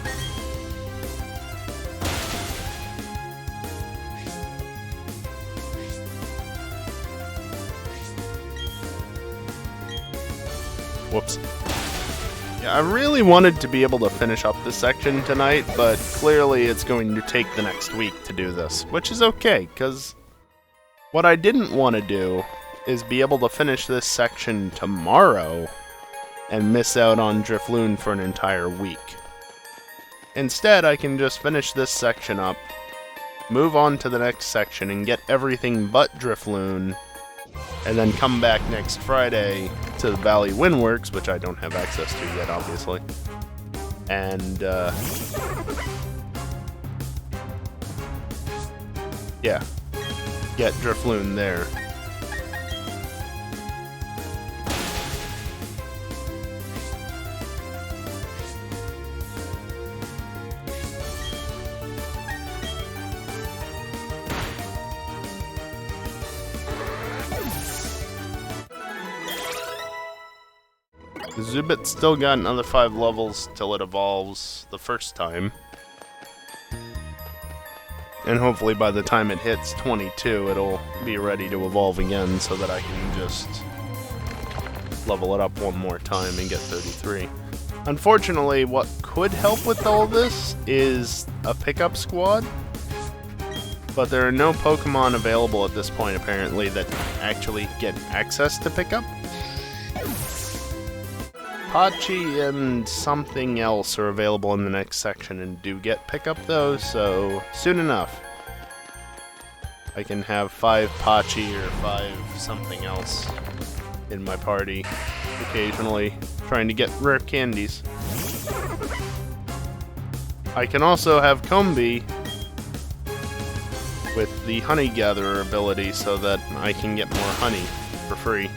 Whoops. Yeah, I really wanted to be able to finish up this section tonight, but clearly it's going to take the next week to do this, which is okay, because what I didn't want to do is be able to finish this section tomorrow and miss out on Drifloon for an entire week. Instead, I can just finish this section up, move on to the next section, and get everything but Drifloon, and then come back next Friday to the Valley Windworks, which I don't have access to yet, obviously. And, yeah. Get Drifloon there. Zubat's still got another 5 levels till it evolves the first time. And hopefully by the time it hits 22, it'll be ready to evolve again so that I can just level it up one more time and get 33. Unfortunately, what could help with all this is a pickup squad. But there are no Pokemon available at this point, apparently, that actually get access to pickup. Pachi and something else are available in the next section and do get pickup though, so soon enough I can have 5 Pachi or 5 something else in my party, occasionally trying to get rare candies. I can also have Combi with the Honey Gatherer ability so that I can get more honey for free.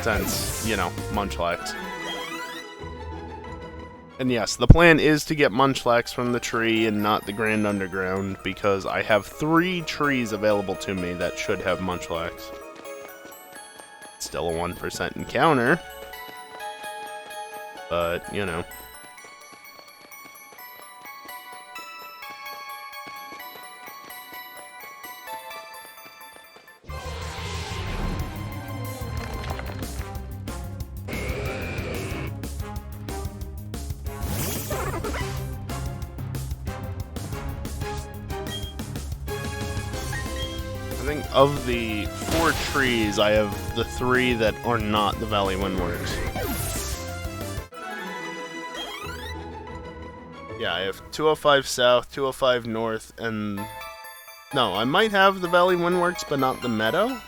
Since, you know, Munchlax. And yes, the plan is to get Munchlax from the tree and not the Grand Underground, because I have 3 trees available to me that should have Munchlax. Still a 1% encounter. But, you know. I think of the 4 trees, I have the 3 that are not the Valley Windworks. Yeah, I have 205 South, 205 North, and... No, I might have the Valley Windworks, but not the Meadow?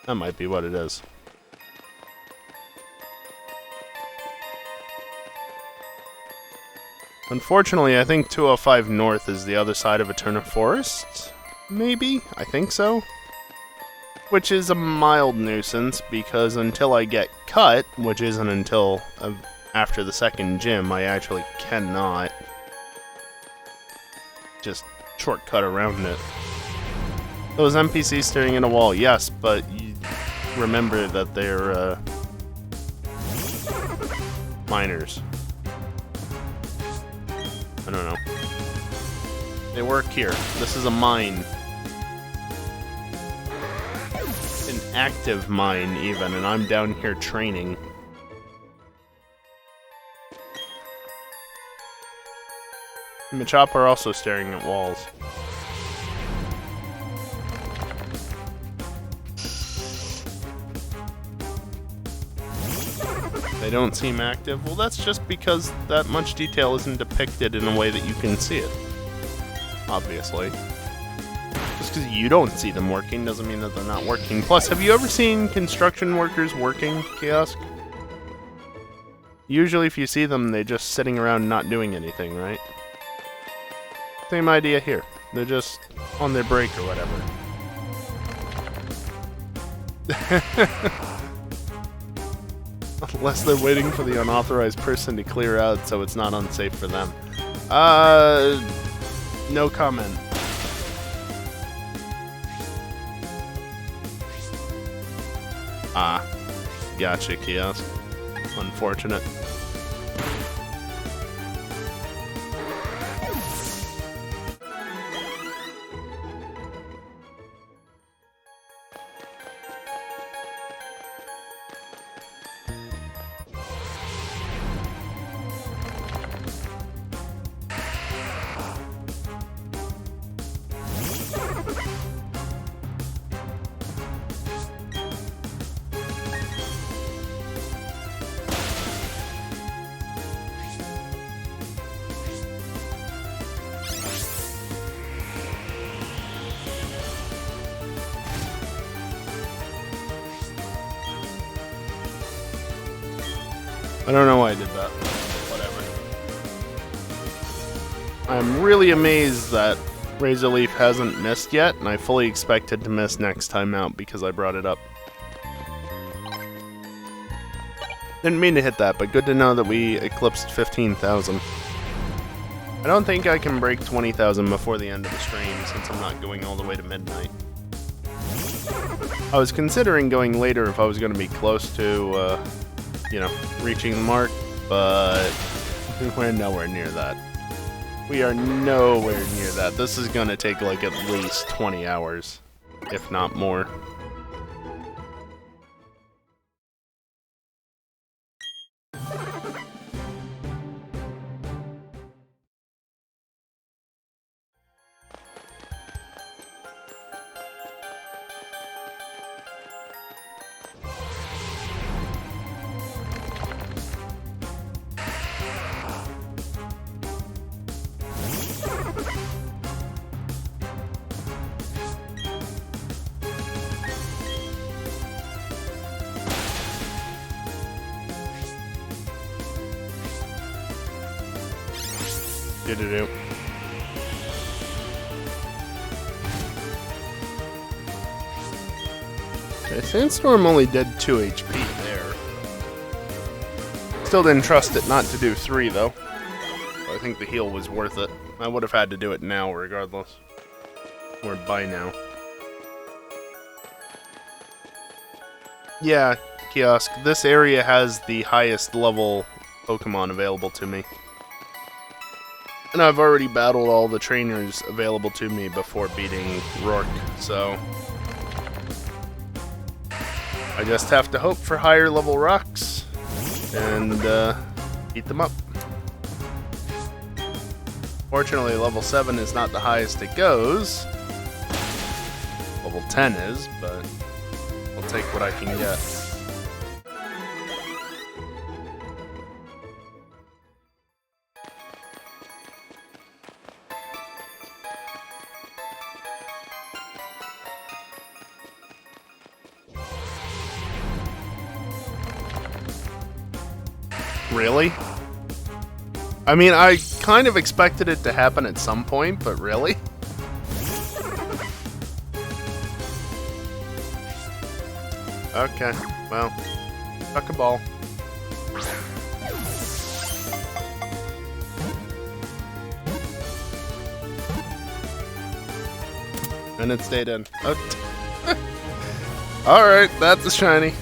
That might be what it is. Unfortunately, I think 205 North is the other side of Eterna Forest? Maybe? I think so. Which is a mild nuisance, because until I get cut, which isn't until after the second gym, I actually cannot just shortcut around it. Those NPCs staring at a wall, yes, but you remember that they're miners. I don't know. They work here. This is a mine. An active mine, even, and I'm down here training. Machop are also staring at walls. They don't seem active. Well, that's just because that much detail isn't depicted in a way that you can see it. Obviously. Just because you don't see them working doesn't mean that they're not working. Plus, have you ever seen construction workers working, Kiosk? Usually if you see them, they're just sitting around not doing anything, right? Same idea here. They're just on their break or whatever. Unless they're waiting for the unauthorized person to clear out so it's not unsafe for them. No comment. Ah, gotcha, Kiosk. Unfortunate. I don't know why I did that. Whatever. I'm really amazed that Razor Leaf hasn't missed yet, and I fully expected to miss next time out because I brought it up. Didn't mean to hit that, but good to know that we eclipsed 15,000. I don't think I can break 20,000 before the end of the stream, since I'm not going all the way to midnight. I was considering going later if I was going to be close to, you know, reaching the mark, but we're nowhere near that. We are nowhere near that. This is gonna take like at least 20 hours, if not more. Do-do-do. Okay, Sandstorm only did 2 HP there. Still didn't trust it not to do 3 though. But I think the heal was worth it. I would have had to do it now regardless. Or by now. Yeah, Kiosk, this area has the highest level Pokemon available to me. And I've already battled all the trainers available to me before beating Rourke, so I just have to hope for higher level rocks and beat them up. Fortunately, level 7 is not the highest it goes. Level 10 is, but I'll take what I can get. Really? I mean, I kind of expected it to happen at some point, but really? Okay, well, chuck a ball. And it stayed in. Okay. Alright, that's a shiny.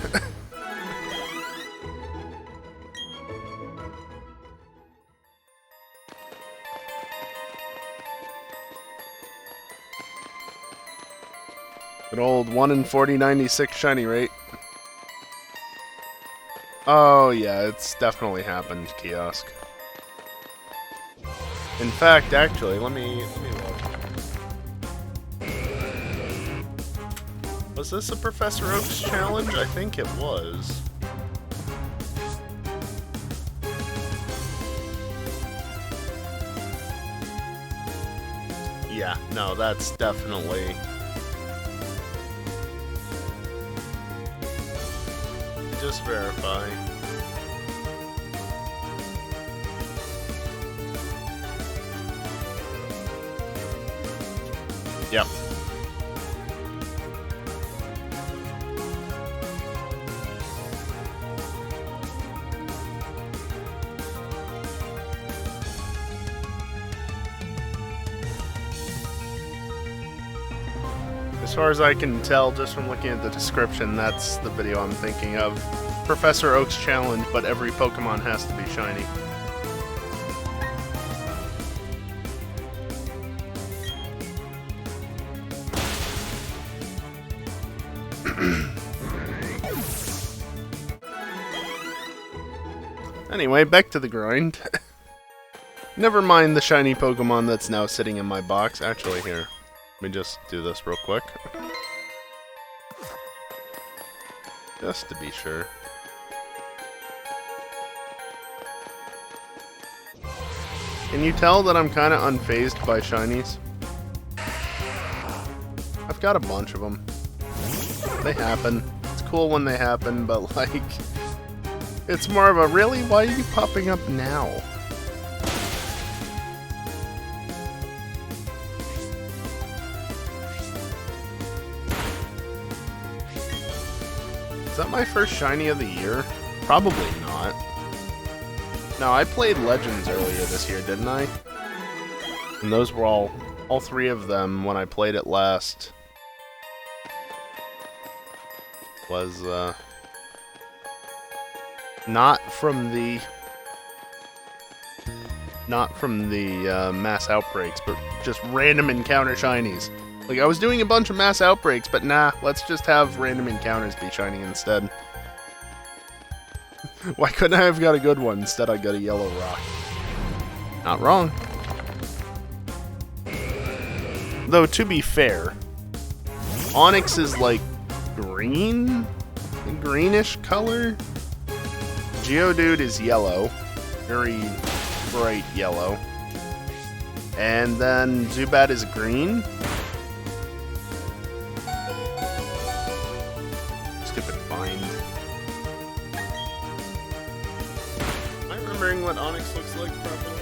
Good old 1 in 40/96 shiny rate. Oh yeah, it's definitely happened, Kiosk. In fact, actually, let me look. Was this a Professor Oak's challenge? I think it was. Yeah, no, that's definitely... Just verify. Yep. As far as I can tell, just from looking at the description, that's the video I'm thinking of. Professor Oak's challenge, but every Pokemon has to be shiny. Anyway, back to the grind. Never mind the shiny Pokemon that's now sitting in my box. Actually, here. Let me just do this real quick. Just to be sure. Can you tell that I'm kind of unfazed by shinies? I've got a bunch of them. They happen. It's cool when they happen, but like... It's more of a, really? Why are you popping up now? Is that my first shiny of the year? Probably not. No, I played Legends earlier this year, didn't I? And those were all three of them when I played it last. Was, not from the mass outbreaks, but just random encounter shinies. Like, I was doing a bunch of mass outbreaks, but nah, let's just have random encounters be shiny instead. Why couldn't I have got a good one? Instead I got a yellow rock. Not wrong. Though, to be fair, Onyx is like green? A greenish color? Geodude is yellow. Very bright yellow. And then Zubat is green. Stupid bind. Am I remembering what Onyx looks like properly?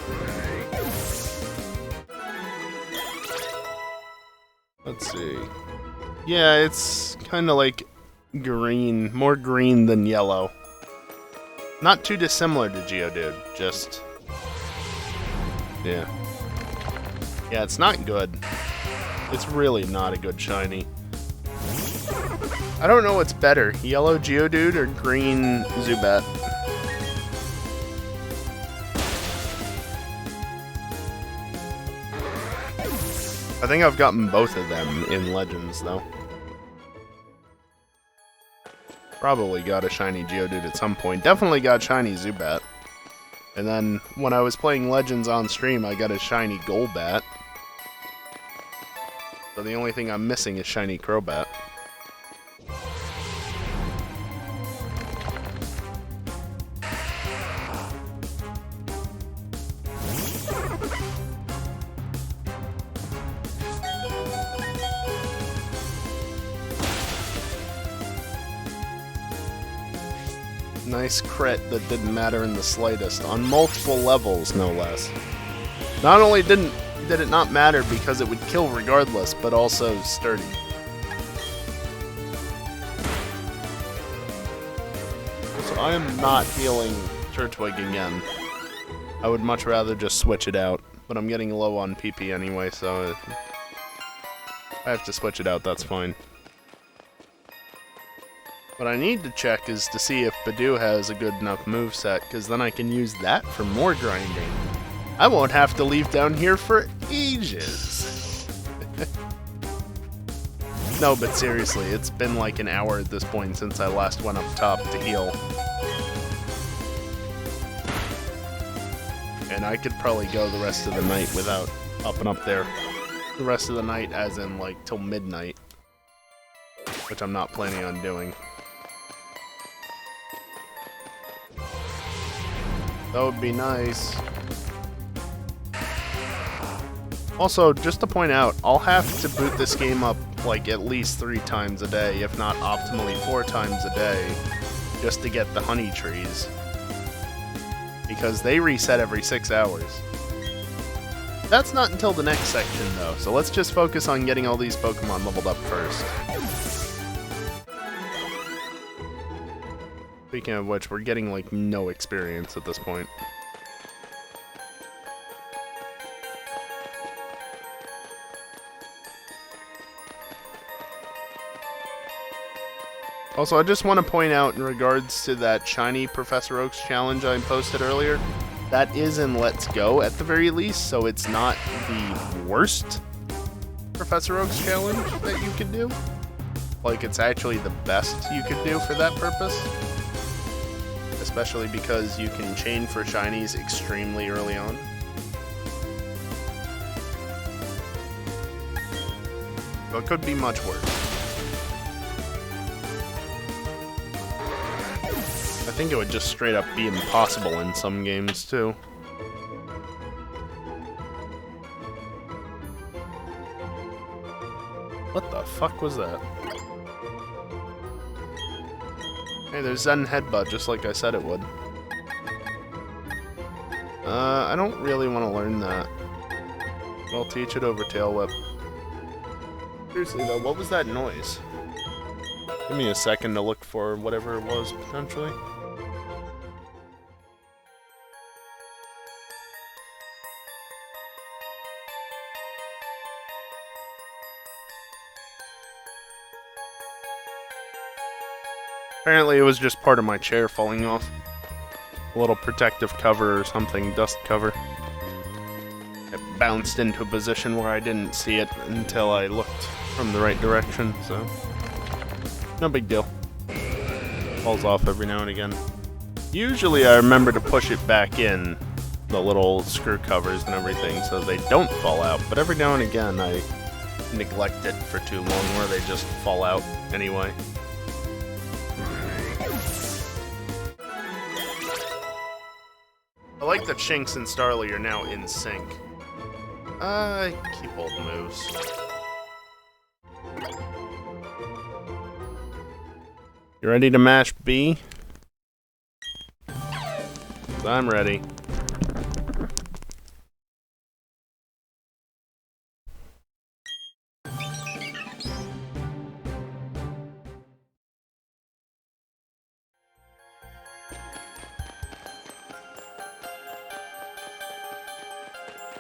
Let's see. Yeah, it's kind of like green. More green than yellow. Not too dissimilar to Geodude, just... Yeah. Yeah, it's not good. It's really not a good shiny. I don't know what's better, yellow Geodude or green Zubat. I think I've gotten both of them in Legends, though. Probably got a shiny Geodude at some point. Definitely got shiny Zubat. And then, when I was playing Legends on stream, I got a shiny Golbat. So the only thing I'm missing is shiny Crobat. Nice crit that didn't matter in the slightest, on multiple levels, no less. Not only did it not matter because it would kill regardless, but also sturdy. So I am not healing Turtwig again. I would much rather just switch it out, but I'm getting low on PP anyway, so if I have to switch it out, that's fine. What I need to check is to see if Badoo has a good enough moveset, because then I can use that for more grinding. I won't have to leave down here for ages. No, but seriously, it's been like an hour at this point since I last went up top to heal. And I could probably go the rest of the night without up and up there. The rest of the night as in like till midnight. Which I'm not planning on doing. That would be nice. Also, just to point out, I'll have to boot this game up like at least 3 times a day, if not optimally 4 times a day, just to get the honey trees. Because they reset every 6 hours. That's not until the next section though, so let's just focus on getting all these Pokemon leveled up first. Speaking of which, we're getting like no experience at this point. Also, I just want to point out in regards to that shiny Professor Oak's challenge I posted earlier, that is in Let's Go at the very least, so it's not the worst Professor Oak's challenge that you could do. Like, it's actually the best you could do for that purpose. Especially because you can chain for shinies extremely early on. So it could be much worse. I think it would just straight up be impossible in some games, too. What the fuck was that? Hey, there's Zen Headbutt, just like I said it would. I don't really want to learn that. But I'll teach it over Tail Whip. Seriously though, what was that noise? Give me a second to look for whatever it was, potentially. Apparently it was just part of my chair falling off. A little protective cover or something, dust cover. It bounced into a position where I didn't see it until I looked from the right direction, so... no big deal. Falls off every now and again. Usually I remember to push it back in, the little screw covers and everything, so they don't fall out, but every now and again I neglect it for too long where they just fall out anyway. I like that Shinx and Starly are now in sync. I keep old moves. You ready to mash B? I'm ready.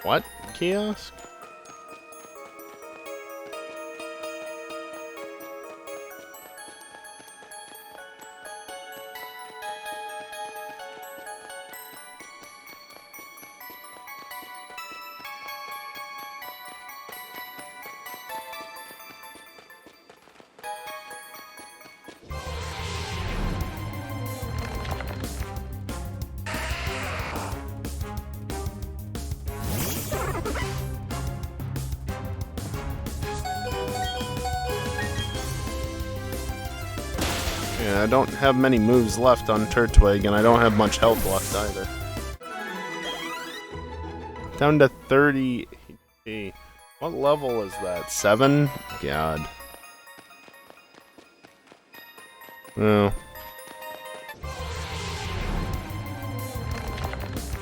What? Kiosk? Yeah, I don't have many moves left on Turtwig, and I don't have much health left either. Down to 30 HP. What level is that? 7? God. Oh.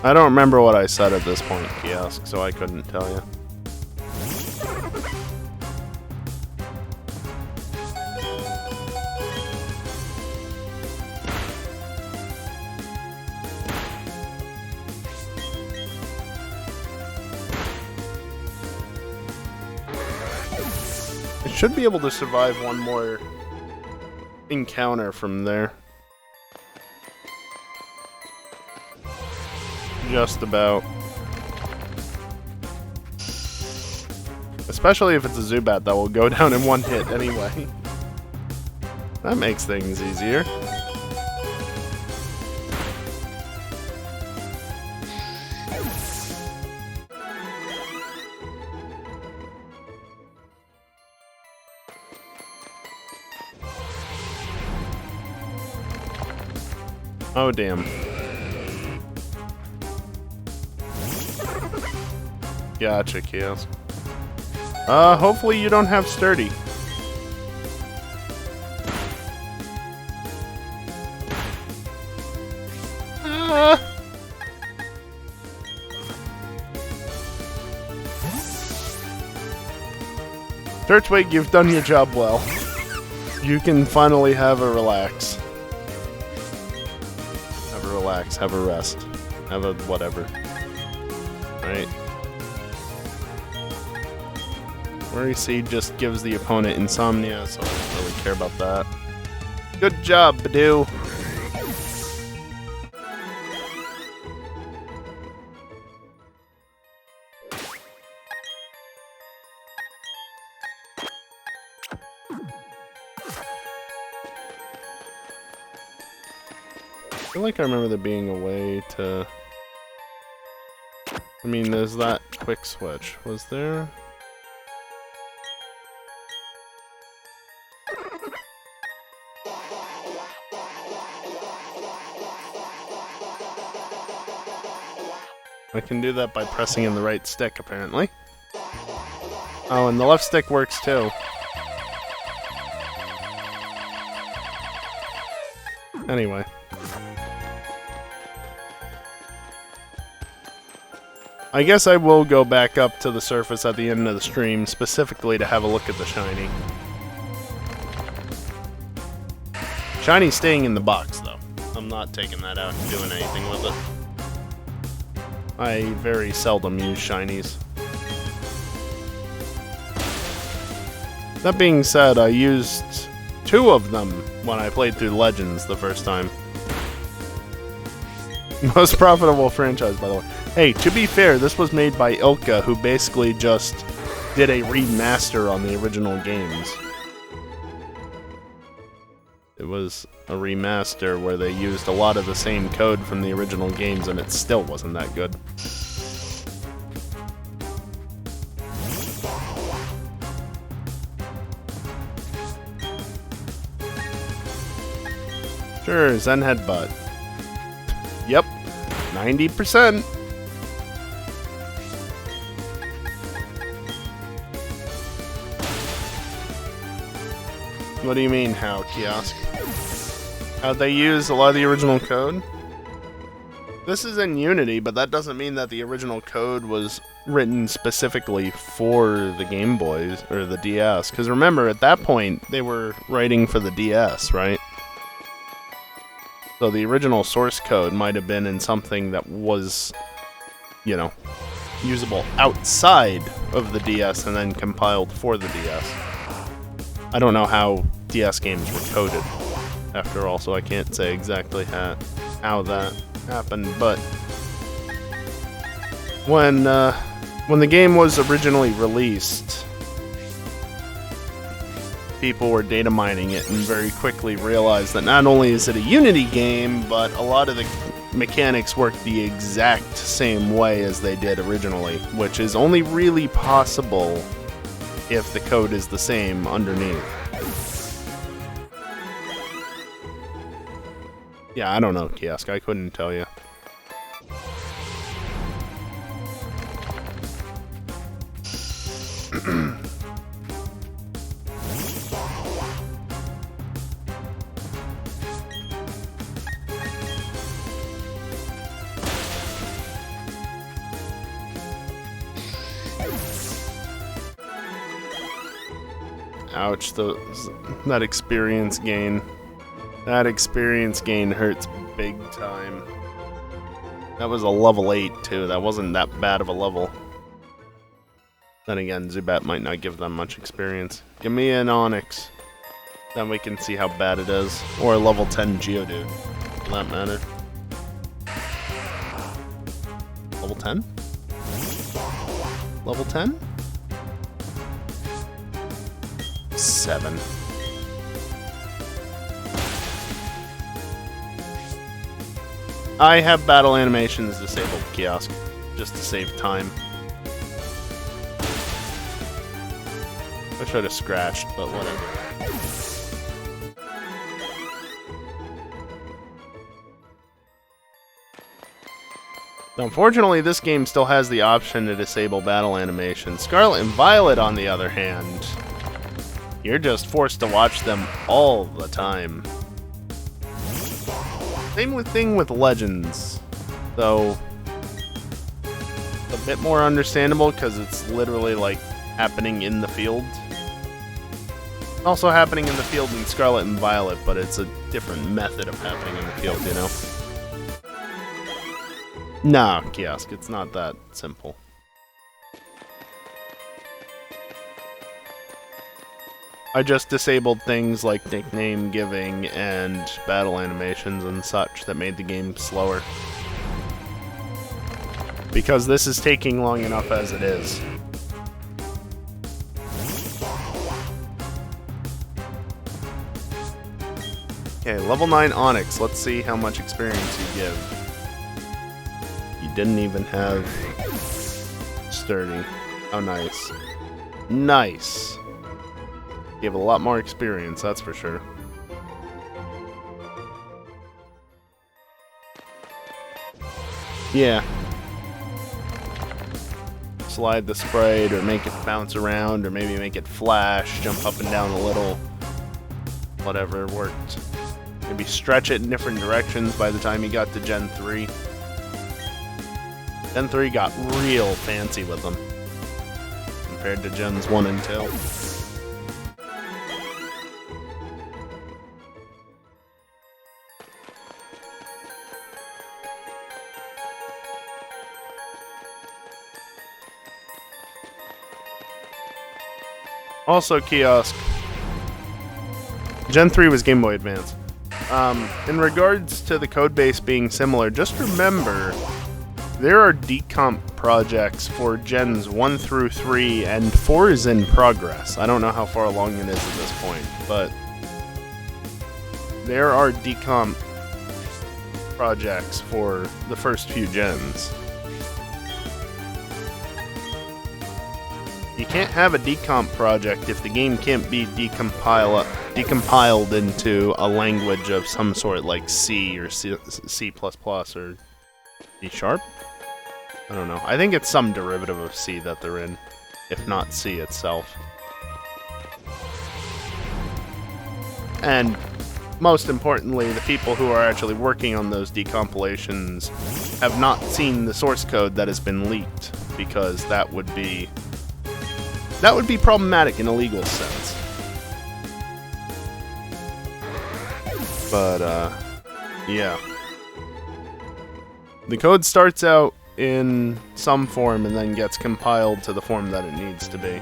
I don't remember what I said at this point, Kiosk, so I couldn't tell you. Should be able to survive one more encounter from there. Just about. Especially if it's a Zubat that will go down in one hit anyway. That makes things easier. Oh, damn. Gotcha, Kiosk. Hopefully you don't have sturdy. Dirtwig, you've done your job well. You can finally have a relax. Have a relax, have a rest. Have a whatever. Right? Worry Seed just gives the opponent insomnia, so I don't really care about that. Good job, Badoo! I feel like I remember there being a way to... I mean, there's that quick switch. Was there? I can do that by pressing in the right stick, apparently. Oh, and the left stick works too. Anyway. I guess I will go back up to the surface at the end of the stream, specifically to have a look at the shiny. Shiny's staying in the box, though. I'm not taking that out and doing anything with it. I very seldom use shinies. That being said, I used 2 of them when I played through Legends the first time. Most profitable franchise, by the way. Hey, to be fair, this was made by Ilka, who basically just did a remaster on the original games. It was a remaster where they used a lot of the same code from the original games, and it still wasn't that good. Sure, Zen Headbutt. Yep, 90%. What do you mean, how, Kiosk? How'd they use a lot of the original code? This is in Unity, but that doesn't mean that the original code was written specifically for the Game Boys, or the DS. Because remember, at that point, they were writing for the DS, right? So the original source code might have been in something that was, you know, usable outside of the DS and then compiled for the DS. I don't know how DS games were coded, after all, so I can't say exactly how that happened, but when the game was originally released, people were data mining it and very quickly realized that not only is it a Unity game, but a lot of the mechanics work the exact same way as they did originally, which is only really possible if the code is the same underneath. Yeah, I don't know, Kiosk. I couldn't tell you. Ouch, that experience gain. That experience gain hurts big time. That was a level 8 too, that wasn't that bad of a level. Then again, Zubat might not give them much experience. Give me an Onyx. Then we can see how bad it is. Or a level 10 Geodude, for that matter. Level 10? Level 10? 7. I have battle animations disabled, Kiosk, just to save time. I should have scratched, but whatever. Unfortunately, this game still has the option to disable battle animation. Scarlet and Violet, on the other hand, you're just forced to watch them all the time. Same thing with Legends, though a bit more understandable because it's literally like happening in the field. Also happening in the field in Scarlet and Violet, but it's a different method of happening in the field, you know? Nah, Kiosk, it's not that simple. I just disabled things like nickname giving and battle animations and such that made the game slower. Because this is taking long enough as it is. Okay, level 9 Onyx. Let's see how much experience you give. You didn't even have Sturdy. Oh, nice. Nice. You have a lot more experience, that's for sure. Yeah. Slide the sprite, or make it bounce around, or maybe make it flash, jump up and down a little. Whatever worked. Maybe stretch it in different directions by the time you got to Gen 3. Gen 3 got real fancy with them, compared to Gens 1 and 2. Also, Kiosk. Gen 3 was Game Boy Advance. In regards to the codebase being similar, just remember there are decomp projects for Gens 1 through 3, and 4 is in progress. I don't know how far along it is at this point, but there are decomp projects for the first few gens. You can't have a decomp project if the game can't be decompiled into a language of some sort, like C or C++ or C#. I don't know. I think it's some derivative of C that they're in, if not C itself. And most importantly, the people who are actually working on those decompilations have not seen the source code that has been leaked, because that would be problematic in a legal sense. But, yeah. The code starts out in some form and then gets compiled to the form that it needs to be.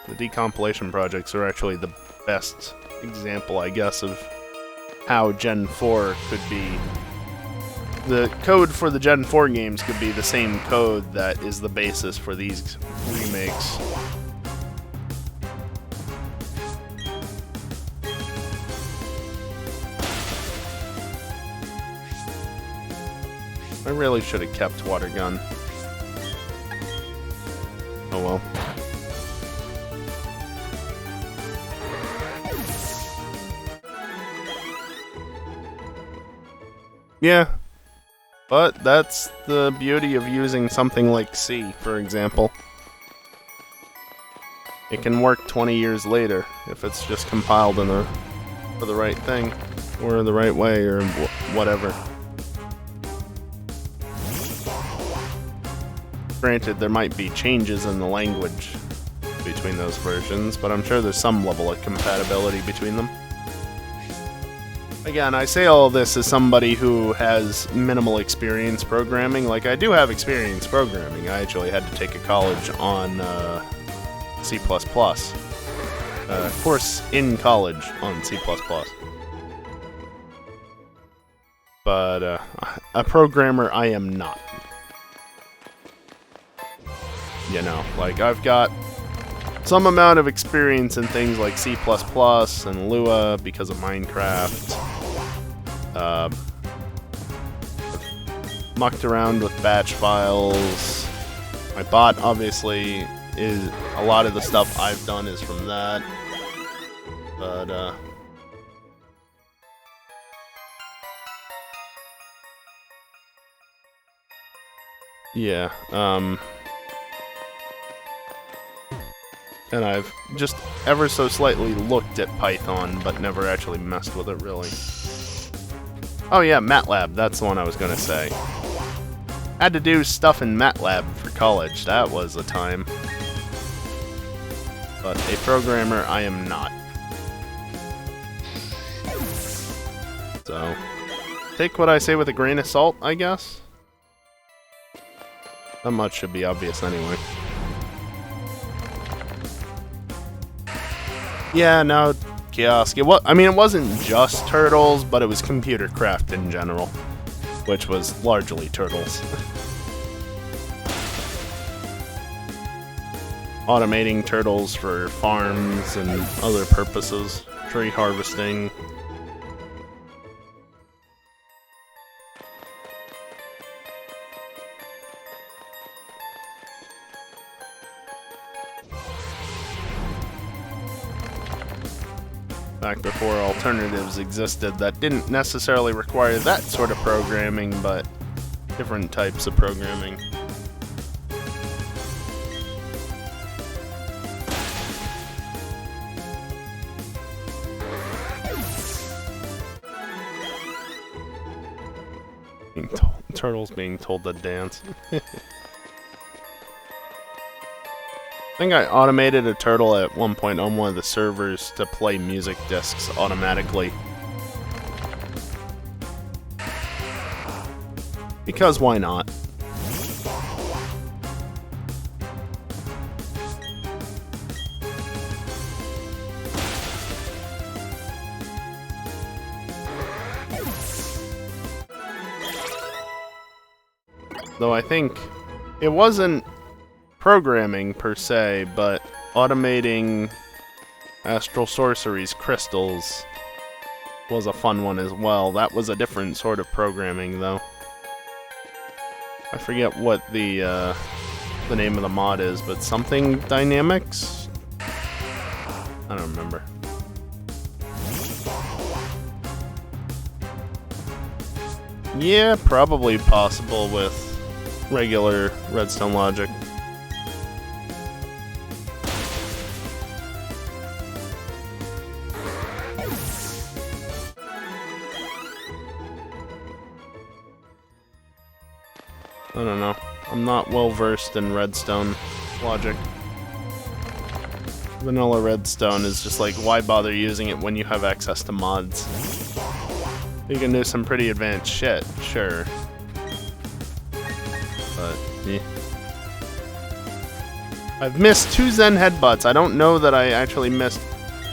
The decompilation projects are actually the best example, I guess, of how Gen 4 could be. The code for the Gen 4 games could be the same code that is the basis for these remakes. I really should have kept Water Gun. Oh well. Yeah. But that's the beauty of using something like C, for example. It can work 20 years later if it's just compiled in for the right thing, or the right way, or whatever. Granted, there might be changes in the language between those versions, but I'm sure there's some level of compatibility between them. Again, I say all this as somebody who has minimal experience programming. Like, I do have experience programming. I actually had to take a college on C++. Course in college on C++. But a programmer I am not. You know, like, I've got some amount of experience in things like C++ and Lua because of Minecraft. Mucked around with batch files. My bot, obviously, is a lot of the stuff I've done is from that. But, Yeah, and I've just ever so slightly looked at Python, but never actually messed with it, really. Oh yeah, MATLAB, that's the one I was gonna say. Had to do stuff in MATLAB for college, that was a time. But a programmer I am not. So, take what I say with a grain of salt, I guess? That much should be obvious anyway. Yeah, no, kiosk. It wasn't just turtles, but it was computer craft in general, which was largely turtles. Automating turtles for farms and other purposes, tree harvesting. Back before alternatives existed that didn't necessarily require that sort of programming, but different types of programming. Turtles being told to dance. I think I automated a turtle at one point on one of the servers to play music discs automatically. Because why not? Though I think it wasn't programming per se, but automating Astral Sorcery's crystals was a fun one as well. That was a different sort of programming, though. I forget what the name of the mod is, but something dynamics? I don't remember. Yeah, probably possible with regular redstone logic. I don't know. I'm not well versed in redstone logic. Vanilla redstone is just like, why bother using it when you have access to mods? You can do some pretty advanced shit, sure. But, yeah. I've missed 2 Zen headbutts. I don't know that I actually missed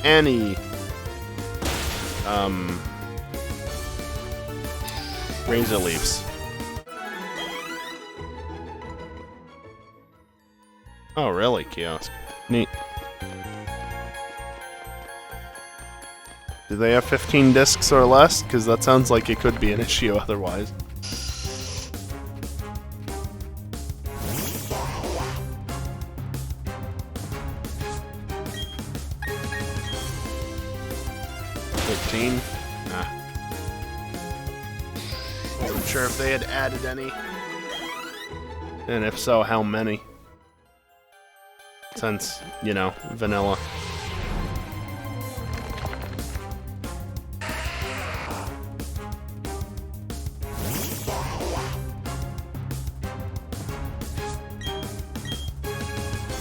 any razor leaves. Oh, really, kiosk? Neat. Do they have 15 discs or less? Because that sounds like it could be an issue otherwise. Nah. Wasn't sure if they had added any. And if so, how many? Since, you know, vanilla.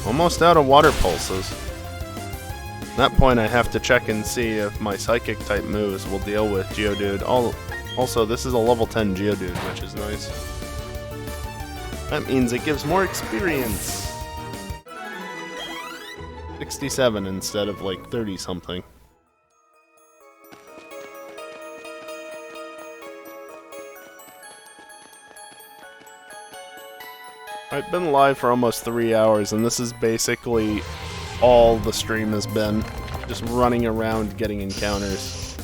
Almost out of water pulses. At that point, I have to check and see if my psychic type moves will deal with Geodude. Also, this is a level 10 Geodude, which is nice. That means it gives more experience. 67 instead of like 30 something. I've been live for almost 3 hours, and this is basically all the stream has been. Just running around getting encounters.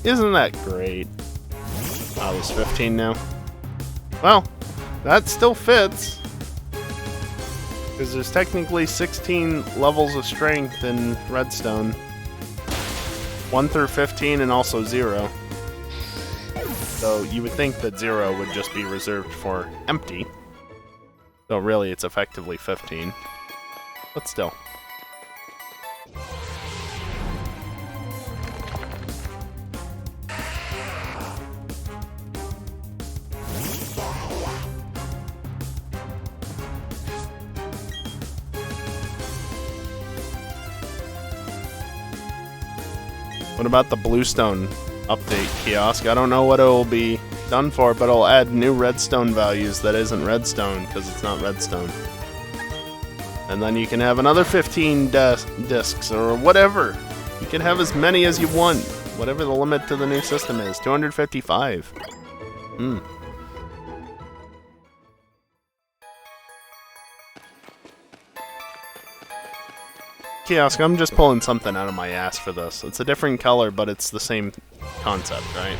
Isn't that great? Oh, there's 15 now. Well, that still fits. Because there's technically 16 levels of strength in Redstone. 1 through 15 and also 0. So you would think that 0 would just be reserved for empty. So really, it's effectively 15. But still. What about the Bluestone update kiosk? I don't know what it will be done for, but it'll add new redstone values that isn't redstone, because it's not redstone. And then you can have another 15 discs, or whatever. You can have as many as you want, whatever the limit to the new system is. 255. Kiosk, I'm just pulling something out of my ass for this. It's a different color, but it's the same concept, right?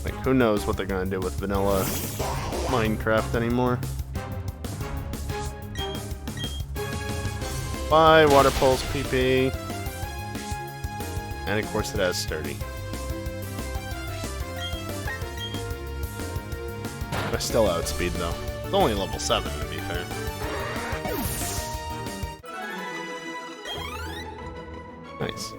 Like, who knows what they're gonna do with vanilla Minecraft anymore. Bye, water pulse PP. And of course it has sturdy. I still outspeed though. It's only level 7 to be fair. Nice.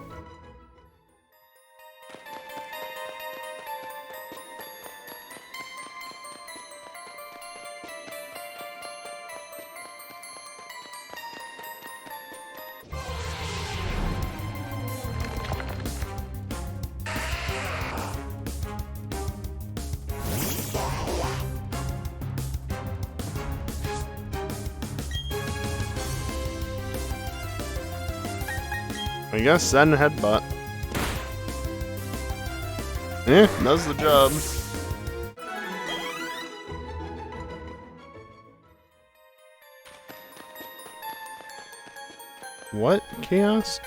I guess send headbutt. Eh, does the job. What? Kiosk?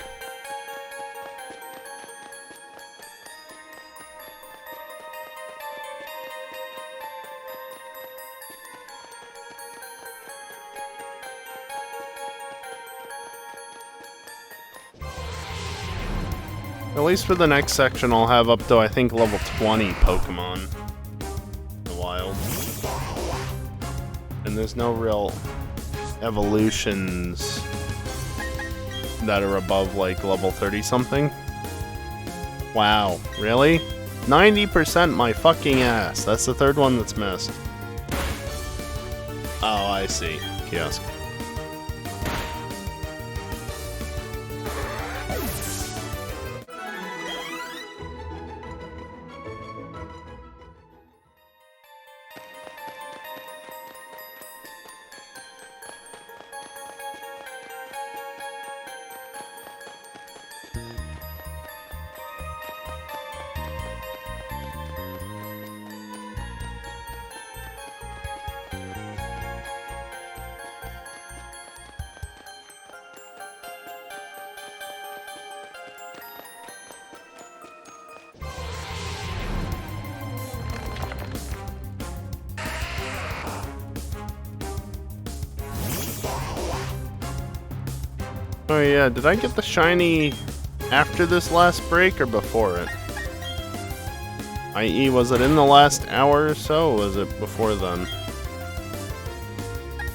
At least for the next section, I'll have up to, I think, level 20 Pokémon in the wild. And there's no real evolutions that are above, like, level 30-something. Wow, really? 90% my fucking ass. That's the third one that's missed. Oh, I see. Kiosk. Oh yeah, did I get the shiny after this last break or before it? I.e., was it in the last hour or so, or was it before then?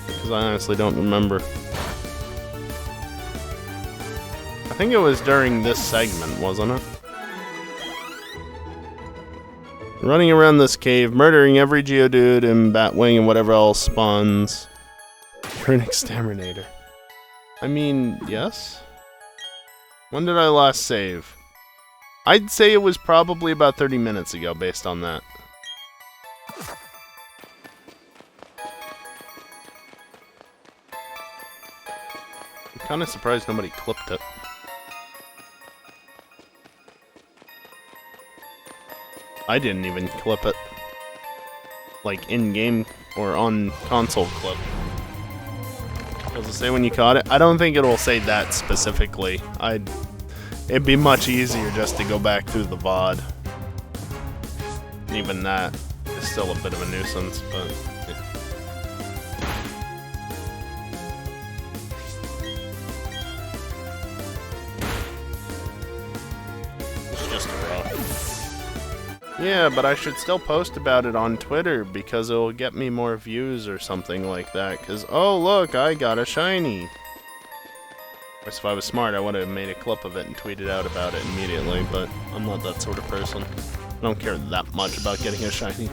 Because I honestly don't remember. I think it was during this segment, wasn't it? Running around this cave, murdering every Geodude and Batwing and whatever else spawns. You're an exterminator. I mean, yes? When did I last save? I'd say it was probably about 30 minutes ago, based on that. I'm kinda surprised nobody clipped it. I didn't even clip it. Like, in-game or on console clip. Does it say when you caught it? I don't think it'll say that specifically. It'd be much easier just to go back through the VOD. Even that is still a bit of a nuisance, but... yeah. It's just a row. Yeah, but I should still post about it on Twitter because it'll get me more views or something like that. Because, oh look, I got a shiny. Of course, if I was smart, I would have made a clip of it and tweeted out about it immediately, but I'm not that sort of person. I don't care that much about getting a shiny.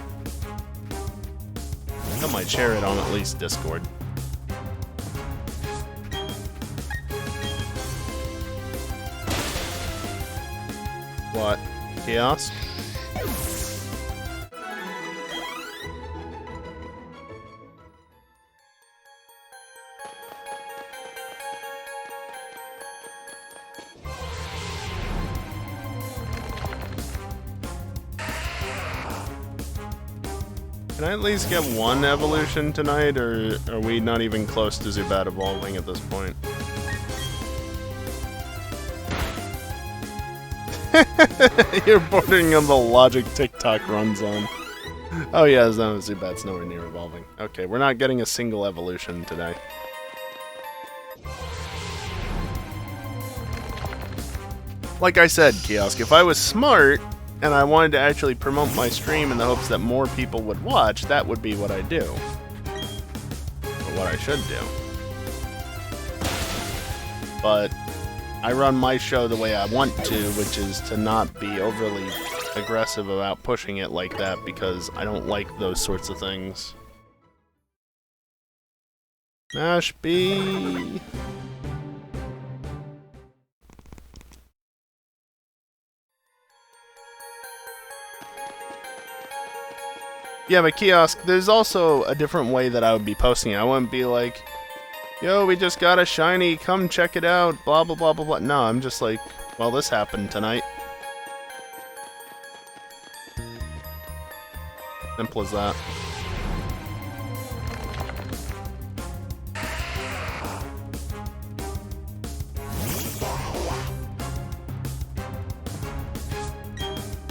I might share it on at least Discord. What? Kiosk? Can I at least get one evolution tonight, or are we not even close to Zubat evolving at this point? You're bordering on the logic TikTok runs on. Oh yeah, no, Zubat's nowhere near evolving. Okay, we're not getting a single evolution today. Like I said, Kiosk, if I was smart, and I wanted to actually promote my stream in the hopes that more people would watch, that would be what I do. Or what I should do. But I run my show the way I want to, which is to not be overly aggressive about pushing it like that, because I don't like those sorts of things. Nash B. Yeah, but Kiosk, there's also a different way that I would be posting it. I wouldn't be like, yo, we just got a shiny, come check it out, blah blah blah blah blah. No, I'm just like, well, this happened tonight. Simple as that.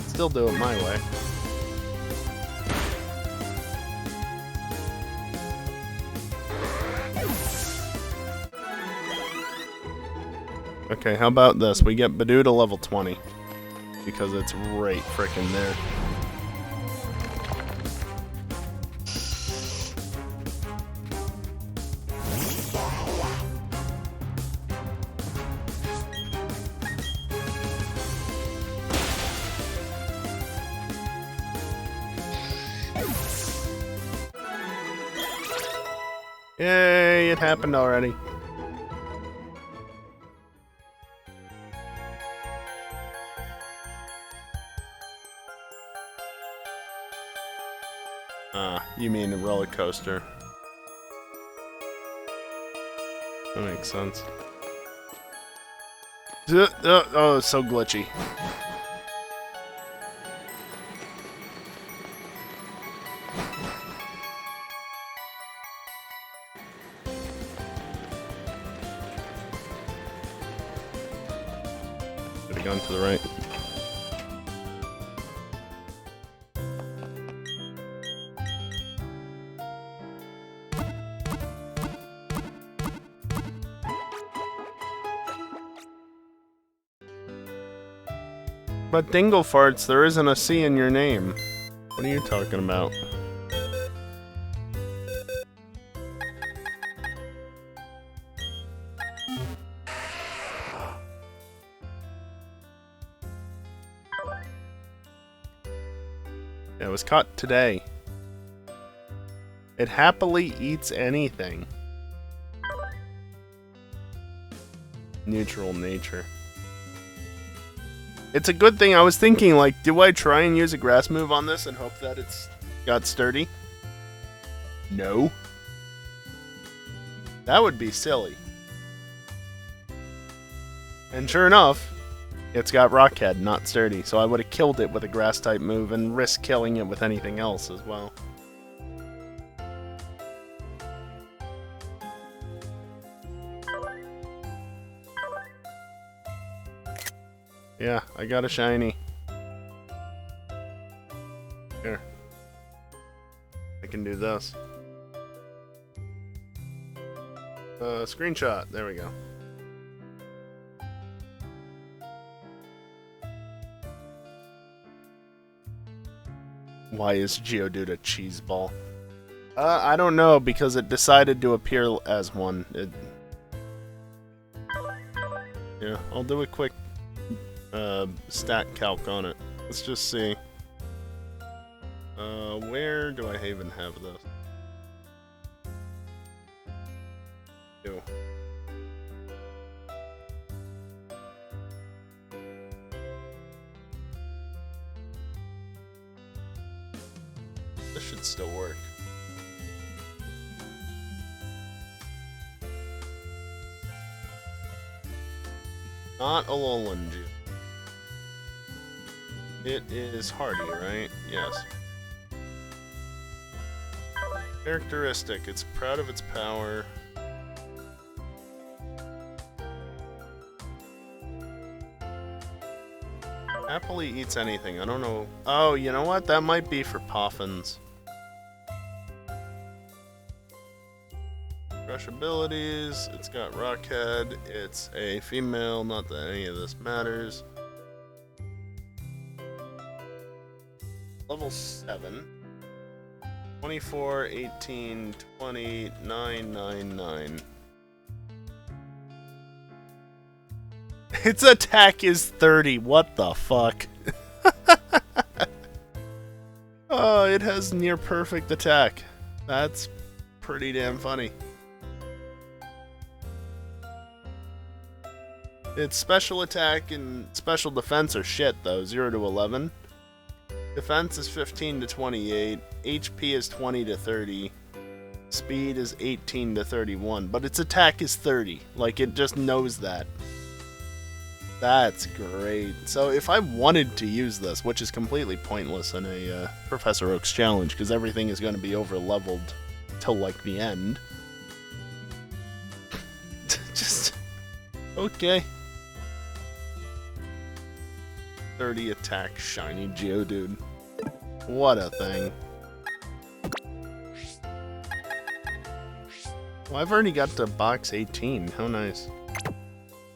Still do it my way. Okay, how about this? We get Badoo to level 20. Because it's right frickin' there. Yay, it happened already. You mean a roller coaster. That makes sense. Oh, it's so glitchy. Should have gone to the right. But Dingle Farts, there isn't a C in your name. What are you talking about? It was caught today. It happily eats anything. Neutral nature. It's a good thing. I was thinking, like, do I try and use a grass move on this and hope that it's got sturdy? No. That would be silly. And sure enough, it's got Rockhead, not sturdy, so I would have killed it with a grass type move and risked killing it with anything else as well. Yeah, I got a shiny. Here. I can do this. Screenshot. There we go. Why is Geodude a cheese ball? I don't know, because it decided to appear as one. Yeah, I'll do a quick stat calc on it. Let's just see. Where do I even have this? Ew. This should still work. Not a Alolan Geodude. It is hardy, right? Yes. Characteristic. It's proud of its power. Happily eats anything. I don't know. Oh, you know what? That might be for Poffins. Crush abilities. It's got Rockhead. It's a female. Not that any of this matters. Level 7. 24, 18, 20, 9, 9, 9. Its attack is 30. What the fuck? Oh, it has near perfect attack. That's pretty damn funny. Its special attack and special defense are shit though. 0 to 11. Defense is 15 to 28. HP is 20 to 30. Speed is 18 to 31. But its attack is 30. Like, it just knows that. That's great. So if I wanted to use this, which is completely pointless in a Professor Oak's challenge, because everything is going to be over-leveled till, like, the end. Just... okay. 30 attack, shiny Geodude. What a thing. Well, I've already got to box 18. How nice.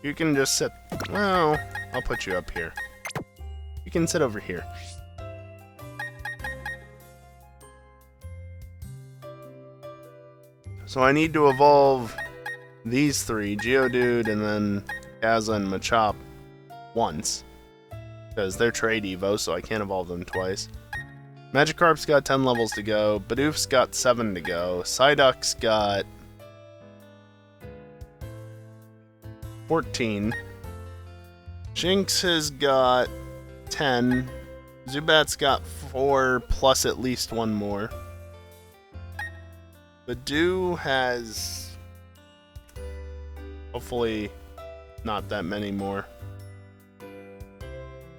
You can just sit... well, I'll put you up here. You can sit over here. So I need to evolve these three, Geodude and then Kaza and Machop, once. Because they're trade Evo, so I can't evolve them twice. Magikarp's got 10 levels to go. Bidoof's got 7 to go. Psyduck's got 14. Jinx has got 10. Zubat's got 4 plus at least one more. Bidoof has hopefully not that many more.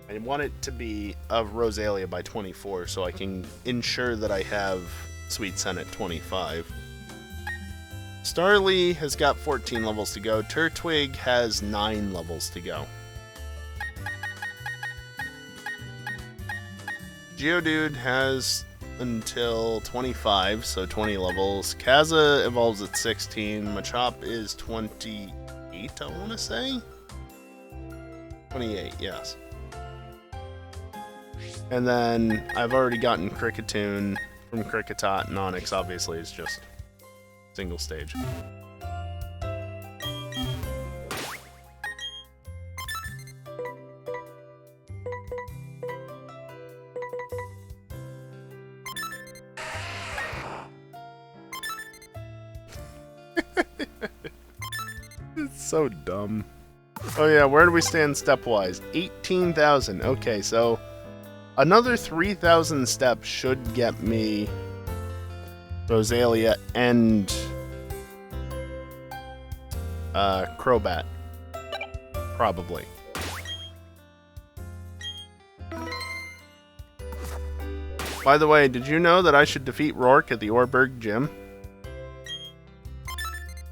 I want it to be of Rosalia by 24 so I can ensure that I have Sweet Sen at 25. Starly has got 14 levels to go. Turtwig has 9 levels to go. Geodude has until 25, so 20 levels. Kaza evolves at 16. Machop is 28, I want to say? 28, yes. And then I've already gotten Kricketune from Kricketot, and Onix obviously is just single stage. It's so dumb. Oh yeah, where do we stand stepwise? 18,000. Okay, so another 3,000 steps should get me Rosalia and Crobat. Probably. By the way, did you know that I should defeat Rourke at the Orberg Gym?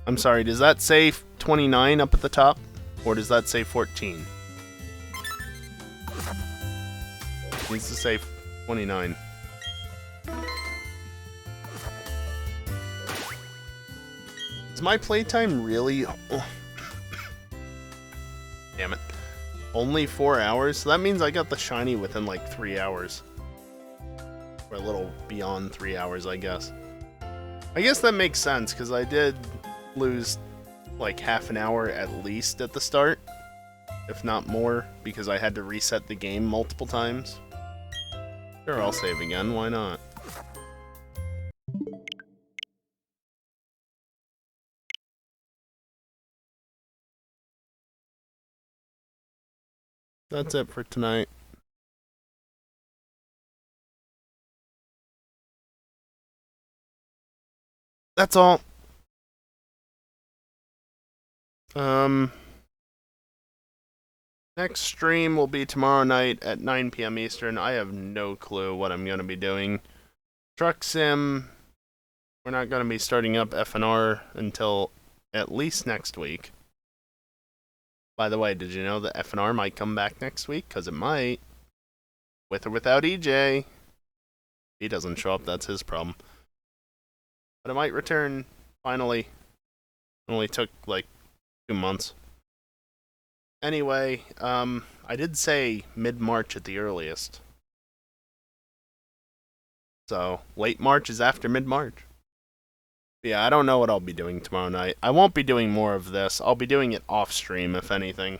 I'm sorry, does that say 29 up at the top? Or does that say 14? It needs to say 29. Is my playtime really... oh. Damn it. Only 4 hours? So that means I got the shiny within like 3 hours. Or a little beyond 3 hours, I guess. I guess that makes sense, because I did lose like half an hour at least at the start, if not more, because I had to reset the game multiple times. Sure, I'll save again, why not? That's it for tonight. That's all. Next stream will be tomorrow night at 9 p.m. Eastern. I have no clue what I'm going to be doing. Truck Sim, we're not going to be starting up FNR until at least next week. By the way, did you know that FNR might come back next week? Because it might. With or without EJ. If he doesn't show up, that's his problem. But it might return, finally. It only took like 2 months. Anyway, I did say mid-March at the earliest. So, late March is after mid-March. Yeah, I don't know what I'll be doing tomorrow night. I won't be doing more of this. I'll be doing it off-stream, if anything.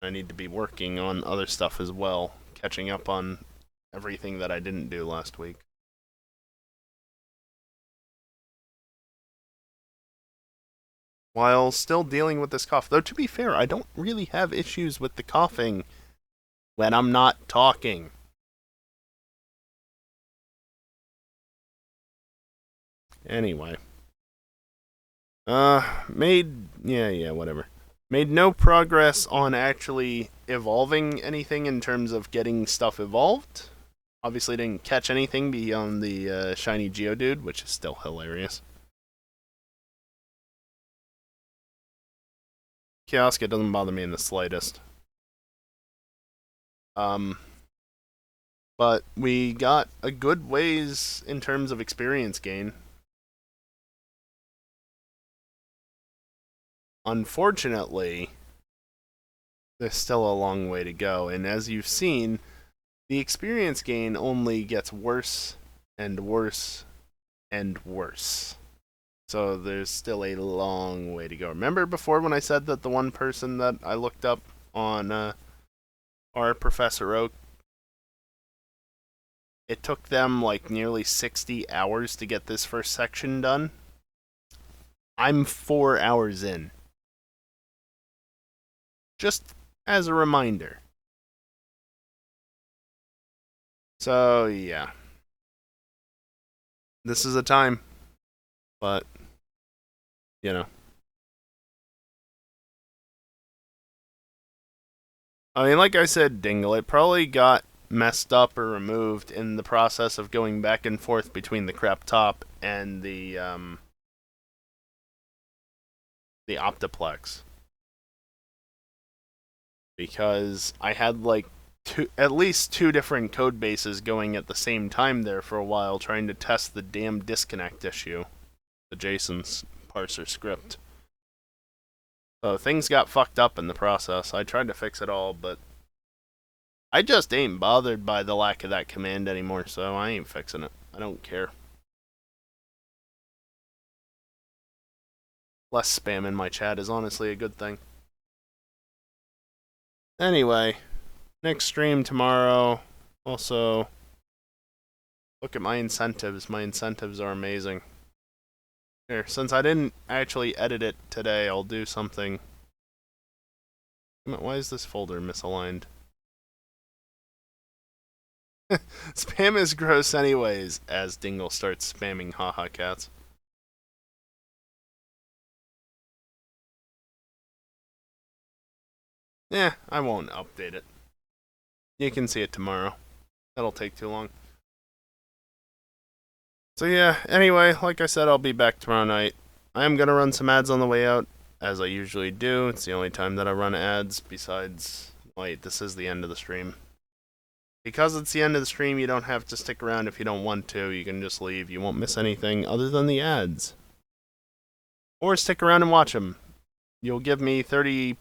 I need to be working on other stuff as well. Catching up on everything that I didn't do last week. While still dealing with this cough. Though, to be fair, I don't really have issues with the coughing when I'm not talking. Anyway. Whatever. Made no progress on actually evolving anything in terms of getting stuff evolved. Obviously didn't catch anything beyond the shiny Geodude, which is still hilarious. Kioska doesn't bother me in the slightest. But we got a good ways in terms of experience gain. Unfortunately, there's still a long way to go, and as you've seen, the experience gain only gets worse and worse and worse. So there's still a long way to go. Remember before when I said that the one person that I looked up on our Professor Oak, it took them like nearly 60 hours to get this first section done? I'm 4 hours in. Just as a reminder. So, yeah. This is a time. But, you know. I mean, like I said, Dingle, it probably got messed up or removed in the process of going back and forth between the crap top and the Optiplex. Because I had like at least two different code bases going at the same time there for a while, trying to test the damn disconnect issue, the JSON's parser script. So things got fucked up in the process. I tried to fix it all, but I just ain't bothered by the lack of that command anymore, so I ain't fixing it. I don't care. Less spam in my chat is honestly a good thing. Anyway, next stream tomorrow. Also, look at my incentives. My incentives are amazing. Here, since I didn't actually edit it today, I'll do something. Why is this folder misaligned? Spam is gross anyways, as Dingle starts spamming haha cats. I won't update it. You can see it tomorrow. That'll take too long. So yeah, anyway, like I said, I'll be back tomorrow night. I am going to run some ads on the way out, as I usually do. It's the only time that I run ads, besides... Wait, this is the end of the stream. Because it's the end of the stream, you don't have to stick around if you don't want to. You can just leave. You won't miss anything other than the ads. Or stick around and watch them. You'll give me 30%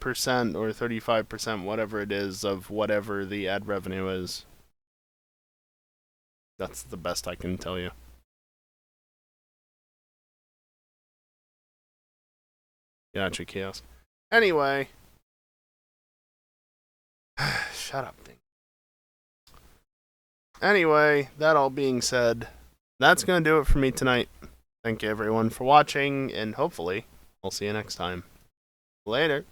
or 35%, whatever it is, of whatever the ad revenue is. That's the best I can tell you. Gotcha, Chaos. Anyway. Shut up, thing. Anyway, that all being said, that's going to do it for me tonight. Thank you everyone for watching, and hopefully, I'll see you next time. Later.